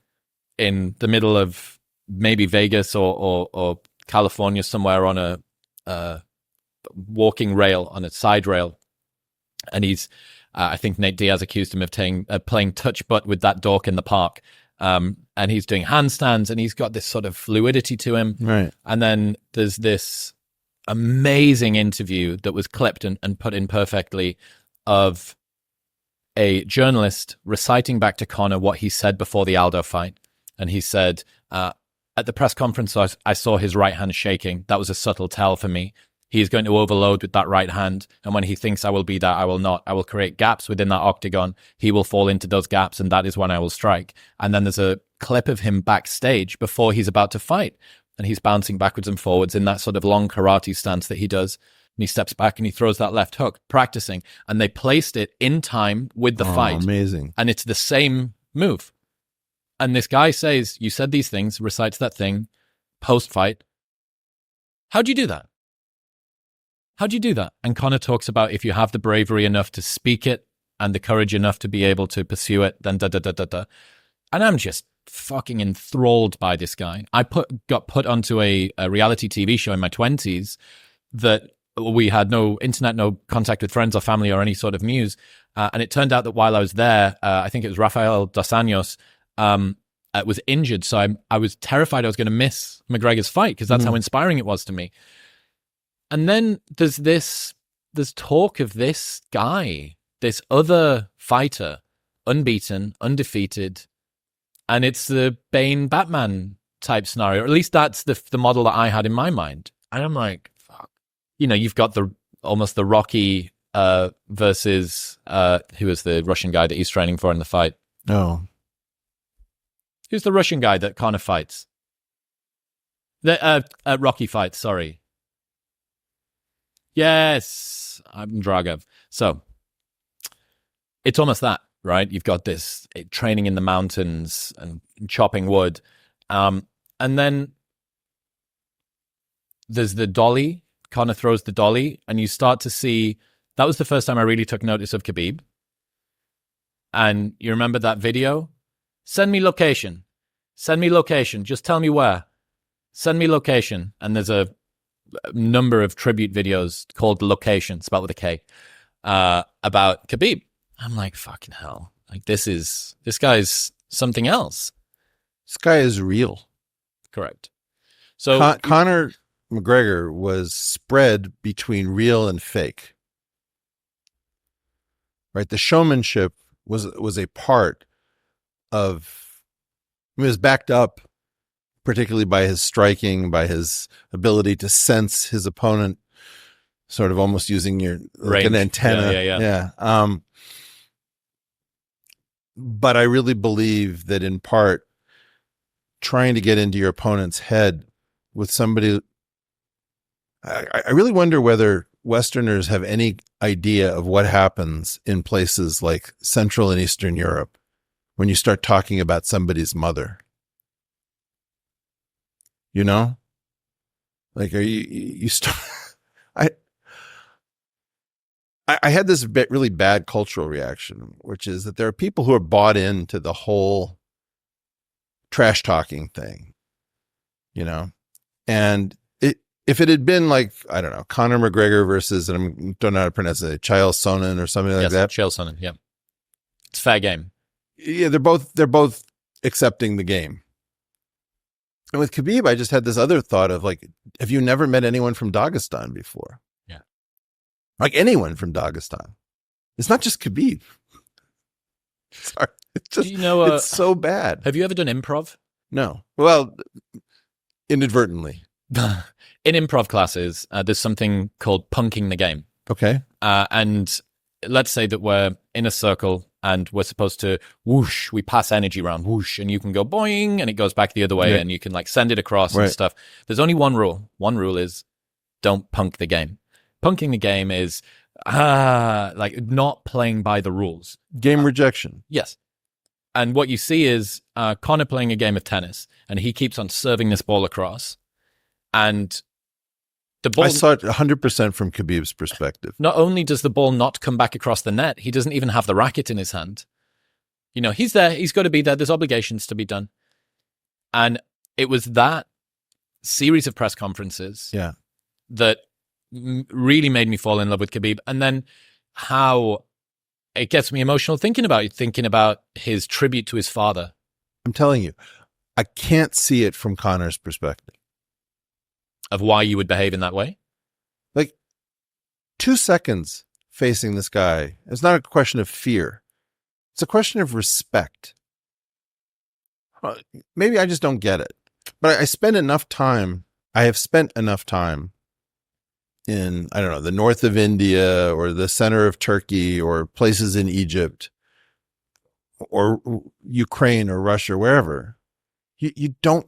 in the middle of maybe Vegas or California somewhere on a walking rail, on a side rail. And he's, I think Nate Diaz accused him of playing touch butt with that dork in the park. And he's doing handstands, and he's got this sort of fluidity to him.
Right.
And then there's this amazing interview that was clipped and put in perfectly of a journalist reciting back to Conor what he said before the Aldo fight. And he said, at the press conference, I saw his right hand shaking. That was a subtle tell for me. He is going to overload with that right hand. And when he thinks I will be that, I will not. I will create gaps within that octagon. He will fall into those gaps, and that is when I will strike. And then there's a clip of him backstage before he's about to fight. And he's bouncing backwards and forwards in that sort of long karate stance that he does. And he steps back and he throws that left hook, practicing. And they placed it in time with the fight.
Amazing.
And it's the same move. And this guy says, you said these things, recites that thing, post-fight. How'd you do that? How'd you do that? And Conor talks about if you have the bravery enough to speak it and the courage enough to be able to pursue it, then da-da-da-da-da. And I'm just fucking enthralled by this guy. I got put onto a reality TV show in my 20s that we had no internet, no contact with friends or family or any sort of news. And it turned out that while I was there, I think it was Rafael Dos Anjos, was injured. So I was terrified I was going to miss McGregor's fight because that's how inspiring it was to me. And then there's talk of this guy, this other fighter, unbeaten, undefeated, and it's the Bane Batman type scenario. Or at least that's the model that I had in my mind. And I'm like, fuck. You've got almost the Rocky versus who was the Russian guy that he's training for in the fight?
Oh.
Who's the Russian guy that Conor fights? The Rocky fights, sorry. Yes, I'm Dragev. So it's almost that, right? You've got this training in the mountains and chopping wood. And then there's the dolly. Conor throws the dolly, and you start to see, that was the first time I really took notice of Khabib. And you remember that video? Send me location. Send me location. Just tell me where. Send me location. And there's a number of tribute videos called Location, spelled with a K, about Khabib. I'm like, fucking hell. Like, this guy's something else.
This guy is real.
Correct. So
Conor McGregor was spread between real and fake. Right? The showmanship was a part of, it was backed up particularly by his striking, by his ability to sense his opponent, sort of almost using like an antenna. Yeah. But I really believe that in part, trying to get into your opponent's head with somebody, I really wonder whether Westerners have any idea of what happens in places like Central and Eastern Europe when you start talking about somebody's mother. Like, are you start, I had this really bad cultural reaction, which is that there are people who are bought into the whole trash talking thing, you know, and if it had been like, I don't know, Conor McGregor versus, and I don't know how to pronounce it, Chael Sonnen or something like that.
Chael Sonnen, yeah. It's fair game.
Yeah, they're both accepting the game. And with Khabib, I just had this other thought of like, have you never met anyone from Dagestan before?
Yeah.
Like anyone from Dagestan. It's not just Khabib. Sorry. It's just, it's so bad.
Have you ever done improv?
No. Well, inadvertently.
In improv classes, there's something called punking the game.
Okay.
And let's say that we're in a circle and we're supposed to whoosh, we pass energy around, whoosh, and you can go boing and it goes back the other way, and you can like send it across and stuff. There's only one rule. One rule is don't punk the game. Punking the game is like not playing by the rules.
Game rejection.
Yes. And what you see is Connor playing a game of tennis, and he keeps on serving this ball across. And the ball,
I saw it 100% from Khabib's perspective.
Not only does the ball not come back across the net, he doesn't even have the racket in his hand. You know, he's there. He's got to be there. There's obligations to be done. And it was that series of press conferences that really made me fall in love with Khabib. And then how it gets me emotional thinking about his tribute to his father.
I'm telling you, I can't see it from Connor's perspective.
Of why you would behave in that way?
Like 2 seconds facing this guy. It's not a question of fear. It's a question of respect. Maybe I just don't get it. But I have spent enough time in, I don't know, the north of India or the center of Turkey or places in Egypt or Ukraine or Russia, wherever. You don't.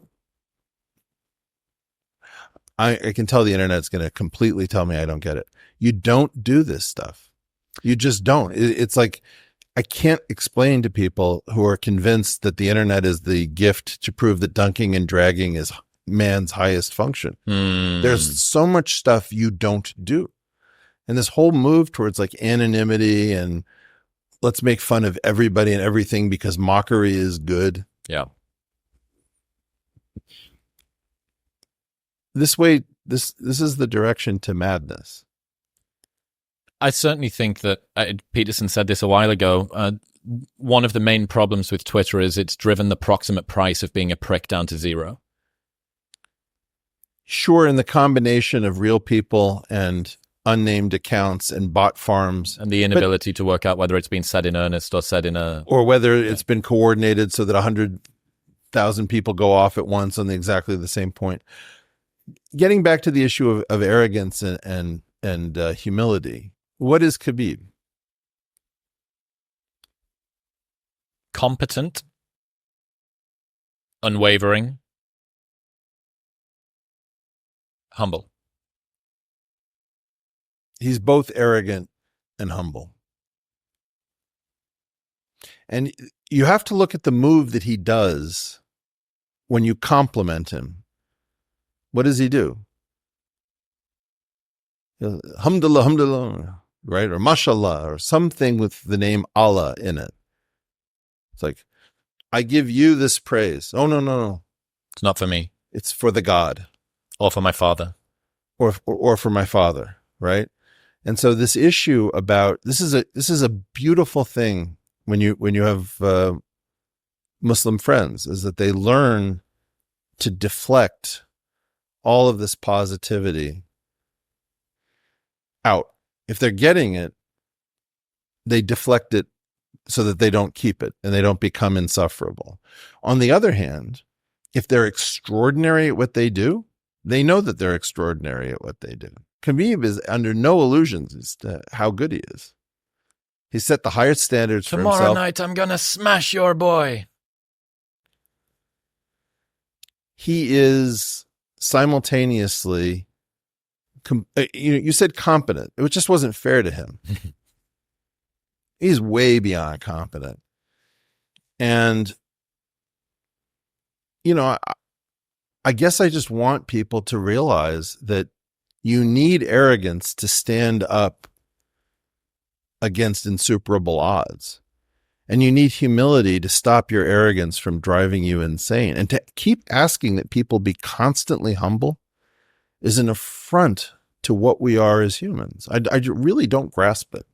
I can tell the internet's going to completely tell me I don't get it. You don't do this stuff. You just don't. It's like, I can't explain to people who are convinced that the internet is the gift to prove that dunking and dragging is man's highest function. There's so much stuff you don't do. And this whole move towards like anonymity and let's make fun of everybody and everything because mockery is good.
Yeah.
This way, this is the direction to madness.
I certainly think that Peterson said this a while ago. One of the main problems with Twitter is it's driven the proximate price of being a prick down to zero.
Sure, in the combination of real people and unnamed accounts and bot farms.
And the inability to work out whether it's been said in earnest or said in a...
Or whether it's been coordinated so that 100,000 people go off at once on exactly the same point. Getting back to the issue of arrogance and humility, what is Khabib?
Competent, unwavering, humble.
He's both arrogant and humble. And you have to look at the move that he does when you compliment him. What does he do? Hamdulillah, hamdulillah, right? Or mashallah, or something with the name Allah in it. It's like, I give you this praise. Oh, no.
It's not for me.
It's for the God.
Or for my father.
Or for my father, right? And so this issue about, this is a beautiful thing when you have Muslim friends, is that they learn to deflect all of this positivity out. If they're getting it, they deflect it so that they don't keep it and they don't become insufferable. On the other hand, if they're extraordinary at what they do, they know that they're extraordinary at what they do. Khabib is under no illusions as to how good he is. He set the highest standards for himself.
Tomorrow night, I'm going to smash your boy.
He is simultaneously, you said competent. It just wasn't fair to him. He's way beyond competent. And, I guess I just want people to realize that you need arrogance to stand up against insuperable odds. And you need humility to stop your arrogance from driving you insane. And to keep asking that people be constantly humble is an affront to what we are as humans. I really don't grasp it.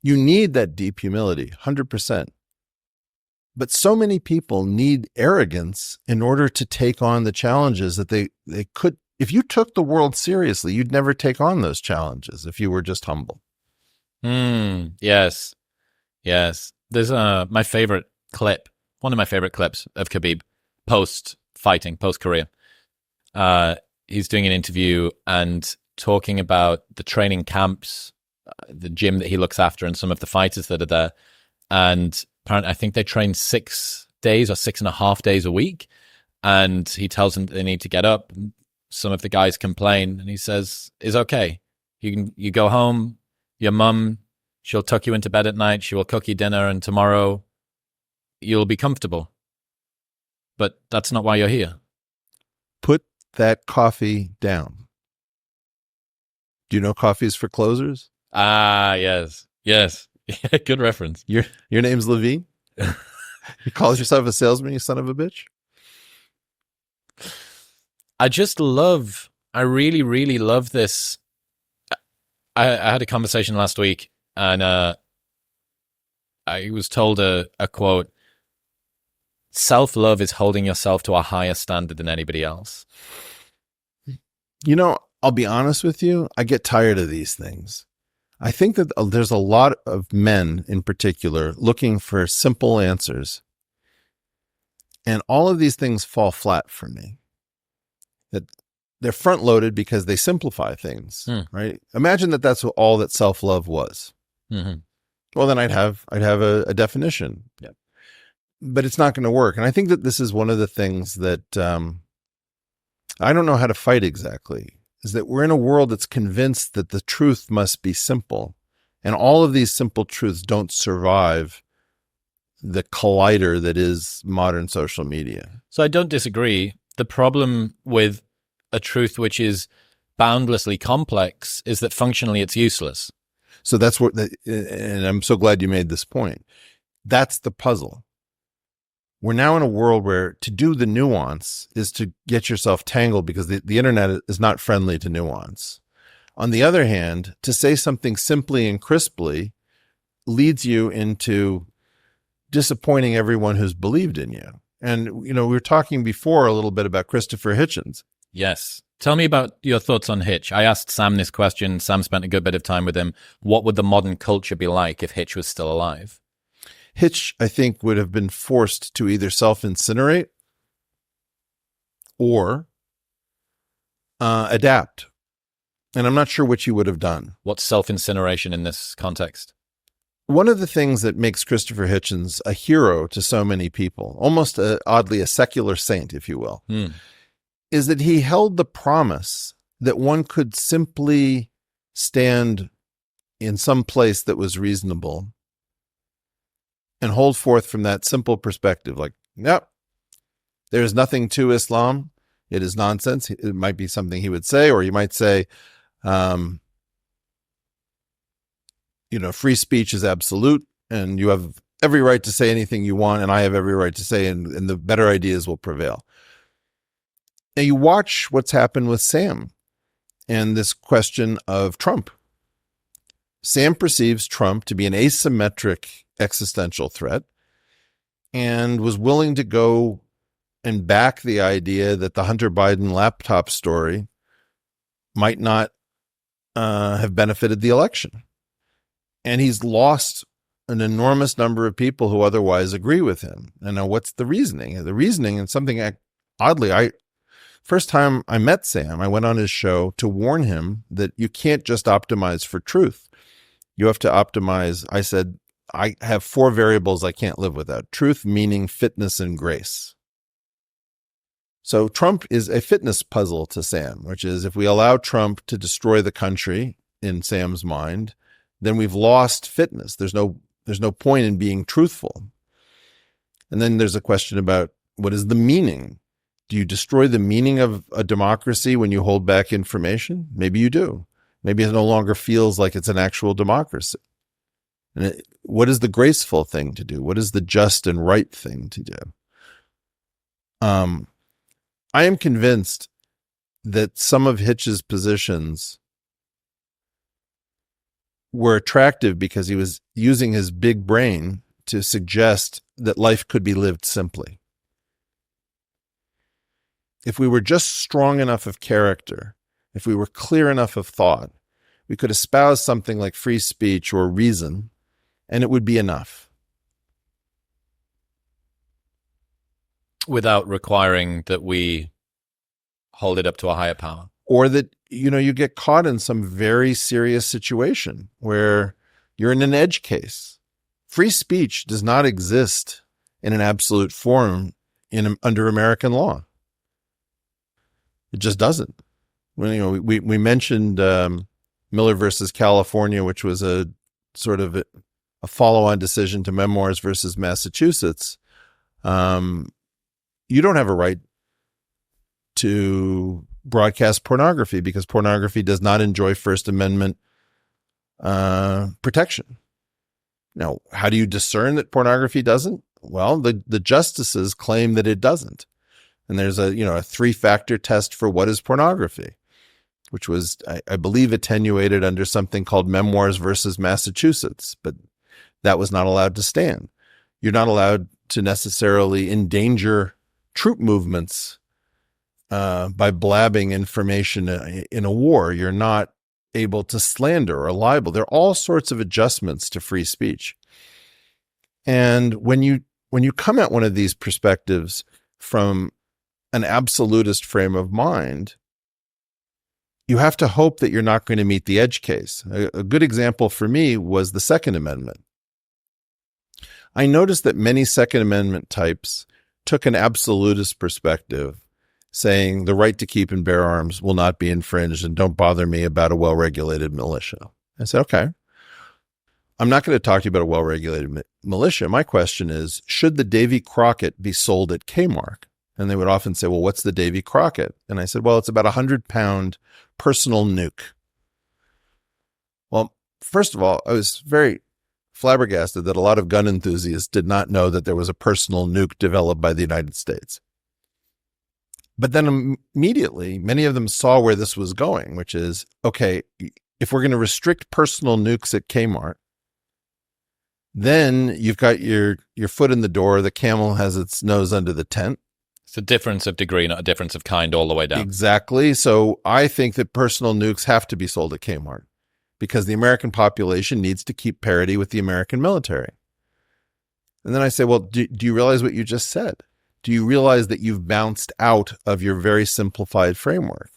You need that deep humility, 100%. But so many people need arrogance in order to take on the challenges that they could. If you took the world seriously, you'd never take on those challenges if you were just humble.
Yes. Yes. There's my favorite clip, one of my favorite clips of Khabib post-fighting, post-career. He's doing an interview and talking about the training camps, the gym that he looks after, and some of the fighters that are there. And apparently, I think they train 6 days or 6.5 days a week. And he tells them that they need to get up. Some of the guys complain, and he says, "It's okay. You go home, your mum, she'll tuck you into bed at night. She will cook you dinner, and tomorrow you'll be comfortable. But that's not why you're here."
Put that coffee down. Do you know coffee's for closers?
Ah, yes. Yes. Good reference.
Your name's Levine? You call yourself a salesman, you son of a bitch?
I really, really love this. I had a conversation last week, and I was told a quote: "Self-love is holding yourself to a higher standard than anybody else."
You know, I'll be honest with you, I get tired of these things. I think that there's a lot of men in particular looking for simple answers. And all of these things fall flat for me. That they're front loaded because they simplify things, right? Imagine that that's all that self-love was.
Mm-hmm.
Well, then I'd have a definition.
Yep.
But it's not going to work. And I think that this is one of the things that I don't know how to fight exactly, is that we're in a world that's convinced that the truth must be simple. And all of these simple truths don't survive the collider that is modern social media.
So I don't disagree. The problem with a truth which is boundlessly complex is that functionally it's useless.
So that's what, and I'm so glad you made this point. That's the puzzle. We're now in a world where to do the nuance is to get yourself tangled because the internet is not friendly to nuance. On the other hand, to say something simply and crisply leads you into disappointing everyone who's believed in you. And, you know, we were talking before a little bit about Christopher Hitchens.
Yes. Tell me about your thoughts on Hitch. I asked Sam this question. Sam spent a good bit of time with him. What would the modern culture be like if Hitch was still alive?
Hitch, I think, would have been forced to either self-incinerate or adapt. And I'm not sure which he would have done.
What's self-incineration in this context?
One of the things that makes Christopher Hitchens a hero to so many people, almost oddly a secular saint, if you will, is that he held the promise that one could simply stand in some place that was reasonable and hold forth from that simple perspective, like, yep, there is nothing to Islam. It is nonsense. It might be something he would say, or he might say, free speech is absolute, and you have every right to say anything you want, and I have every right to say, and the better ideas will prevail. Now you watch what's happened with Sam and this question of Trump. Sam perceives Trump to be an asymmetric existential threat and was willing to go and back the idea that the Hunter Biden laptop story might not have benefited the election. And he's lost an enormous number of people who otherwise agree with him. And now what's the reasoning? The reasoning, and something oddly, first time I met Sam, I went on his show to warn him that you can't just optimize for truth. You have to optimize. I said, I have 4 variables I can't live without: truth, meaning, fitness, and grace. So Trump is a fitness puzzle to Sam, which is if we allow Trump to destroy the country in Sam's mind, then we've lost fitness. There's no point in being truthful. And then there's a question about what is the meaning? Do you destroy the meaning of a democracy when you hold back information? Maybe you do. Maybe it no longer feels like it's an actual democracy. And what is the graceful thing to do? What is the just and right thing to do? I am convinced that some of Hitch's positions were attractive because he was using his big brain to suggest that life could be lived simply. If we were just strong enough of character, if we were clear enough of thought, we could espouse something like free speech or reason, and it would be enough.
Without requiring that we hold it up to a higher power.
Or that, you get caught in some very serious situation where you're in an edge case. Free speech does not exist in an absolute form under American law. It just doesn't. We mentioned Miller versus California, which was a sort of a follow-on decision to Memoirs versus Massachusetts. You don't have a right to broadcast pornography because pornography does not enjoy First Amendment protection. Now, how do you discern that pornography doesn't? Well, the justices claim that it doesn't. And there's a 3-factor test for what is pornography, which was, I believe, attenuated under something called Memoirs versus Massachusetts, but that was not allowed to stand. You're not allowed to necessarily endanger troop movements by blabbing information in a war. You're not able to slander or libel. There are all sorts of adjustments to free speech. And when you come at one of these perspectives from an absolutist frame of mind, you have to hope that you're not going to meet the edge case. A good example for me was the Second Amendment. I noticed that many Second Amendment types took an absolutist perspective, saying the right to keep and bear arms will not be infringed and don't bother me about a well-regulated militia. I said, okay, I'm not going to talk to you about a well-regulated militia. My question is, should the Davy Crockett be sold at Kmart? And they would often say, well, what's the Davy Crockett? And I said, well, it's about 100-pound personal nuke. Well, first of all, I was very flabbergasted that a lot of gun enthusiasts did not know that there was a personal nuke developed by the United States. But then immediately, many of them saw where this was going, which is, okay, if we're going to restrict personal nukes at Kmart, then you've got your foot in the door. The camel has its nose under the tent.
It's a difference of degree, not a difference of kind all the way down.
Exactly. So I think that personal nukes have to be sold at Kmart because the American population needs to keep parity with the American military. And then I say, well, do you realize what you just said? Do you realize that you've bounced out of your very simplified framework?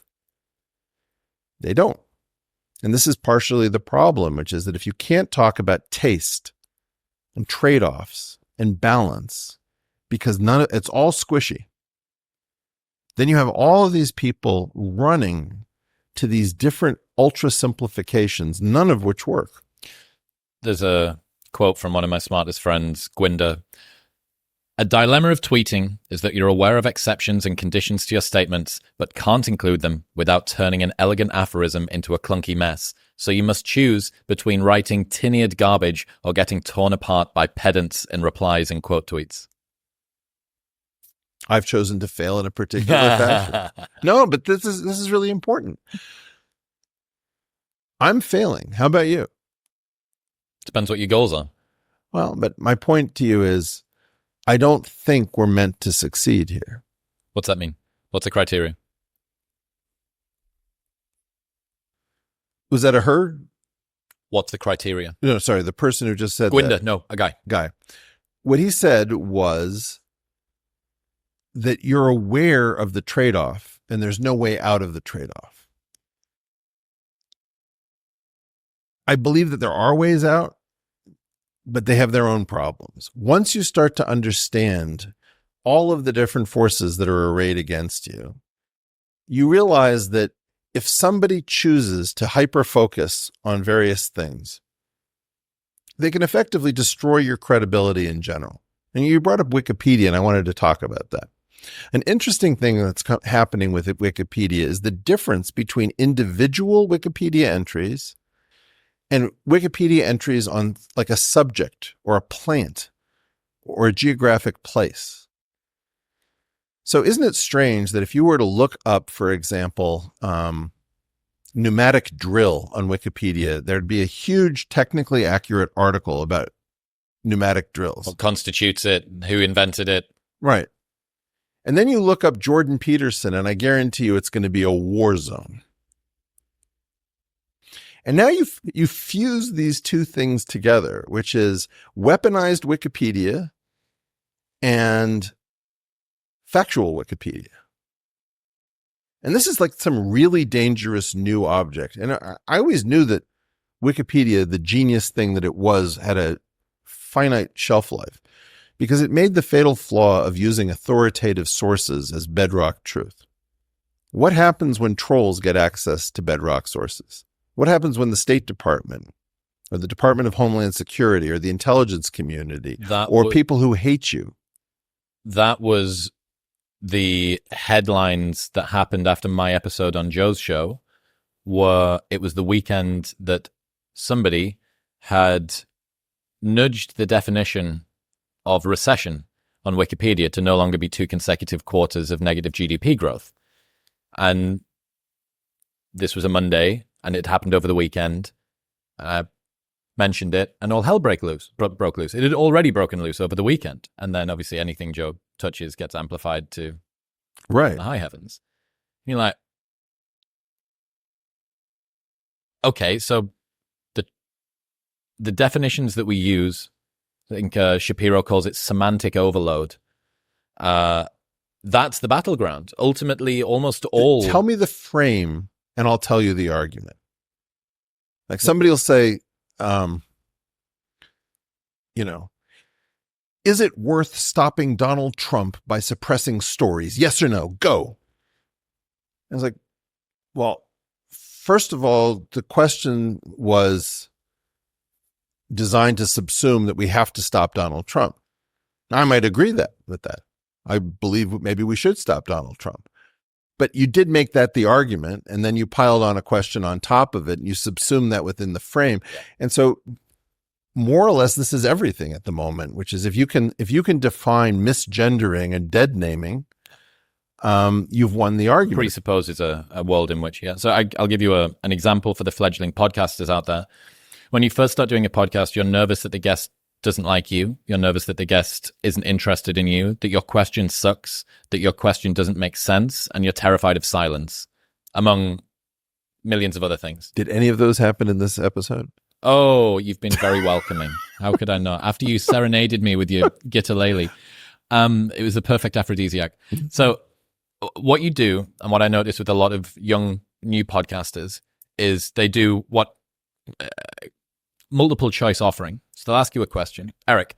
They don't. And this is partially the problem, which is that if you can't talk about taste and trade-offs and balance, because it's all squishy, then you have all of these people running to these different ultra simplifications, none of which work.
There's a quote from one of my smartest friends, Gwinder. A dilemma of tweeting is that you're aware of exceptions and conditions to your statements, but can't include them without turning an elegant aphorism into a clunky mess. So you must choose between writing tin-eared garbage or getting torn apart by pedants in replies and quote tweets.
I've chosen to fail in a particular fashion. No, but this is really important. I'm failing. How about you?
Depends what your goals are.
Well, but my point to you is, I don't think we're meant to succeed here.
What's that mean? What's the criteria?
Was that a her?
What's the criteria?
No, sorry, the person who just said
Gwinder,
that.
no, a guy.
What he said was that you're aware of the trade-off and there's no way out of the trade-off. I believe that there are ways out, but they have their own problems. Once you start to understand all of the different forces that are arrayed against you, you realize that if somebody chooses to hyper-focus on various things, they can effectively destroy your credibility in general. And you brought up Wikipedia, and I wanted to talk about that. An interesting thing that's happening with Wikipedia is the difference between individual Wikipedia entries and Wikipedia entries on like a subject or a plant or a geographic place. So isn't it strange that if you were to look up, for example, pneumatic drill on Wikipedia, there'd be a huge technically accurate article about pneumatic drills.
What constitutes it? Who invented it?
Right. And then you look up Jordan Peterson, and I guarantee you it's going to be a war zone. And now you fuse these two things together, which is weaponized Wikipedia and factual Wikipedia. And this is like some really dangerous new object. And I always knew that Wikipedia, the genius thing that it was, had a finite shelf life because it made the fatal flaw of using authoritative sources as bedrock truth. What happens when trolls get access to bedrock sources? What happens when the State Department or the Department of Homeland Security or the intelligence community or people who hate you?
That was the headlines that happened after my episode on Joe's show. It was the weekend that somebody had nudged the definition of recession on Wikipedia to no longer be 2 consecutive quarters of negative GDP growth. And this was a Monday, and it happened over the weekend. I mentioned it, and all hell broke loose. It had already broken loose over the weekend. And then obviously anything Joe touches gets amplified to the high heavens. And you're like, okay, so the definitions that we use, I think Shapiro calls it semantic overload. That's the battleground. Ultimately, almost all...
Tell me the frame, and I'll tell you the argument. Like somebody will say, is it worth stopping Donald Trump by suppressing stories? Yes or no? Go. And it's like, well, first of all, the question was designed to subsume that we have to stop Donald Trump. Now, I might agree with that. I believe maybe we should stop Donald Trump. But you did make that the argument, and then you piled on a question on top of it, and you subsumed that within the frame. And so more or less, this is everything at the moment, which is if you can define misgendering and dead naming, you've won the argument.
Presupposes a world in which, So I'll give you an example for the fledgling podcasters out there. When you first start doing a podcast, you're nervous that the guest doesn't like you. You're nervous that the guest isn't interested in you, that your question sucks, that your question doesn't make sense, and you're terrified of silence, among millions of other things.
Did any of those happen in this episode?
Oh, you've been very welcoming. How could I not? After you serenaded me with your guitar-lele, it was the perfect aphrodisiac. So what you do, and what I notice with a lot of young, new podcasters, is they do what multiple choice offering. So they'll ask you a question. Eric,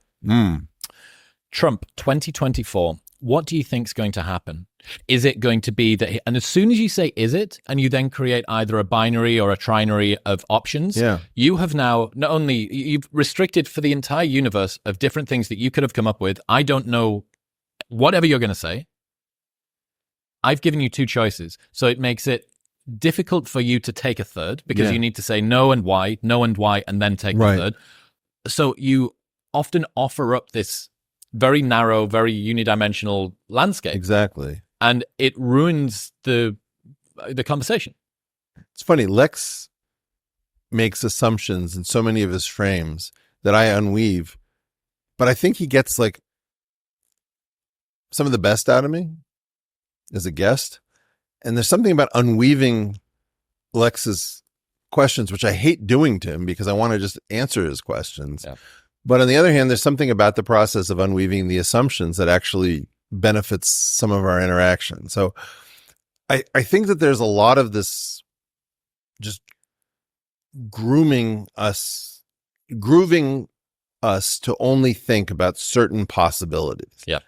Trump 2024, what do you think is going to happen? Is it going to be that, and as soon as you say, is it, and you then create either a binary or a trinary of options, you have now not only, you've restricted for the entire universe of different things that you could have come up with. I don't know, whatever you're going to say. I've given you 2 choices. So it makes it difficult for you to take a third because you need to say no and why, and then take the third. So you often offer up this very narrow, very unidimensional landscape.
Exactly.
And it ruins the conversation.
It's funny. Lex makes assumptions in so many of his frames that I unweave, but I think he gets like some of the best out of me as a guest. And there's something about unweaving Lex's questions, which I hate doing to him because I want to just answer his questions. Yeah. But on the other hand, there's something about the process of unweaving the assumptions that actually benefits some of our interaction. So I think that there's a lot of this just grooving us to only think about certain possibilities.
Yeah.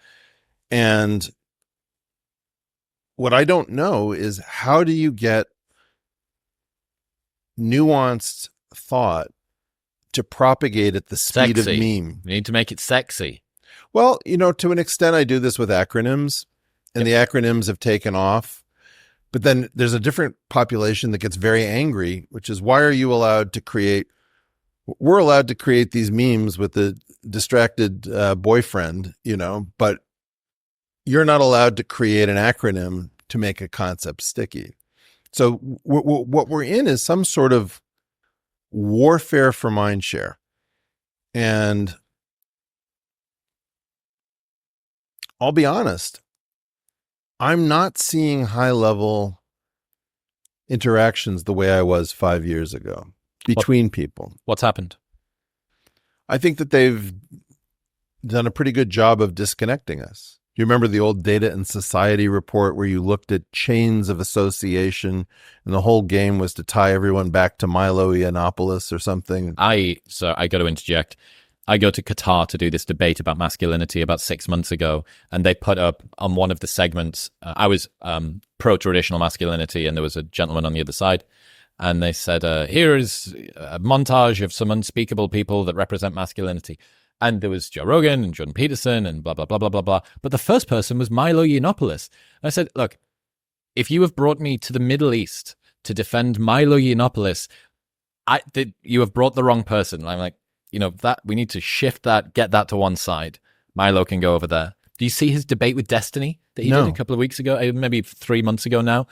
And what I don't know is how do you get nuanced thought to propagate at the speed
sexy.
Of meme?
You need to make it sexy.
Well, to an extent, I do this with acronyms. and the acronyms have taken off. But then there's a different population that gets very angry, which is, why are you allowed to create? We're allowed to create these memes with the distracted boyfriend, but you're not allowed to create an acronym to make a concept sticky. So what we're in is some sort of warfare for mindshare. And I'll be honest, I'm not seeing high level interactions the way I was 5 years ago between people.
What's happened?
I think that they've done a pretty good job of disconnecting us. Do you remember the old Data and Society report where you looked at chains of association and the whole game was to tie everyone back to Milo Yiannopoulos or something?
I got to interject. I go to Qatar to do this debate about masculinity about 6 months ago, and they put up on one of the segments, I was pro-traditional masculinity, and there was a gentleman on the other side, and they said, here is a montage of some unspeakable people that represent masculinity. And there was Joe Rogan and Jordan Peterson and blah, blah, blah, blah, blah, blah. But the first person was Milo Yiannopoulos. And I said, look, if you have brought me to the Middle East to defend Milo Yiannopoulos, you have brought the wrong person. I'm like, that we need to shift that, get that to one side. Milo can go over there. Do you see his debate with Destiny that he did a couple of weeks ago, maybe 3 months ago now?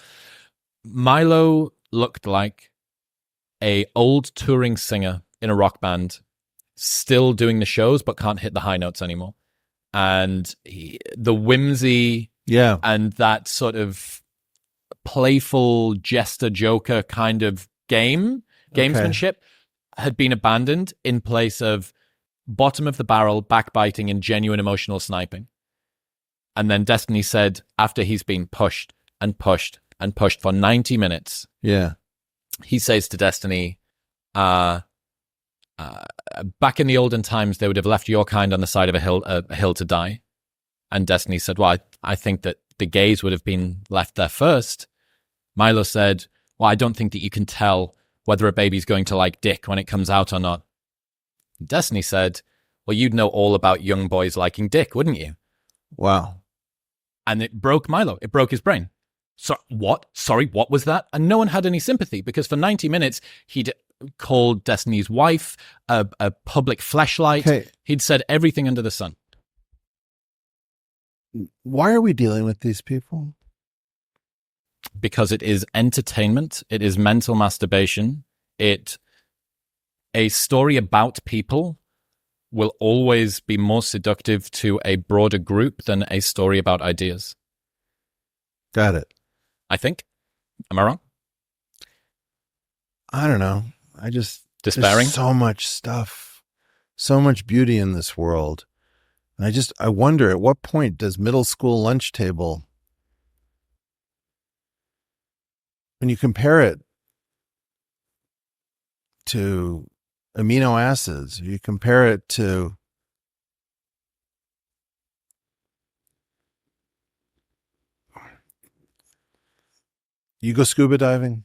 Milo looked like a old touring singer in a rock band, still doing the shows, but can't hit the high notes anymore. And the whimsy and that sort of playful jester joker kind of gamesmanship had been abandoned in place of bottom of the barrel backbiting and genuine emotional sniping. And then Destiny said, after he's been pushed and pushed and pushed for 90 minutes, he says to Destiny, back in the olden times, they would have left your kind on the side of a hill to die. And Destiny said, well, I think that the gays would have been left there first. Milo said, well, I don't think that you can tell whether a baby's going to like dick when it comes out or not. Destiny said, well, you'd know all about young boys liking dick, wouldn't you?
Wow.
And it broke Milo. It broke his brain. So what? Sorry, what was that? And no one had any sympathy because for 90 minutes, he'd called Destiny's wife a public fleshlight. Okay. He'd said everything under the sun.
Why are we dealing with these people?
Because it is entertainment. It is mental masturbation. A story about people will always be more seductive to a broader group than a story about ideas.
Got it.
I think. Am I wrong?
I don't know.
Despairing?
There's so much stuff, so much beauty in this world. And I wonder, at what point does middle school lunch table, when you compare it to amino acids, you compare it to you go scuba diving?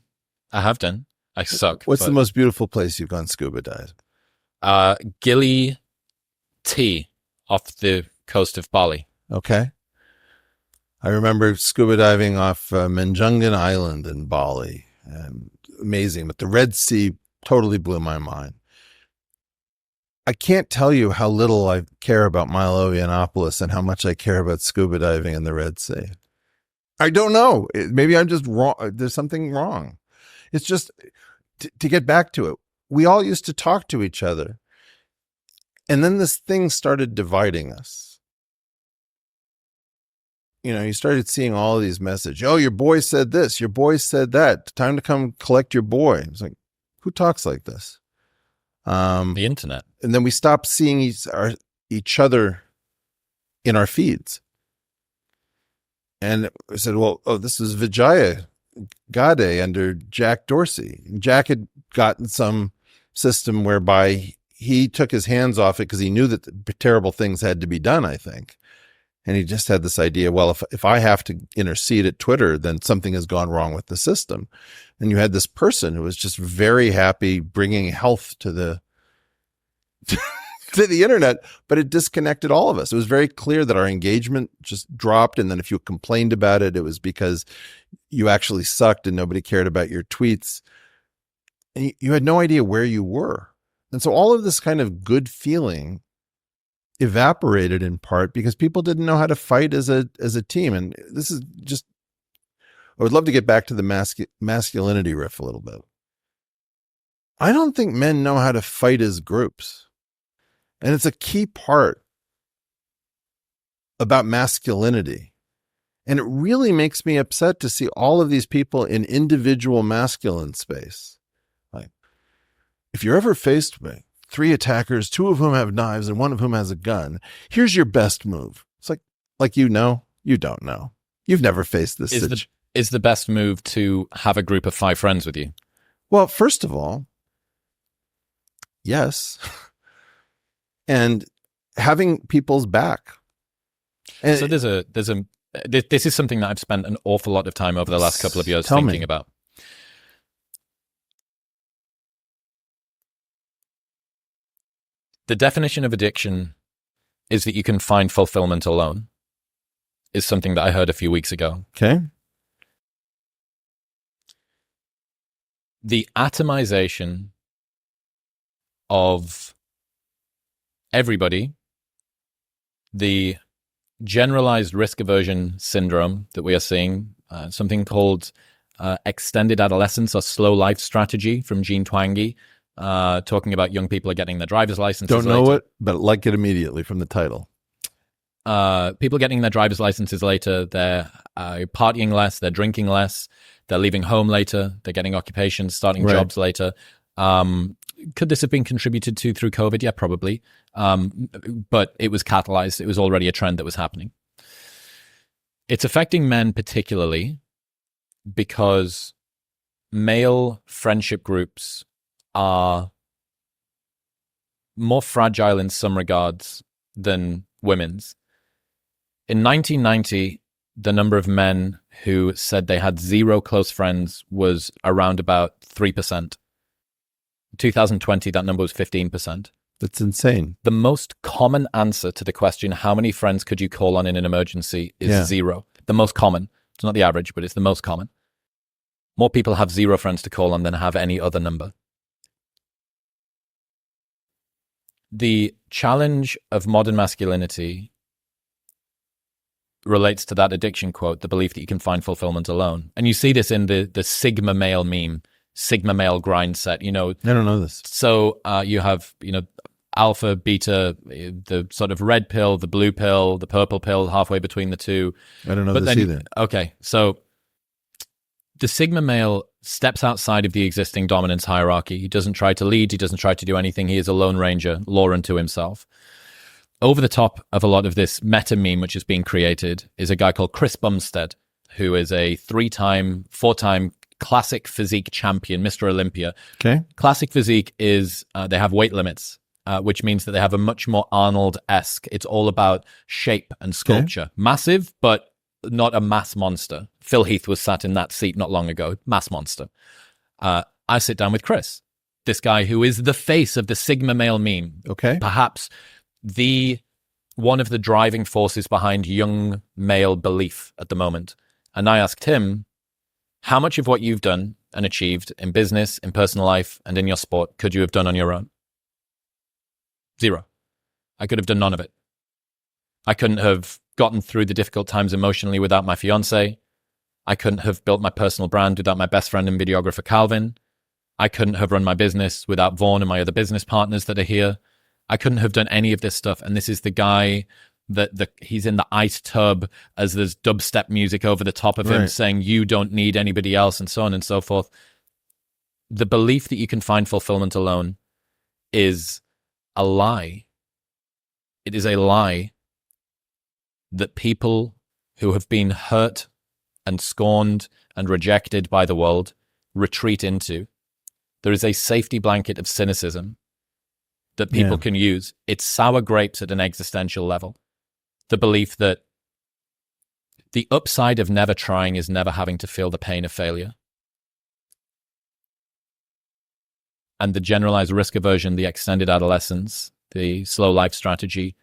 I have done. I suck.
What's the most beautiful place you've gone scuba diving?
Gili T off the coast of Bali.
Okay. I remember scuba diving off Menjungan Island in Bali. Amazing. But the Red Sea totally blew my mind. I can't tell you how little I care about Milo Yiannopoulos and how much I care about scuba diving in the Red Sea. I don't know. Maybe I'm just wrong. There's something wrong. It's just, to get back to it, we all used to talk to each other. And then this thing started dividing us. You started seeing all of these messages. Oh, your boy said this. Your boy said that. Time to come collect your boy. It's like, who talks like this?
The internet.
And then we stopped seeing each other in our feeds. And I said, well, this is Vijaya Gade under Jack Dorsey. Jack had gotten some system whereby he took his hands off it because he knew that terrible things had to be done, I think. And he just had this idea, well, if I have to intercede at Twitter, then something has gone wrong with the system. And you had this person who was just very happy bringing health to the to the internet, but it disconnected all of us. It was very clear that our engagement just dropped. And then if you complained about it, it was because you actually sucked and nobody cared about your tweets. And you had no idea where you were. And so all of this kind of good feeling evaporated in part because people didn't know how to fight as a team. And this is just, I would love to get back to the masculinity riff a little bit. I don't think men know how to fight as groups. And it's a key part about masculinity. And it really makes me upset to see all of these people in individual masculine space. Like, if you're ever faced with 3 attackers, 2 of whom have knives and 1 of whom has a gun, here's your best move. It's like, you don't know. You've never faced this situation.
Is the best move to have a group of 5 friends with you?
Well, first of all, yes. And having people's back. And
so this is something that I've spent an awful lot of time over the last couple of years thinking about. The definition of addiction is that you can find fulfillment alone, is something that I heard a few weeks ago.
Okay.
The atomization of everybody, the generalized risk aversion syndrome that we are seeing, something called extended adolescence or slow life strategy from Gene Twangy, talking about young people are getting their driver's licenses
Don't know
later.
it, but like it immediately from the title.
People getting their driver's licenses later, they're partying less, they're drinking less, they're leaving home later, they're getting occupations, starting jobs later. Could this have been contributed to through COVID? Yeah, probably. But it was catalyzed. It was already a trend that was happening. It's affecting men particularly because male friendship groups are more fragile in some regards than women's. In 1990, the number of men who said they had 0 close friends was around about 3%. In 2020, that number was 15%.
That's insane.
The most common answer to the question, how many friends could you call on in an emergency, is 0. The most common. It's not the average, but it's the most common. More people have 0 friends to call on than have any other number. The challenge of modern masculinity relates to that addiction quote, the belief that you can find fulfillment alone. And you see this in the Sigma male meme, Sigma male grind set, I
don't know this.
So you have, alpha, beta, the sort of red pill, the blue pill, the purple pill, halfway between the two.
I don't know this either.
Okay, so the Sigma male steps outside of the existing dominance hierarchy. He doesn't try to lead. He doesn't try to do anything. He is a lone ranger, law unto himself. Over the top of a lot of this meta meme, which is being created, is a guy called Chris Bumstead, who is a 3-time, 4-time classic physique champion, Mr. Olympia.
Okay.
Classic physique is, they have weight limits, which means that they have a much more Arnold-esque. It's all about shape and sculpture. Okay. Massive, but not a mass monster. Phil Heath was sat in that seat not long ago. Mass monster. I sit down with Chris, this guy who is the face of the Sigma male meme.
Okay.
Perhaps one of the driving forces behind young male belief at the moment. And I asked him, how much of what you've done and achieved in business, in personal life, and in your sport could you have done on your own? 0. I could have done none of it. I couldn't have gotten through the difficult times emotionally without my fiance. I couldn't have built my personal brand without my best friend and videographer, Calvin. I couldn't have run my business without Vaughn and my other business partners that are here. I couldn't have done any of this stuff. And this is the guy that he's in the ice tub as there's dubstep music over the top of him saying, you don't need anybody else, and so on and so forth. The belief that you can find fulfillment alone is a lie. It is a lie that people who have been hurt and scorned and rejected by the world retreat into. There is a safety blanket of cynicism that people can use. It's sour grapes at an existential level. The belief that the upside of never trying is never having to feel the pain of failure. And the generalized risk aversion, the extended adolescence, the slow life strategy,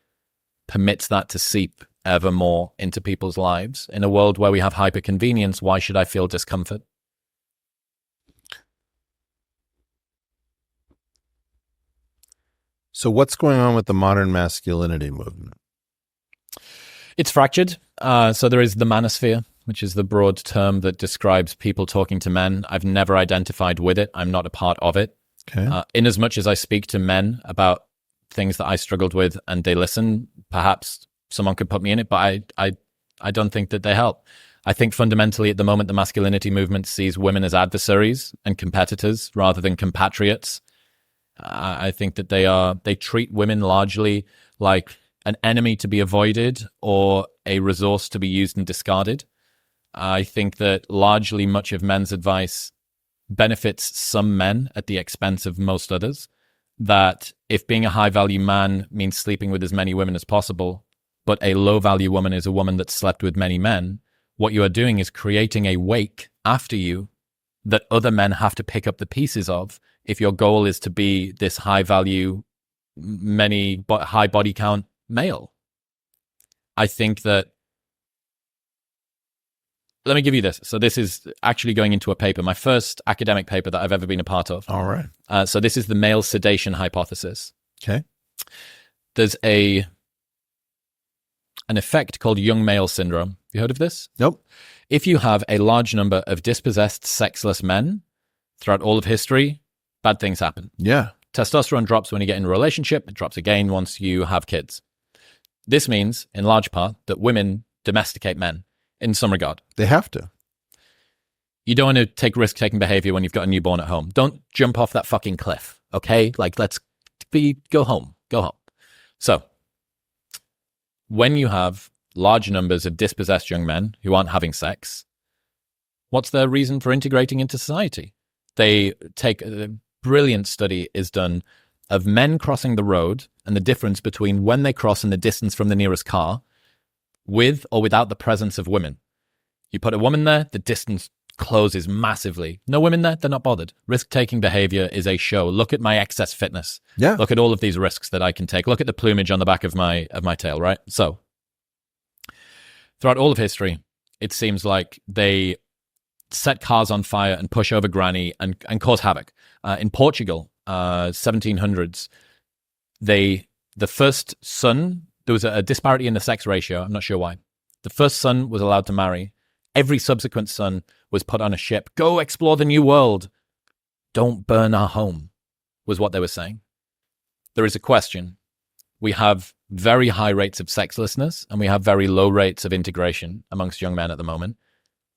permits that to seep ever more into people's lives. In a world where we have hyper convenience, why should I feel discomfort?
So what's going on with the modern masculinity movement?
It's fractured. So there is the manosphere, which is the broad term that describes people talking to men. I've never identified with it. I'm not a part of it.
Okay.
In as much as I speak to men about things that I struggled with and they listen, perhaps someone could put me in it, but I don't think that they help. I think fundamentally at the moment, the masculinity movement sees women as adversaries and competitors rather than compatriots. I think that they treat women largely like an enemy to be avoided or a resource to be used and discarded. I think that largely much of men's advice benefits some men at the expense of most others. That if being a high-value man means sleeping with as many women as possible, but a low-value woman is a woman that slept with many men, what you are doing is creating a wake after you that other men have to pick up the pieces of if your goal is to be this high-value, high body count male. I think that, let me give you this. So this is actually going into a paper, my first academic paper that I've ever been a part of.
All right.
So this is the male sedation hypothesis.
Okay.
There's an effect called young male syndrome. Have you heard of this?
Nope.
If you have a large number of dispossessed, sexless men throughout all of history, bad things happen.
Yeah.
Testosterone drops when you get in a relationship. It drops again once you have kids. This means, in large part, that women domesticate men in some regard.
They have to.
You don't want to take risk-taking behavior when you've got a newborn at home. Don't jump off that fucking cliff, okay? Like, go home. So, when you have large numbers of dispossessed young men who aren't having sex, what's their reason for integrating into society? They take a brilliant study is done of men crossing the road and the difference between when they cross and the distance from the nearest car with or without the presence of women. You put a woman there, the distance closes massively. No women there, they're not bothered. Risk-taking behavior is a show. Look at my excess fitness.
Yeah.
Look at all of these risks that I can take. Look at the plumage on the back of my tail, right? So, throughout all of history, it seems like they set cars on fire and push over granny and cause havoc. In Portugal, 1700s, the first son, there was a disparity in the sex ratio. I'm not sure why. The first son was allowed to marry. Every subsequent son was put on a ship. Go explore the new world. Don't burn our home, was what they were saying. There is a question. We have very high rates of sexlessness and we have very low rates of integration amongst young men at the moment.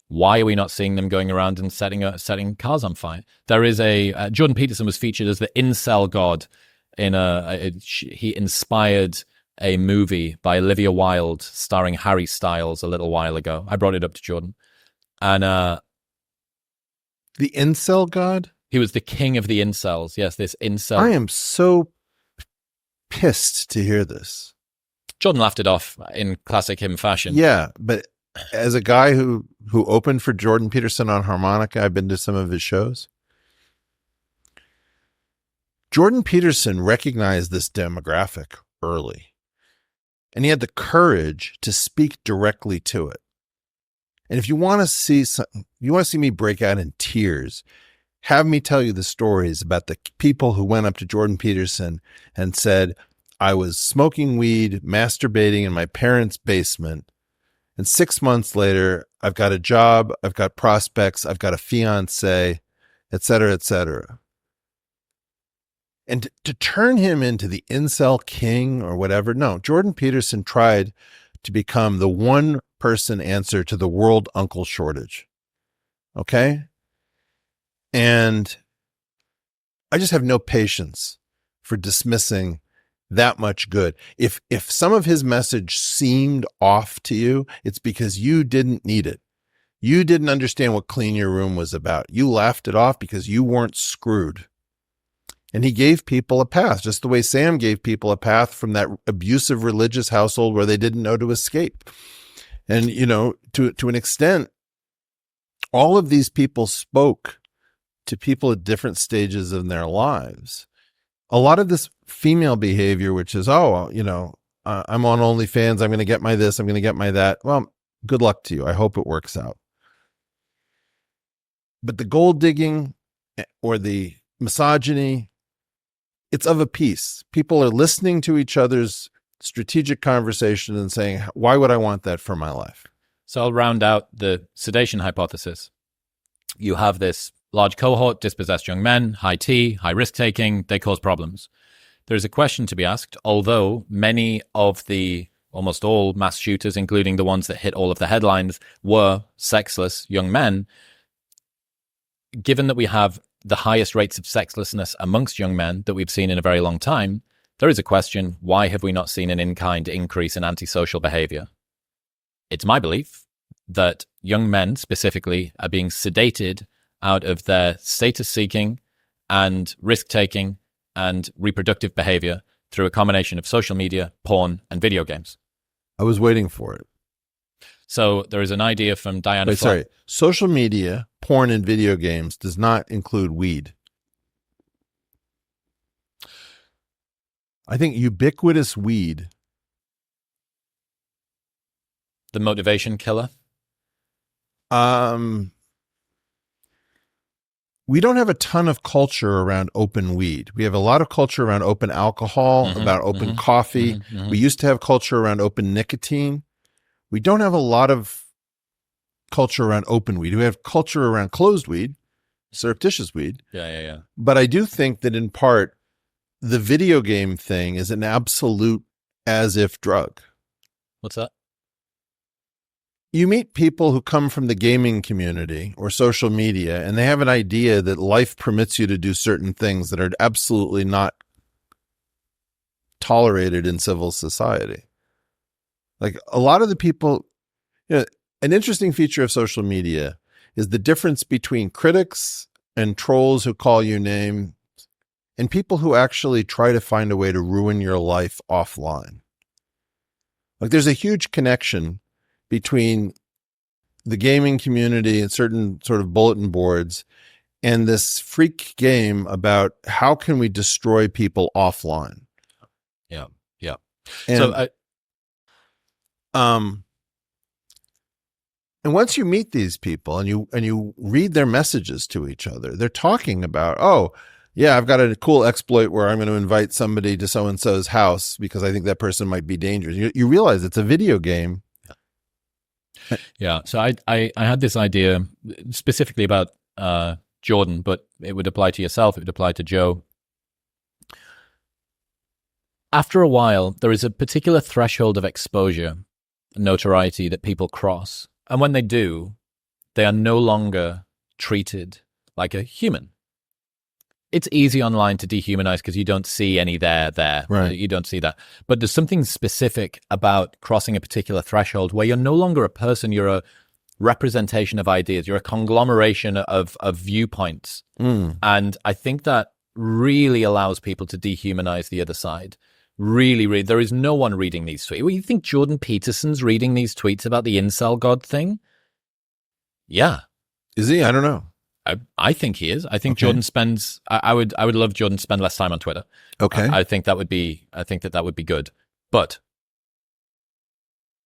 Why are we not seeing them going around and setting cars on fire? There is Jordan Peterson was featured as the incel god he inspired a movie by Olivia Wilde starring Harry Styles a little while ago. I brought it up to Jordan. And
the incel god?
He was the king of the incels. Yes, this incel.
I am so pissed to hear this.
Jordan laughed it off in classic him fashion.
Yeah, but as a guy who opened for Jordan Peterson on harmonica, I've been to some of his shows. Jordan Peterson recognized this demographic early, and he had the courage to speak directly to it. And if you want to see me break out in tears, have me tell you the stories about the people who went up to Jordan Peterson and said, I was smoking weed, masturbating in my parents' basement, and 6 months later, I've got a job, I've got prospects, I've got a fiance, et cetera, et cetera. And to turn him into the incel king or whatever, no, Jordan Peterson tried to become the one person answer to the world uncle shortage. Okay? And I just have no patience for dismissing that much good. If some of his message seemed off to you, it's because you didn't need it. You didn't understand what Clean Your Room was about. You laughed it off because you weren't screwed. And he gave people a path, just the way Sam gave people a path from that abusive religious household where they didn't know to escape. And, to an extent, all of these people spoke to people at different stages in their lives. a lot of this female behavior, which is, oh, I'm on OnlyFans, I'm going to get my this, I'm going to get my that. Well, good luck to you. I hope it works out. But the gold digging or the misogyny, it's of a piece. People are listening to each other's strategic conversation and saying, why would I want that for my life?
So I'll round out the sedation hypothesis. You have this large cohort, dispossessed young men, high T, high risk taking, they cause problems. There's a question to be asked, although many of almost all mass shooters, including the ones that hit all of the headlines, were sexless young men. Given that we have the highest rates of sexlessness amongst young men that we've seen in a very long time, there is a question, why have we not seen an in-kind increase in antisocial behavior? It's my belief that young men specifically are being sedated out of their status-seeking and risk-taking and reproductive behavior through a combination of social media, porn, and video games.
I was waiting for it.
So there is an idea from Diana.
Wait, sorry. Social media, porn, and video games does not include weed. I think ubiquitous weed.
The motivation killer?
We don't have a ton of culture around open weed. We have a lot of culture around open alcohol, about open coffee. We used to have culture around open nicotine. We don't have a lot of culture around open weed. We have culture around closed weed, surreptitious weed.
Yeah.
But I do think that in part, the video game thing is an absolute as-if drug.
What's that?
You meet people who come from the gaming community or social media, and they have an idea that life permits you to do certain things that are absolutely not tolerated in civil society. Like a lot of the people, an interesting feature of social media is the difference between critics and trolls who call you names and people who actually try to find a way to ruin your life offline. Like there's a huge connection between the gaming community and certain sort of bulletin boards and this freak game about how can we destroy people offline.
Yeah.
And, and once you meet these people and you read their messages to each other, they're talking about, oh, yeah, I've got a cool exploit where I'm going to invite somebody to so-and-so's house because I think that person might be dangerous. You realize it's a video game.
Yeah. So I had this idea specifically about Jordan, but it would apply to yourself. It would apply to Joe. After a while, there is a particular threshold of exposure, notoriety that people cross. And when they do, they are no longer treated like a human. It's easy online to dehumanize because you don't see any there.
Right.
You don't see that. But there's something specific about crossing a particular threshold where you're no longer a person, you're a representation of ideas, you're a conglomeration of viewpoints. And I think that really allows people to dehumanize the other side. Really, there is no one reading these tweets. Well, you think Jordan Peterson's reading these tweets about the incel god thing? Yeah.
Is he? I don't know.
I think he is. I think Jordan spends. I would love Jordan to spend less time on Twitter.
Okay.
I think that would be. I think that would be good. But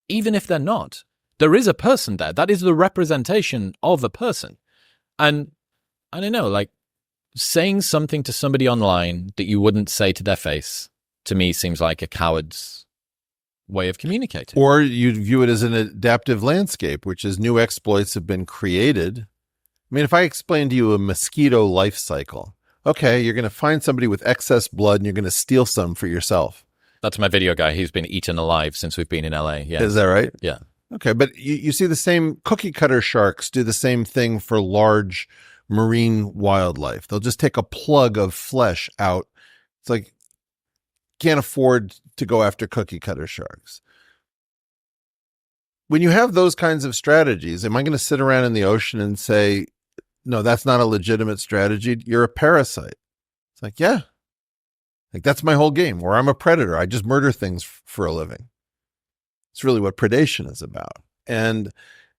even if they're not, there is a person there. That is the representation of a person. And I don't know, like saying something to somebody online that you wouldn't say to their face, to me seems like a coward's way of communicating.
Or you view it as an adaptive landscape, which is new exploits have been created. I mean, if I explain to you a mosquito life cycle, okay, you're going to find somebody with excess blood and you're going to steal some for yourself.
That's my video guy. He's been eaten alive since we've been in LA. Yeah.
Is that right?
Yeah.
Okay, but you see the same cookie cutter sharks do the same thing for large marine wildlife. They'll just take a plug of flesh out. It's like, can't afford to go after cookie cutter sharks. When you have those kinds of strategies, am I going to sit around in the ocean and say, no, that's not a legitimate strategy? You're a parasite. It's like, yeah. Like that's my whole game, where I'm a predator. I just murder things for a living. It's really what predation is about. And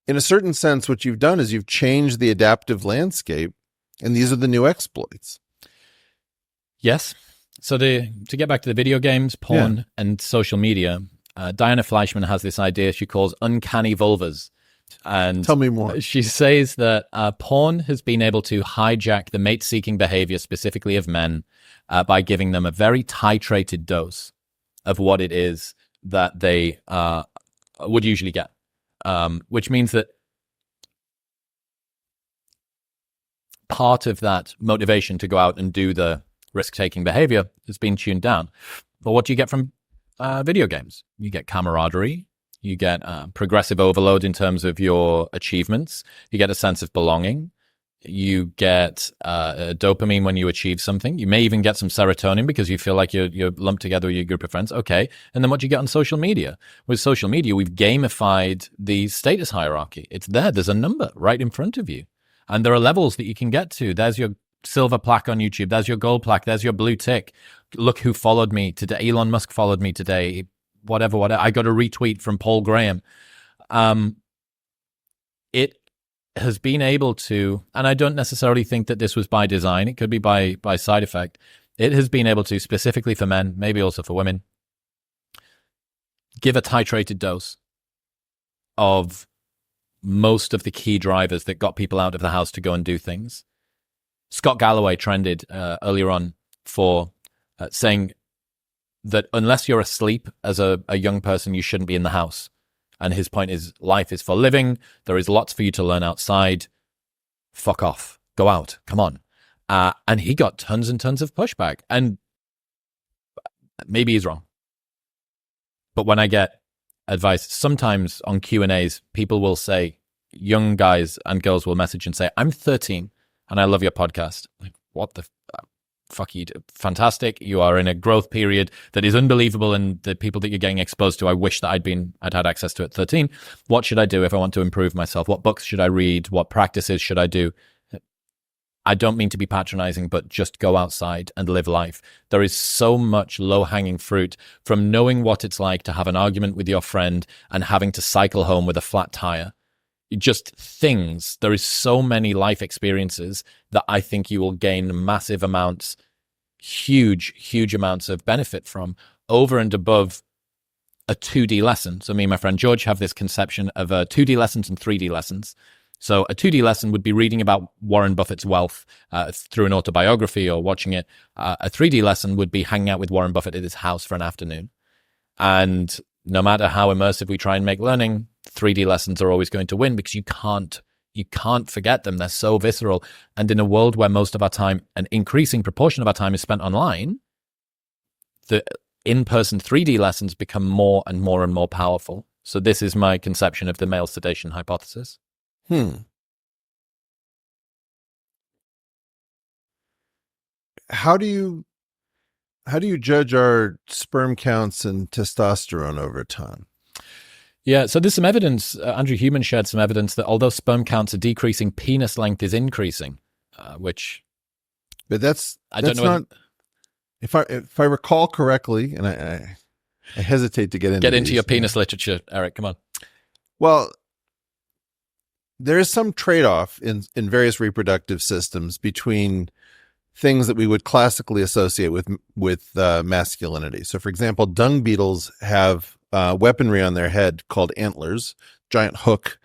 in a certain sense, what you've done is you've changed the adaptive landscape, and these are the new exploits.
Yes. So to get back to the video games, porn, and social media, Diana Fleischman has this idea she calls uncanny vulvas. And
tell me more.
She says that porn has been able to hijack the mate-seeking behavior, specifically of men, by giving them a very titrated dose of what it is that they would usually get, which means that part of that motivation to go out and do the risk-taking behavior has been tuned down. But what do you get from video games? You get camaraderie. You get progressive overload in terms of your achievements. You get a sense of belonging. You get dopamine when you achieve something. You may even get some serotonin because you feel like you're lumped together with your group of friends. Okay. And then what do you get on social media? With social media, we've gamified the status hierarchy. It's there. There's a number right in front of you. And there are levels that you can get to. There's your silver plaque on YouTube. There's your gold plaque. There's your blue tick. Look who followed me today. Elon Musk followed me today. Whatever. I got a retweet from Paul Graham. It has been able to, and I don't necessarily think that this was by design. It could be by side effect. It has been able to, specifically for men, maybe also for women, give a titrated dose of most of the key drivers that got people out of the house to go and do things. Scott Galloway trended earlier on for saying that unless you're asleep as a young person, you shouldn't be in the house. And his point is life is for living. There is lots for you to learn outside. Fuck off. Go out. Come on. And he got tons and tons of pushback. And maybe he's wrong. But when I get advice, sometimes on Q&As, people will say, young guys and girls will message and say, I'm 13 and I love your podcast. Like, what the fuck you do? Fantastic. You are in a growth period that is unbelievable. And the people that you're getting exposed to, I wish that I'd had access to at 13. What should I do if I want to improve myself? What books should I read? What practices should I do? I don't mean to be patronizing, but just go outside and live life. There is so much low-hanging fruit from knowing what it's like to have an argument with your friend and having to cycle home with a flat tire. Just things. There is so many life experiences that I think you will gain massive amounts, huge amounts of benefit from over and above a 2D lesson. So me and my friend George have this conception of 2D lessons and 3D lessons. So a 2D lesson would be reading about Warren Buffett's wealth through an autobiography or watching it. A 3D lesson would be hanging out with Warren Buffett at his house for an afternoon. And no matter how immersive we try and make learning, 3D lessons are always going to win because you can't forget them. They're so visceral. And in a world where most of our time, an increasing proportion of our time is spent online, the in-person 3D lessons become more and more and more powerful. So this is my conception of the male sedation hypothesis.
How do you judge our sperm counts and testosterone over time?
Yeah, so there's some evidence. Andrew Human shared some evidence that although sperm counts are decreasing, penis length is increasing, which.
But that's don't know. Not, if I recall correctly, and I hesitate to get into
your penis literature, Eric. Come on.
Well, there is some trade-off in various reproductive systems between things that we would classically associate with masculinity. So, for example, dung beetles have weaponry on their head called antlers, giant hook,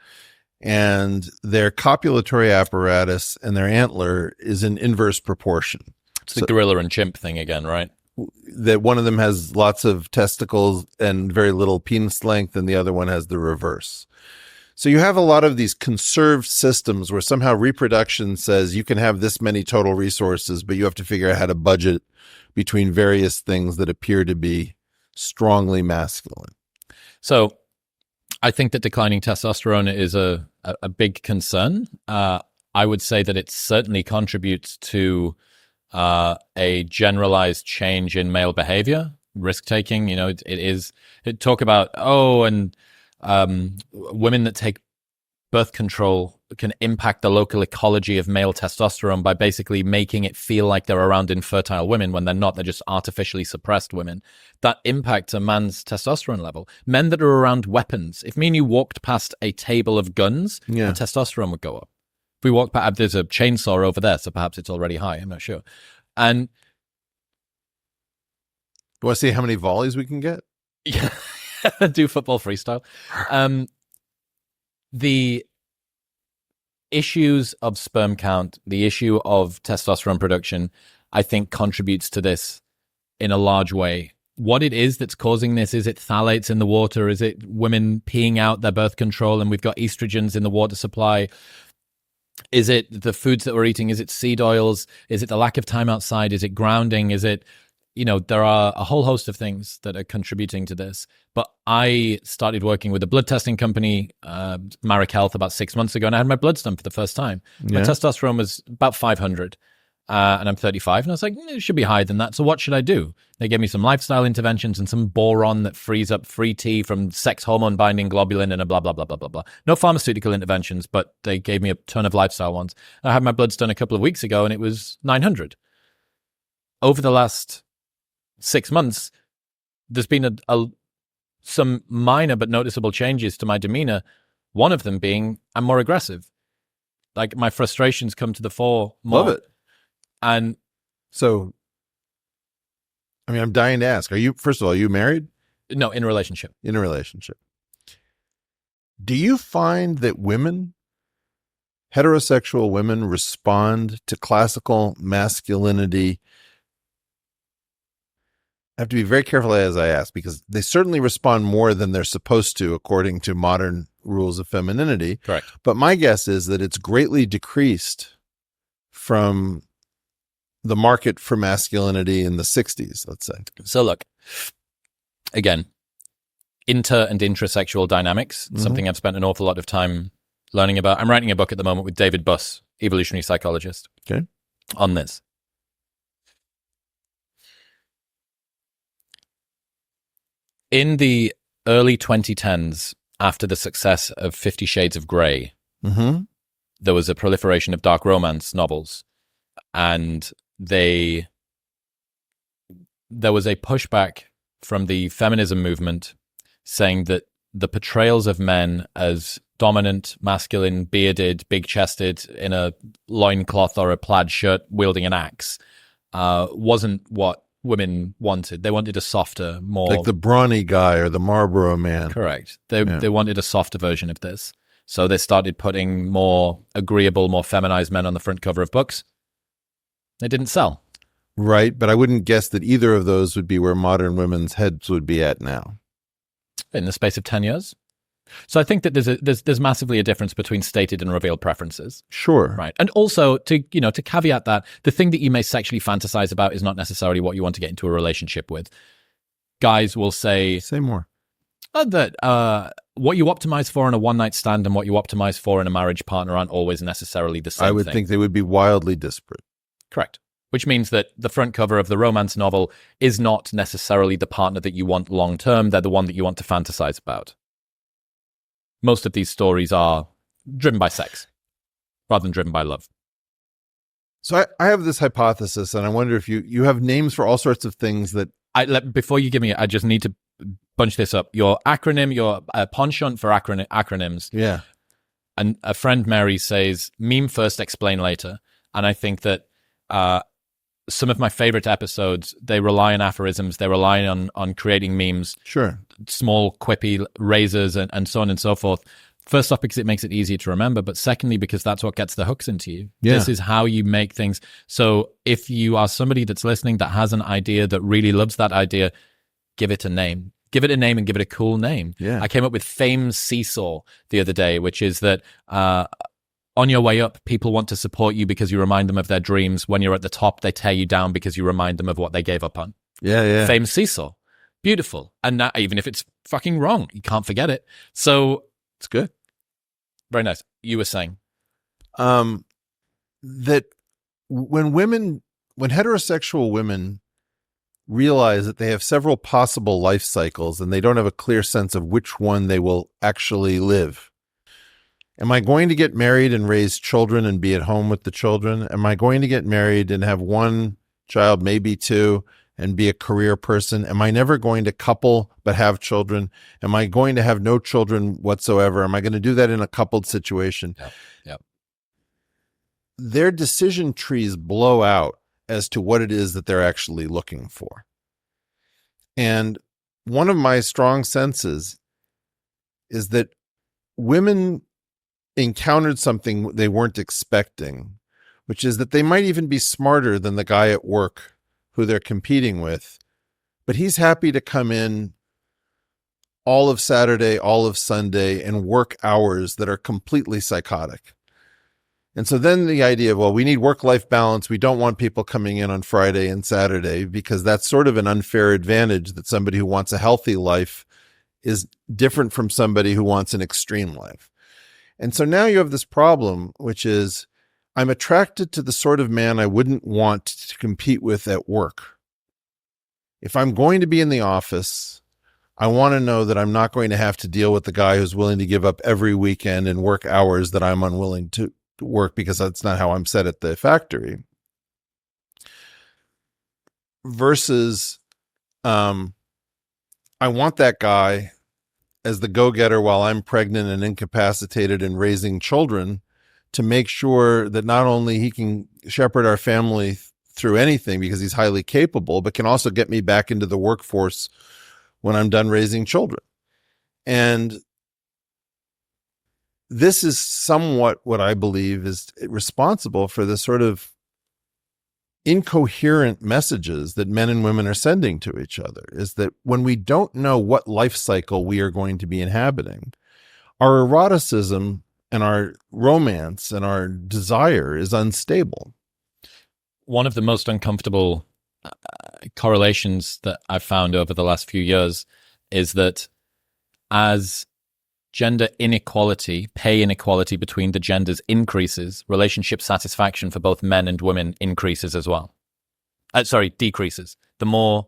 and their copulatory apparatus and their antler is in inverse proportion.
It's the gorilla and chimp thing again, right?
That one of them has lots of testicles and very little penis length, and the other one has the reverse. So you have a lot of these conserved systems where somehow reproduction says you can have this many total resources, but you have to figure out how to budget between various things that appear to be strongly masculine. So
I think that declining testosterone is a big concern. I would say that it certainly contributes to a generalized change in male behavior, risk-taking. You know, it talk about, women that take birth control can impact the local ecology of male testosterone by basically making it feel like they're around infertile women when they're not. They're just artificially suppressed women. That impacts a man's testosterone level. Men that are around weapons. If me and you walked past a table of guns, our testosterone would go up. If we walk past, there's a chainsaw over there, so perhaps it's already high. I'm not sure. And
Want to see how many volleys we can get?
Yeah. Do football freestyle. The issues of sperm count, the issue of testosterone production, I think contributes to this in a large way. What it is that's causing this, is it phthalates in the water? Is it women peeing out their birth control and we've got estrogens in the water supply? Is it the foods that we're eating? Is it seed oils? Is it the lack of time outside? Is it grounding? Is it, there are a whole host of things that are contributing to this. But I started working with a blood testing company, Marek Health, about 6 months ago, and I had my bloods done for the first time. My testosterone was about 500, and I'm 35, and I was like, it should be higher than that. So what should I do? They gave me some lifestyle interventions and some boron that frees up free T from sex hormone binding globulin and a blah, blah, blah, blah, blah, blah. No pharmaceutical interventions, but they gave me a ton of lifestyle ones. I had my bloods done a couple of weeks ago, and it was 900. Over the last 6 months, there's been some minor but noticeable changes to my demeanor. One of them being I'm more aggressive. Like my frustrations come to the fore more.
Love it.
And
so, I'm dying to ask, first of all, are you married?
No, in a relationship.
In a relationship. Do you find that heterosexual women, respond to classical masculinity? I have to be very careful as I ask, because they certainly respond more than they're supposed to according to modern rules of femininity.
Correct.
But my guess is that it's greatly decreased from the market for masculinity in the 60s, let's say.
So look, again, inter and intrasexual dynamics, something I've spent an awful lot of time learning about. I'm writing a book at the moment with David Buss, evolutionary psychologist, on this. In the early 2010s, after the success of 50 Shades of Grey, there was a proliferation of dark romance novels, and there was a pushback from the feminism movement saying that the portrayals of men as dominant, masculine, bearded, big-chested, in a loincloth or a plaid shirt wielding an axe wasn't what women wanted. They wanted a softer, more...
like the brawny guy or the Marlboro man.
Correct. They wanted a softer version of this. So they started putting more agreeable, more feminized men on the front cover of books. They didn't sell.
Right, but I wouldn't guess that either of those would be where modern women's heads would be at now.
In the space of 10 years? So I think that there's massively a difference between stated and revealed preferences.
Sure.
Right. And also to caveat that, the thing that you may sexually fantasize about is not necessarily what you want to get into a relationship with. Guys will say
more.
That what you optimize for in a one-night stand and what you optimize for in a marriage partner aren't always necessarily the same thing.
I would think they would be wildly disparate.
Correct. Which means that the front cover of the romance novel is not necessarily the partner that you want long-term. They're the one that you want to fantasize about. Most of these stories are driven by sex rather than driven by love.
So I have this hypothesis, and I wonder if you have names for all sorts of things that...
Before you give me it, I just need to bunch this up. Your penchant for acronyms.
Yeah.
And a friend, Mary, says, meme first, explain later. And I think that some of my favorite episodes, they rely on aphorisms. They rely on creating memes.
Sure.
Small, quippy razors and so on and so forth. First off, because it makes it easier to remember, but secondly, because that's what gets the hooks into you. Yeah. This is how you make things. So if you are somebody that's listening that has an idea, that really loves that idea, give it a name. Give it a name and give it a cool name.
Yeah.
I came up with Fame's Seesaw the other day, which is that on your way up, people want to support you because you remind them of their dreams. When you're at the top, they tear you down because you remind them of what they gave up on.
Yeah.
Fame's Seesaw. Beautiful. And that, even if it's fucking wrong, you can't forget it. So it's good. Very nice. You were saying
that when heterosexual women realize that they have several possible life cycles and they don't have a clear sense of which one they will actually live. Am I going to get married and raise children and be at home with the children? Am I going to get married and have one child, maybe two, and be a career person? Am I never going to couple but have children? Am I going to have no children whatsoever? Am I going to do that in a coupled situation?
Yep.
Their decision trees blow out as to what it is that they're actually looking for. And one of my strong senses is that women encountered something they weren't expecting, which is that they might even be smarter than the guy at work who they're competing with, but he's happy to come in all of Saturday, all of Sunday, and work hours that are completely psychotic. And so then the idea of, well, we need work-life balance. We don't want people coming in on Friday and Saturday because that's sort of an unfair advantage that somebody who wants a healthy life is different from somebody who wants an extreme life. And so now you have this problem, which is I'm attracted to the sort of man I wouldn't want to compete with at work. If I'm going to be in the office, I want to know that I'm not going to have to deal with the guy who's willing to give up every weekend and work hours that I'm unwilling to work because that's not how I'm set at the factory. Versus, I want that guy as the go-getter while I'm pregnant and incapacitated and raising children to make sure that not only he can shepherd our family through anything because he's highly capable, but can also get me back into the workforce when I'm done raising children. And this is somewhat what I believe is responsible for the sort of incoherent messages that men and women are sending to each other, is that when we don't know what life cycle we are going to be inhabiting, our eroticism and our romance and our desire is unstable.
One of the most uncomfortable correlations that I've found over the last few years is that as gender inequality, pay inequality between the genders increases, relationship satisfaction for both men and women increases as well. Decreases. The more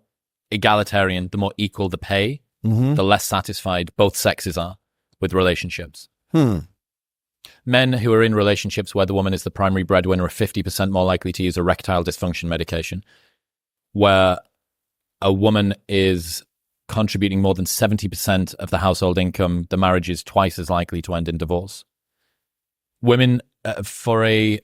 egalitarian, the more equal the pay, the less satisfied both sexes are with relationships. Men who are in relationships where the woman is the primary breadwinner are 50% more likely to use erectile dysfunction medication. Where a woman is contributing more than 70% of the household income, the marriage is twice as likely to end in divorce. Women, for a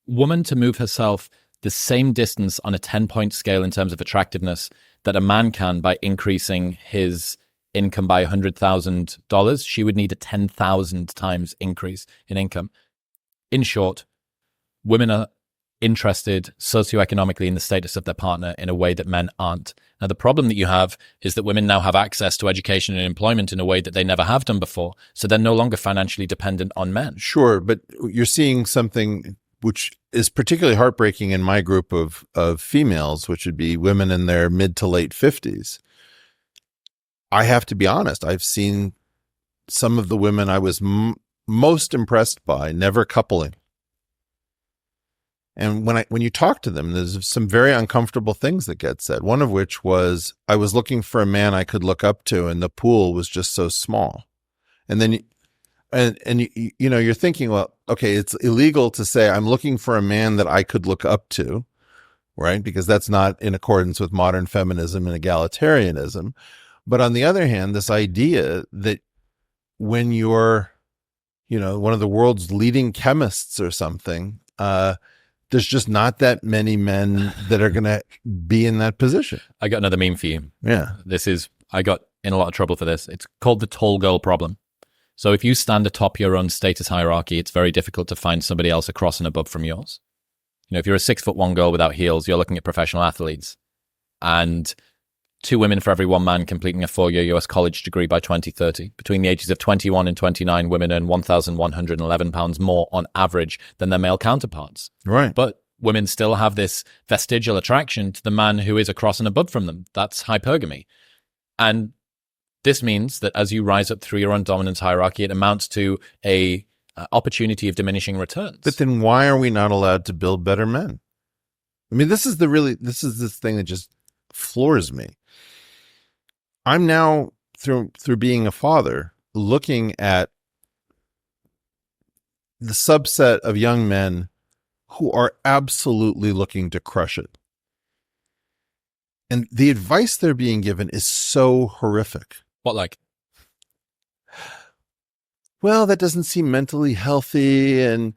woman to move herself the same distance on a 10-point scale in terms of attractiveness that a man can by increasing his income by $100,000, she would need a 10,000 times increase in income. In short, women are interested socioeconomically in the status of their partner in a way that men aren't. Now, the problem that you have is that women now have access to education and employment in a way that they never have done before. So they're no longer financially dependent on men.
Sure, but you're seeing something which is particularly heartbreaking in my group of females, which would be women in their mid to late 50s. I have to be honest, I've seen some of the women I was most impressed by never coupling. And when you talk to them, there's some very uncomfortable things that get said. One of which was, I was looking for a man I could look up to, and the pool was just so small. And then, you're thinking, well, okay, it's illegal to say I'm looking for a man that I could look up to, right? Because that's not in accordance with modern feminism and egalitarianism. But on the other hand, this idea that when you're, one of the world's leading chemists or something, there's just not that many men that are going to be in that position.
I got another meme for you.
Yeah.
I got in a lot of trouble for this. It's called the tall girl problem. So if you stand atop your own status hierarchy, it's very difficult to find somebody else across and above from yours. If you're a 6'1" girl without heels, you're looking at professional athletes. And 2 women for every 1 man completing a 4-year US college degree by 2030. Between the ages of 21 and 29, women earn £1,111 more on average than their male counterparts.
Right.
But women still have this vestigial attraction to the man who is across and above from them. That's hypergamy. And this means that as you rise up through your own dominance hierarchy, it amounts to a opportunity of diminishing returns.
But then why are we not allowed to build better men? I mean, this is this thing that just floors me. I'm now, through being a father, looking at the subset of young men who are absolutely looking to crush it. And the advice they're being given is so horrific.
What, like?
Well, that doesn't seem mentally healthy, and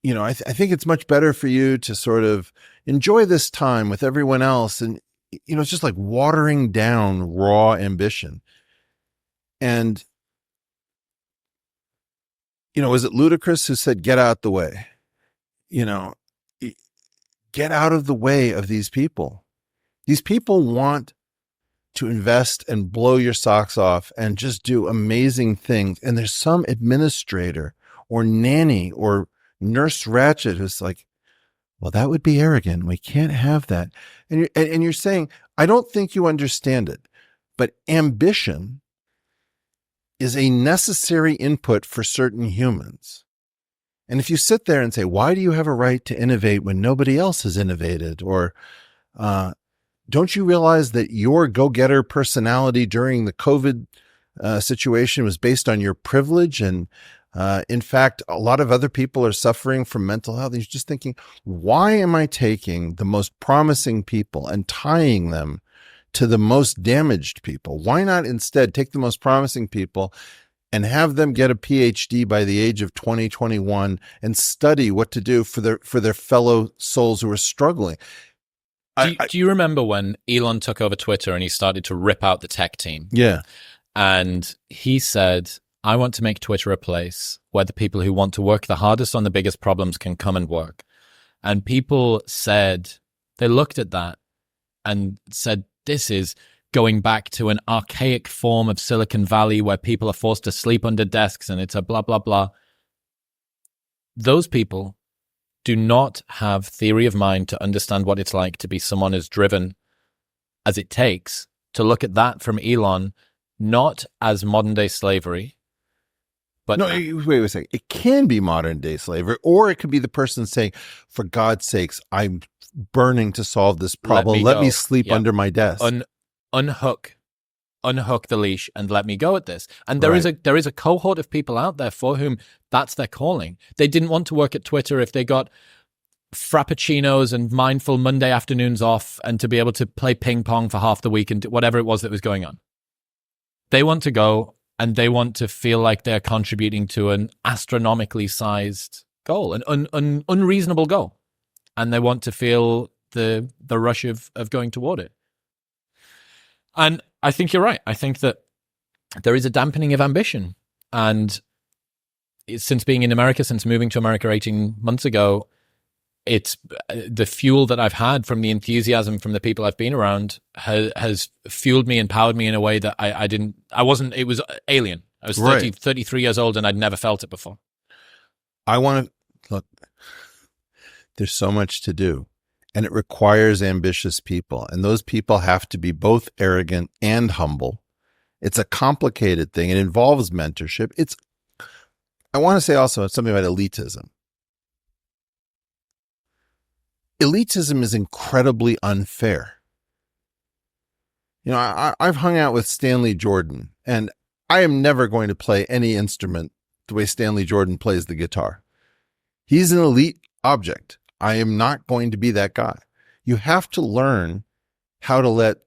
I think it's much better for you to sort of enjoy this time with everyone else. And, it's just like watering down raw ambition. And, was it Ludacris who said, get out the way? You know, get out of the way of these people. These people want to invest and blow your socks off and just do amazing things. And there's some administrator or nanny or Nurse Ratched who's like, well, that would be arrogant. We can't have that. And you're saying, I don't think you understand it, but ambition is a necessary input for certain humans. And if you sit there and say, why do you have a right to innovate when nobody else has innovated? Or don't you realize that your go-getter personality during the COVID situation was based on your privilege? And in fact, a lot of other people are suffering from mental health. And you're just thinking, why am I taking the most promising people and tying them to the most damaged people? Why not instead take the most promising people and have them get a PhD by the age of 2021 and study what to do for their fellow souls who are struggling?
Do you remember when Elon took over Twitter and he started to rip out the tech team?
Yeah.
And he said, I want to make Twitter a place where the people who want to work the hardest on the biggest problems can come and work. And people said, they looked at that and said, this is going back to an archaic form of Silicon Valley where people are forced to sleep under desks and it's a blah, blah, blah. Those people do not have theory of mind to understand what it's like to be someone as driven as it takes to look at that from Elon, not as modern day slavery. But
no, wait a second. It can be modern day slavery, or it could be the person saying, for God's sakes, I'm burning to solve this problem. Let me sleep under my desk.
Unhook the leash and let me go at this. And there is a cohort of people out there for whom that's their calling. They didn't want to work at Twitter if they got frappuccinos and mindful Monday afternoons off and to be able to play ping pong for half the week and whatever it was that was going on. They want to go and they want to feel like they're contributing to an astronomically sized goal, an unreasonable goal. And they want to feel the rush of going toward it. And I think you're right. I think that there is a dampening of ambition. And since being in America, since moving to America 18 months ago, it's the fuel that I've had from the enthusiasm from the people I've been around has fueled me, empowered me in a way that it was alien. I was 33 years old and I'd never felt it before.
I want to look, there's so much to do. And it requires ambitious people. And those people have to be both arrogant and humble. It's a complicated thing. It involves mentorship. I want to say also something about elitism. Elitism is incredibly unfair. I've hung out with Stanley Jordan, and I am never going to play any instrument the way Stanley Jordan plays the guitar. He's an elite object. I am not going to be that guy. You have to learn how to let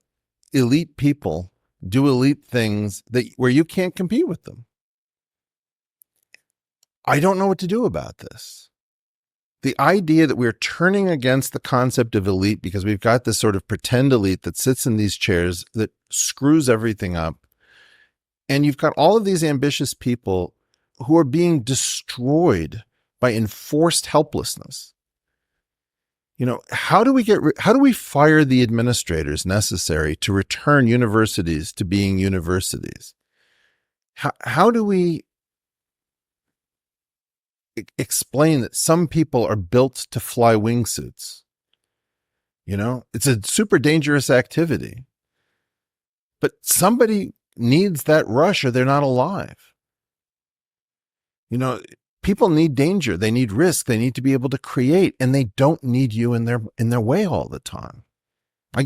elite people do elite things where you can't compete with them. I don't know what to do about this. The idea that we're turning against the concept of elite because we've got this sort of pretend elite that sits in these chairs that screws everything up. And you've got all of these ambitious people who are being destroyed by enforced helplessness. How do we fire the administrators necessary to return universities to being universities? How do we explain that some people are built to fly wingsuits? It's a super dangerous activity, but somebody needs that rush or they're not alive. People need danger. They need risk. They need to be able to create, and they don't need you in their way all the time.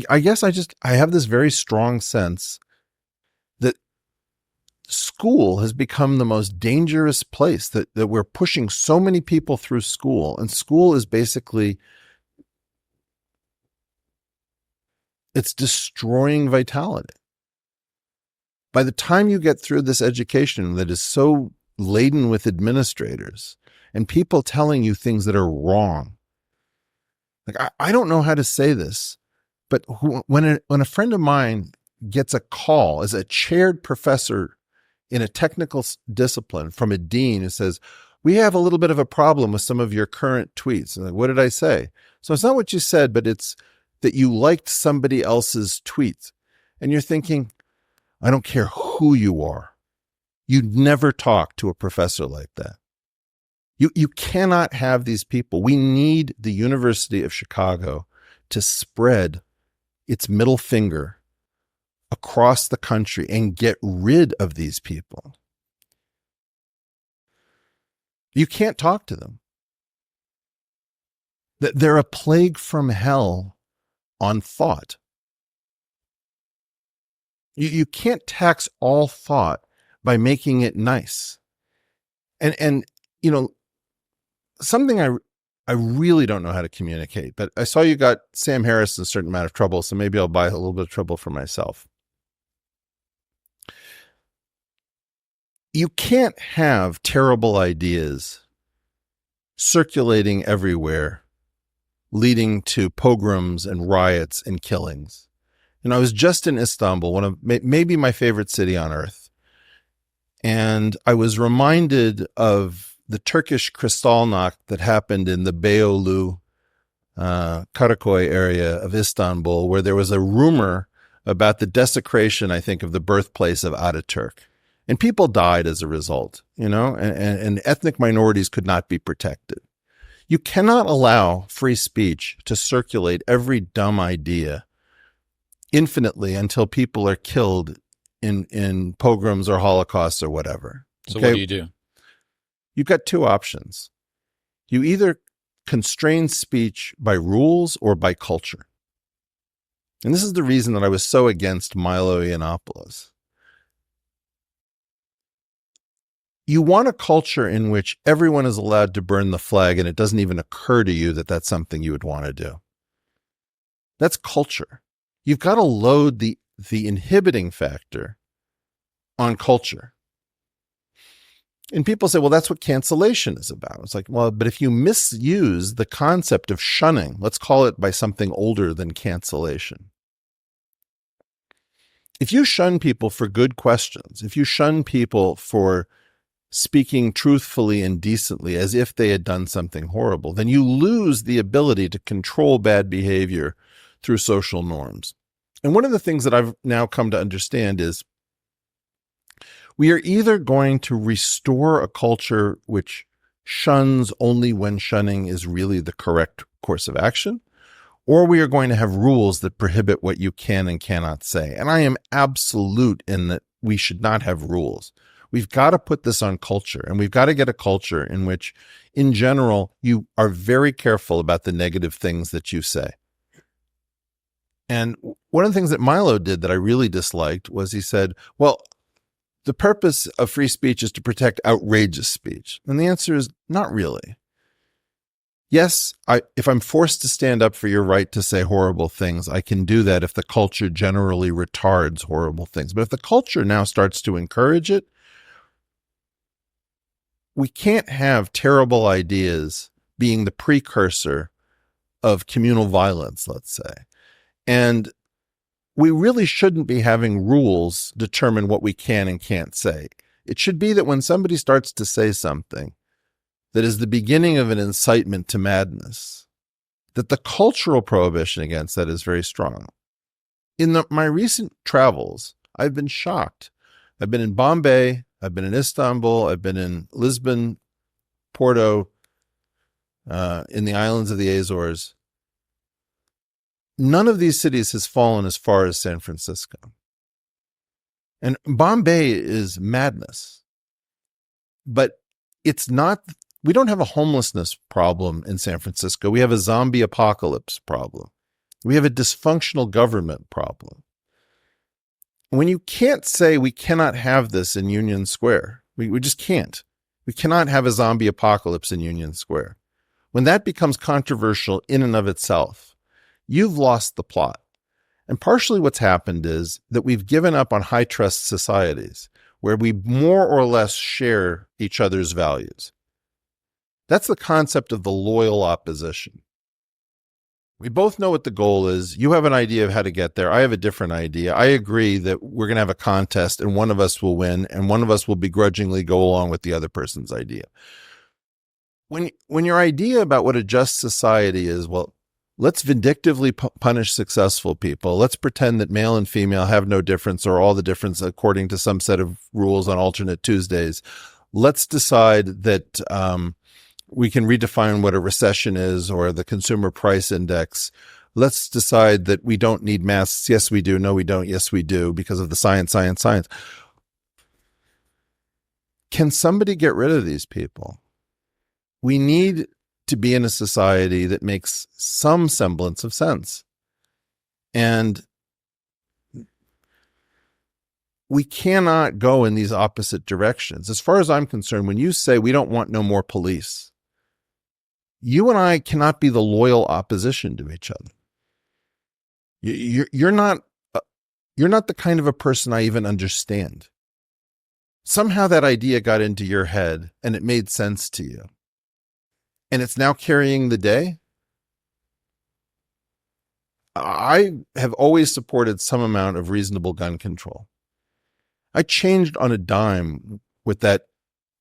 I guess I have this very strong sense that school has become the most dangerous place, that we're pushing so many people through school, and school is basically, it's destroying vitality. By the time you get through this education that is so laden with administrators, and people telling you things that are wrong. Like, I don't know how to say this, but when a friend of mine gets a call as a chaired professor in a technical discipline from a dean who says, we have a little bit of a problem with some of your current tweets. And like, what did I say? So it's not what you said, but it's that you liked somebody else's tweets. And you're thinking, I don't care who you are. You'd never talk to a professor like that. You cannot have these people. We need the University of Chicago to spread its middle finger across the country and get rid of these people. You can't talk to them. They're a plague from hell on thought. You can't tax all thought by making it nice. And you know, something I really don't know how to communicate, but I saw you got Sam Harris in a certain amount of trouble, so maybe I'll buy a little bit of trouble for myself. You can't have terrible ideas circulating everywhere, leading to pogroms and riots and killings. And I was just in Istanbul, one of maybe my favorite city on earth. And I was reminded of the Turkish Kristallnacht that happened in the Beyoğlu, Karaköy area of Istanbul, where there was a rumor about the desecration, I think, of the birthplace of Ataturk. And people died as a result, and ethnic minorities could not be protected. You cannot allow free speech to circulate every dumb idea infinitely until people are killed in pogroms or holocausts or whatever.
So what do you do?
You've got two options. You either constrain speech by rules or by culture. And this is the reason that I was so against Milo Yiannopoulos. You want a culture in which everyone is allowed to burn the flag and it doesn't even occur to you that that's something you would want to do. That's culture. You've got to load the inhibiting factor on culture. And people say, well, that's what cancellation is about. It's like, well, but if you misuse the concept of shunning, let's call it by something older than cancellation. If you shun people for good questions, if you shun people for speaking truthfully and decently as if they had done something horrible, then you lose the ability to control bad behavior through social norms. And one of the things that I've now come to understand is we are either going to restore a culture which shuns only when shunning is really the correct course of action, or we are going to have rules that prohibit what you can and cannot say. And I am absolute in that we should not have rules. We've got to put this on culture, and we've got to get a culture in which, in general, you are very careful about the negative things that you say. And one of the things that Milo did that I really disliked was he said, well, the purpose of free speech is to protect outrageous speech. And the answer is not really. Yes, if I'm forced to stand up for your right to say horrible things, I can do that if the culture generally retards horrible things. But if the culture now starts to encourage it, we can't have terrible ideas being the precursor of communal violence, let's say. And we really shouldn't be having rules determine what we can and can't say. It should be that when somebody starts to say something that is the beginning of an incitement to madness, that the cultural prohibition against that is very strong. In my recent travels, I've been shocked. I've been in Bombay, I've been in Istanbul, I've been in Lisbon, Porto, in the islands of the Azores. None of these cities has fallen as far as San Francisco. And Bombay is madness. But it's not, we don't have a homelessness problem in San Francisco. We have a zombie apocalypse problem. We have a dysfunctional government problem. When you can't say we cannot have this in Union Square, we just can't. We cannot have a zombie apocalypse in Union Square. When that becomes controversial in and of itself, you've lost the plot. And partially what's happened is that we've given up on high trust societies where we more or less share each other's values. That's the concept of the loyal opposition. We both know what the goal is. You have an idea of how to get there. I have a different idea. I agree that we're going to have a contest and one of us will win and one of us will begrudgingly go along with the other person's idea. When your idea about what a just society is, well, let's vindictively punish successful people. Let's pretend that male and female have no difference or all the difference according to some set of rules on alternate Tuesdays. Let's decide that we can redefine what a recession is or the consumer price index. Let's decide that we don't need masks. Yes, we do. No, we don't. Yes, we do, because of the science. Can somebody get rid of these people? We need to be in a society that makes some semblance of sense. And we cannot go in these opposite directions. As far as I'm concerned, when you say we don't want no more police, you and I cannot be the loyal opposition to each other. You're not the kind of a person I even understand. Somehow that idea got into your head and it made sense to you. And it's now carrying the day. I have always supported some amount of reasonable gun control. I changed on a dime with that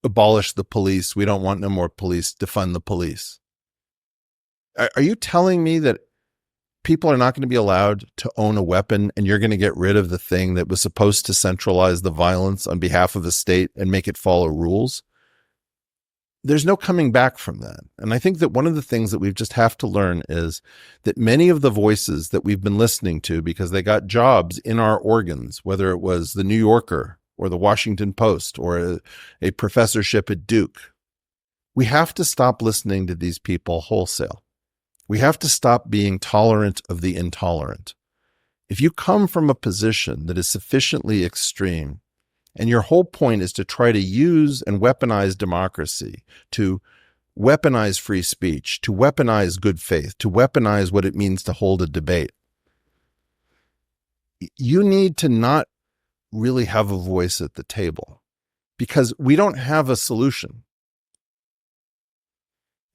abolish the police, we don't want no more police, defund the police. Are you telling me that people are not going to be allowed to own a weapon and you're going to get rid of the thing that was supposed to centralize the violence on behalf of the state and make it follow rules? There's no coming back from that. And I think that one of the things that we just have to learn is that many of the voices that we've been listening to because they got jobs in our organs, whether it was the New Yorker or the Washington Post or a professorship at Duke, we have to stop listening to these people wholesale. We have to stop being tolerant of the intolerant. If you come from a position that is sufficiently extreme, and your whole point is to try to use and weaponize democracy, to weaponize free speech, to weaponize good faith, to weaponize what it means to hold a debate, you need to not really have a voice at the table because we don't have a solution.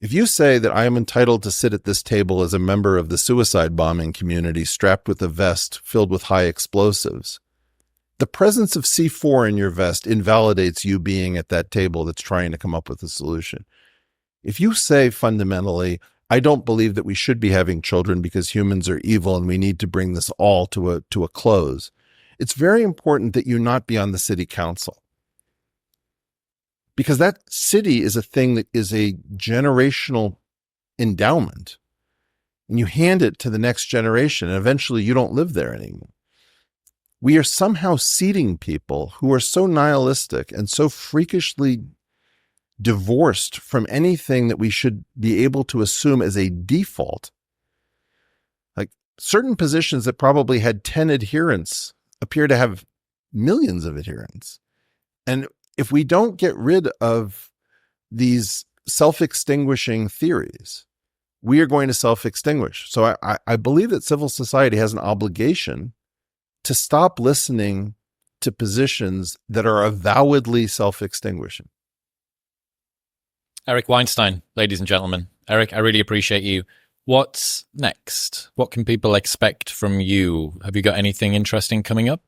If you say that I am entitled to sit at this table as a member of the suicide bombing community strapped with a vest filled with high explosives, the presence of C4 in your vest invalidates you being at that table that's trying to come up with a solution. If you say fundamentally, I don't believe that we should be having children because humans are evil and we need to bring this all to a close, it's very important that you not be on the city council. Because that city is a thing that is a generational endowment. And you hand it to the next generation, and eventually you don't live there anymore. We are somehow seating people who are so nihilistic and so freakishly divorced from anything that we should be able to assume as a default. Like certain positions that probably had 10 adherents appear to have millions of adherents. And if we don't get rid of these self-extinguishing theories, we are going to self-extinguish. So I believe that civil society has an obligation to stop listening to positions that are avowedly self-extinguishing.
Eric Weinstein, ladies and gentlemen. Eric, I really appreciate you. What's next? What can people expect from you? Have you got anything interesting coming up?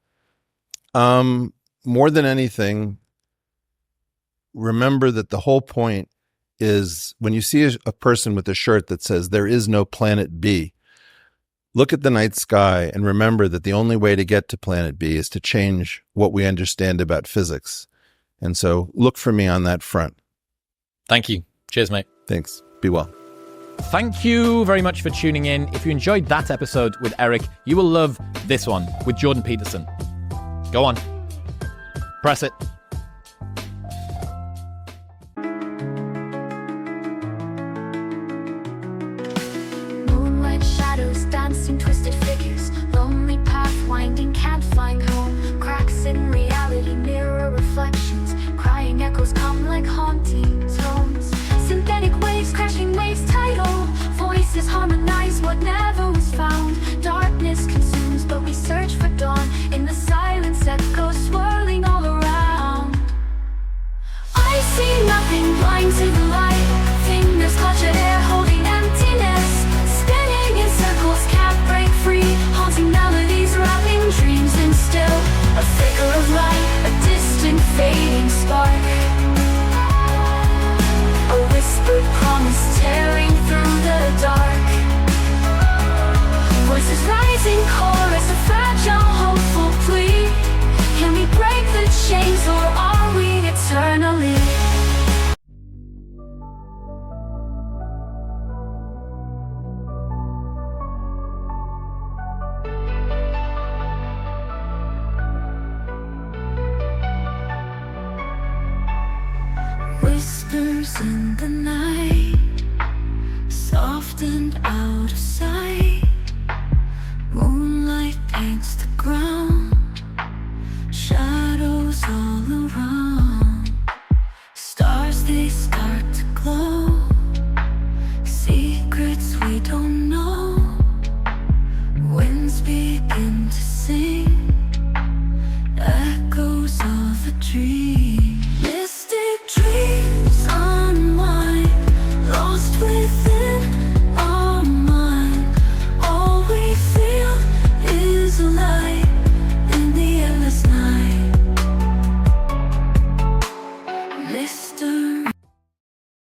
More than anything, remember that the whole point is when you see a person with a shirt that says there is no planet B, look at the night sky and remember that the only way to get to planet B is to change what we understand about physics. And so look for me on that front.
Thank you. Cheers, mate.
Thanks. Be well.
Thank you very much for tuning in. If you enjoyed that episode with Eric, you will love this one with Jordan Peterson. Go on. Press it.
Moonlight shadows dancing twisted figures, lonely path winding, can't find home. Cracks in reality mirror reflections, crying echoes come like haunting tones. Synthetic waves crashing, waves tidal, voices harmonize what never was found. Darkness consumes but we search for dawn, in the silence echoes swirling all around. whispers in the night, soft and out of sight.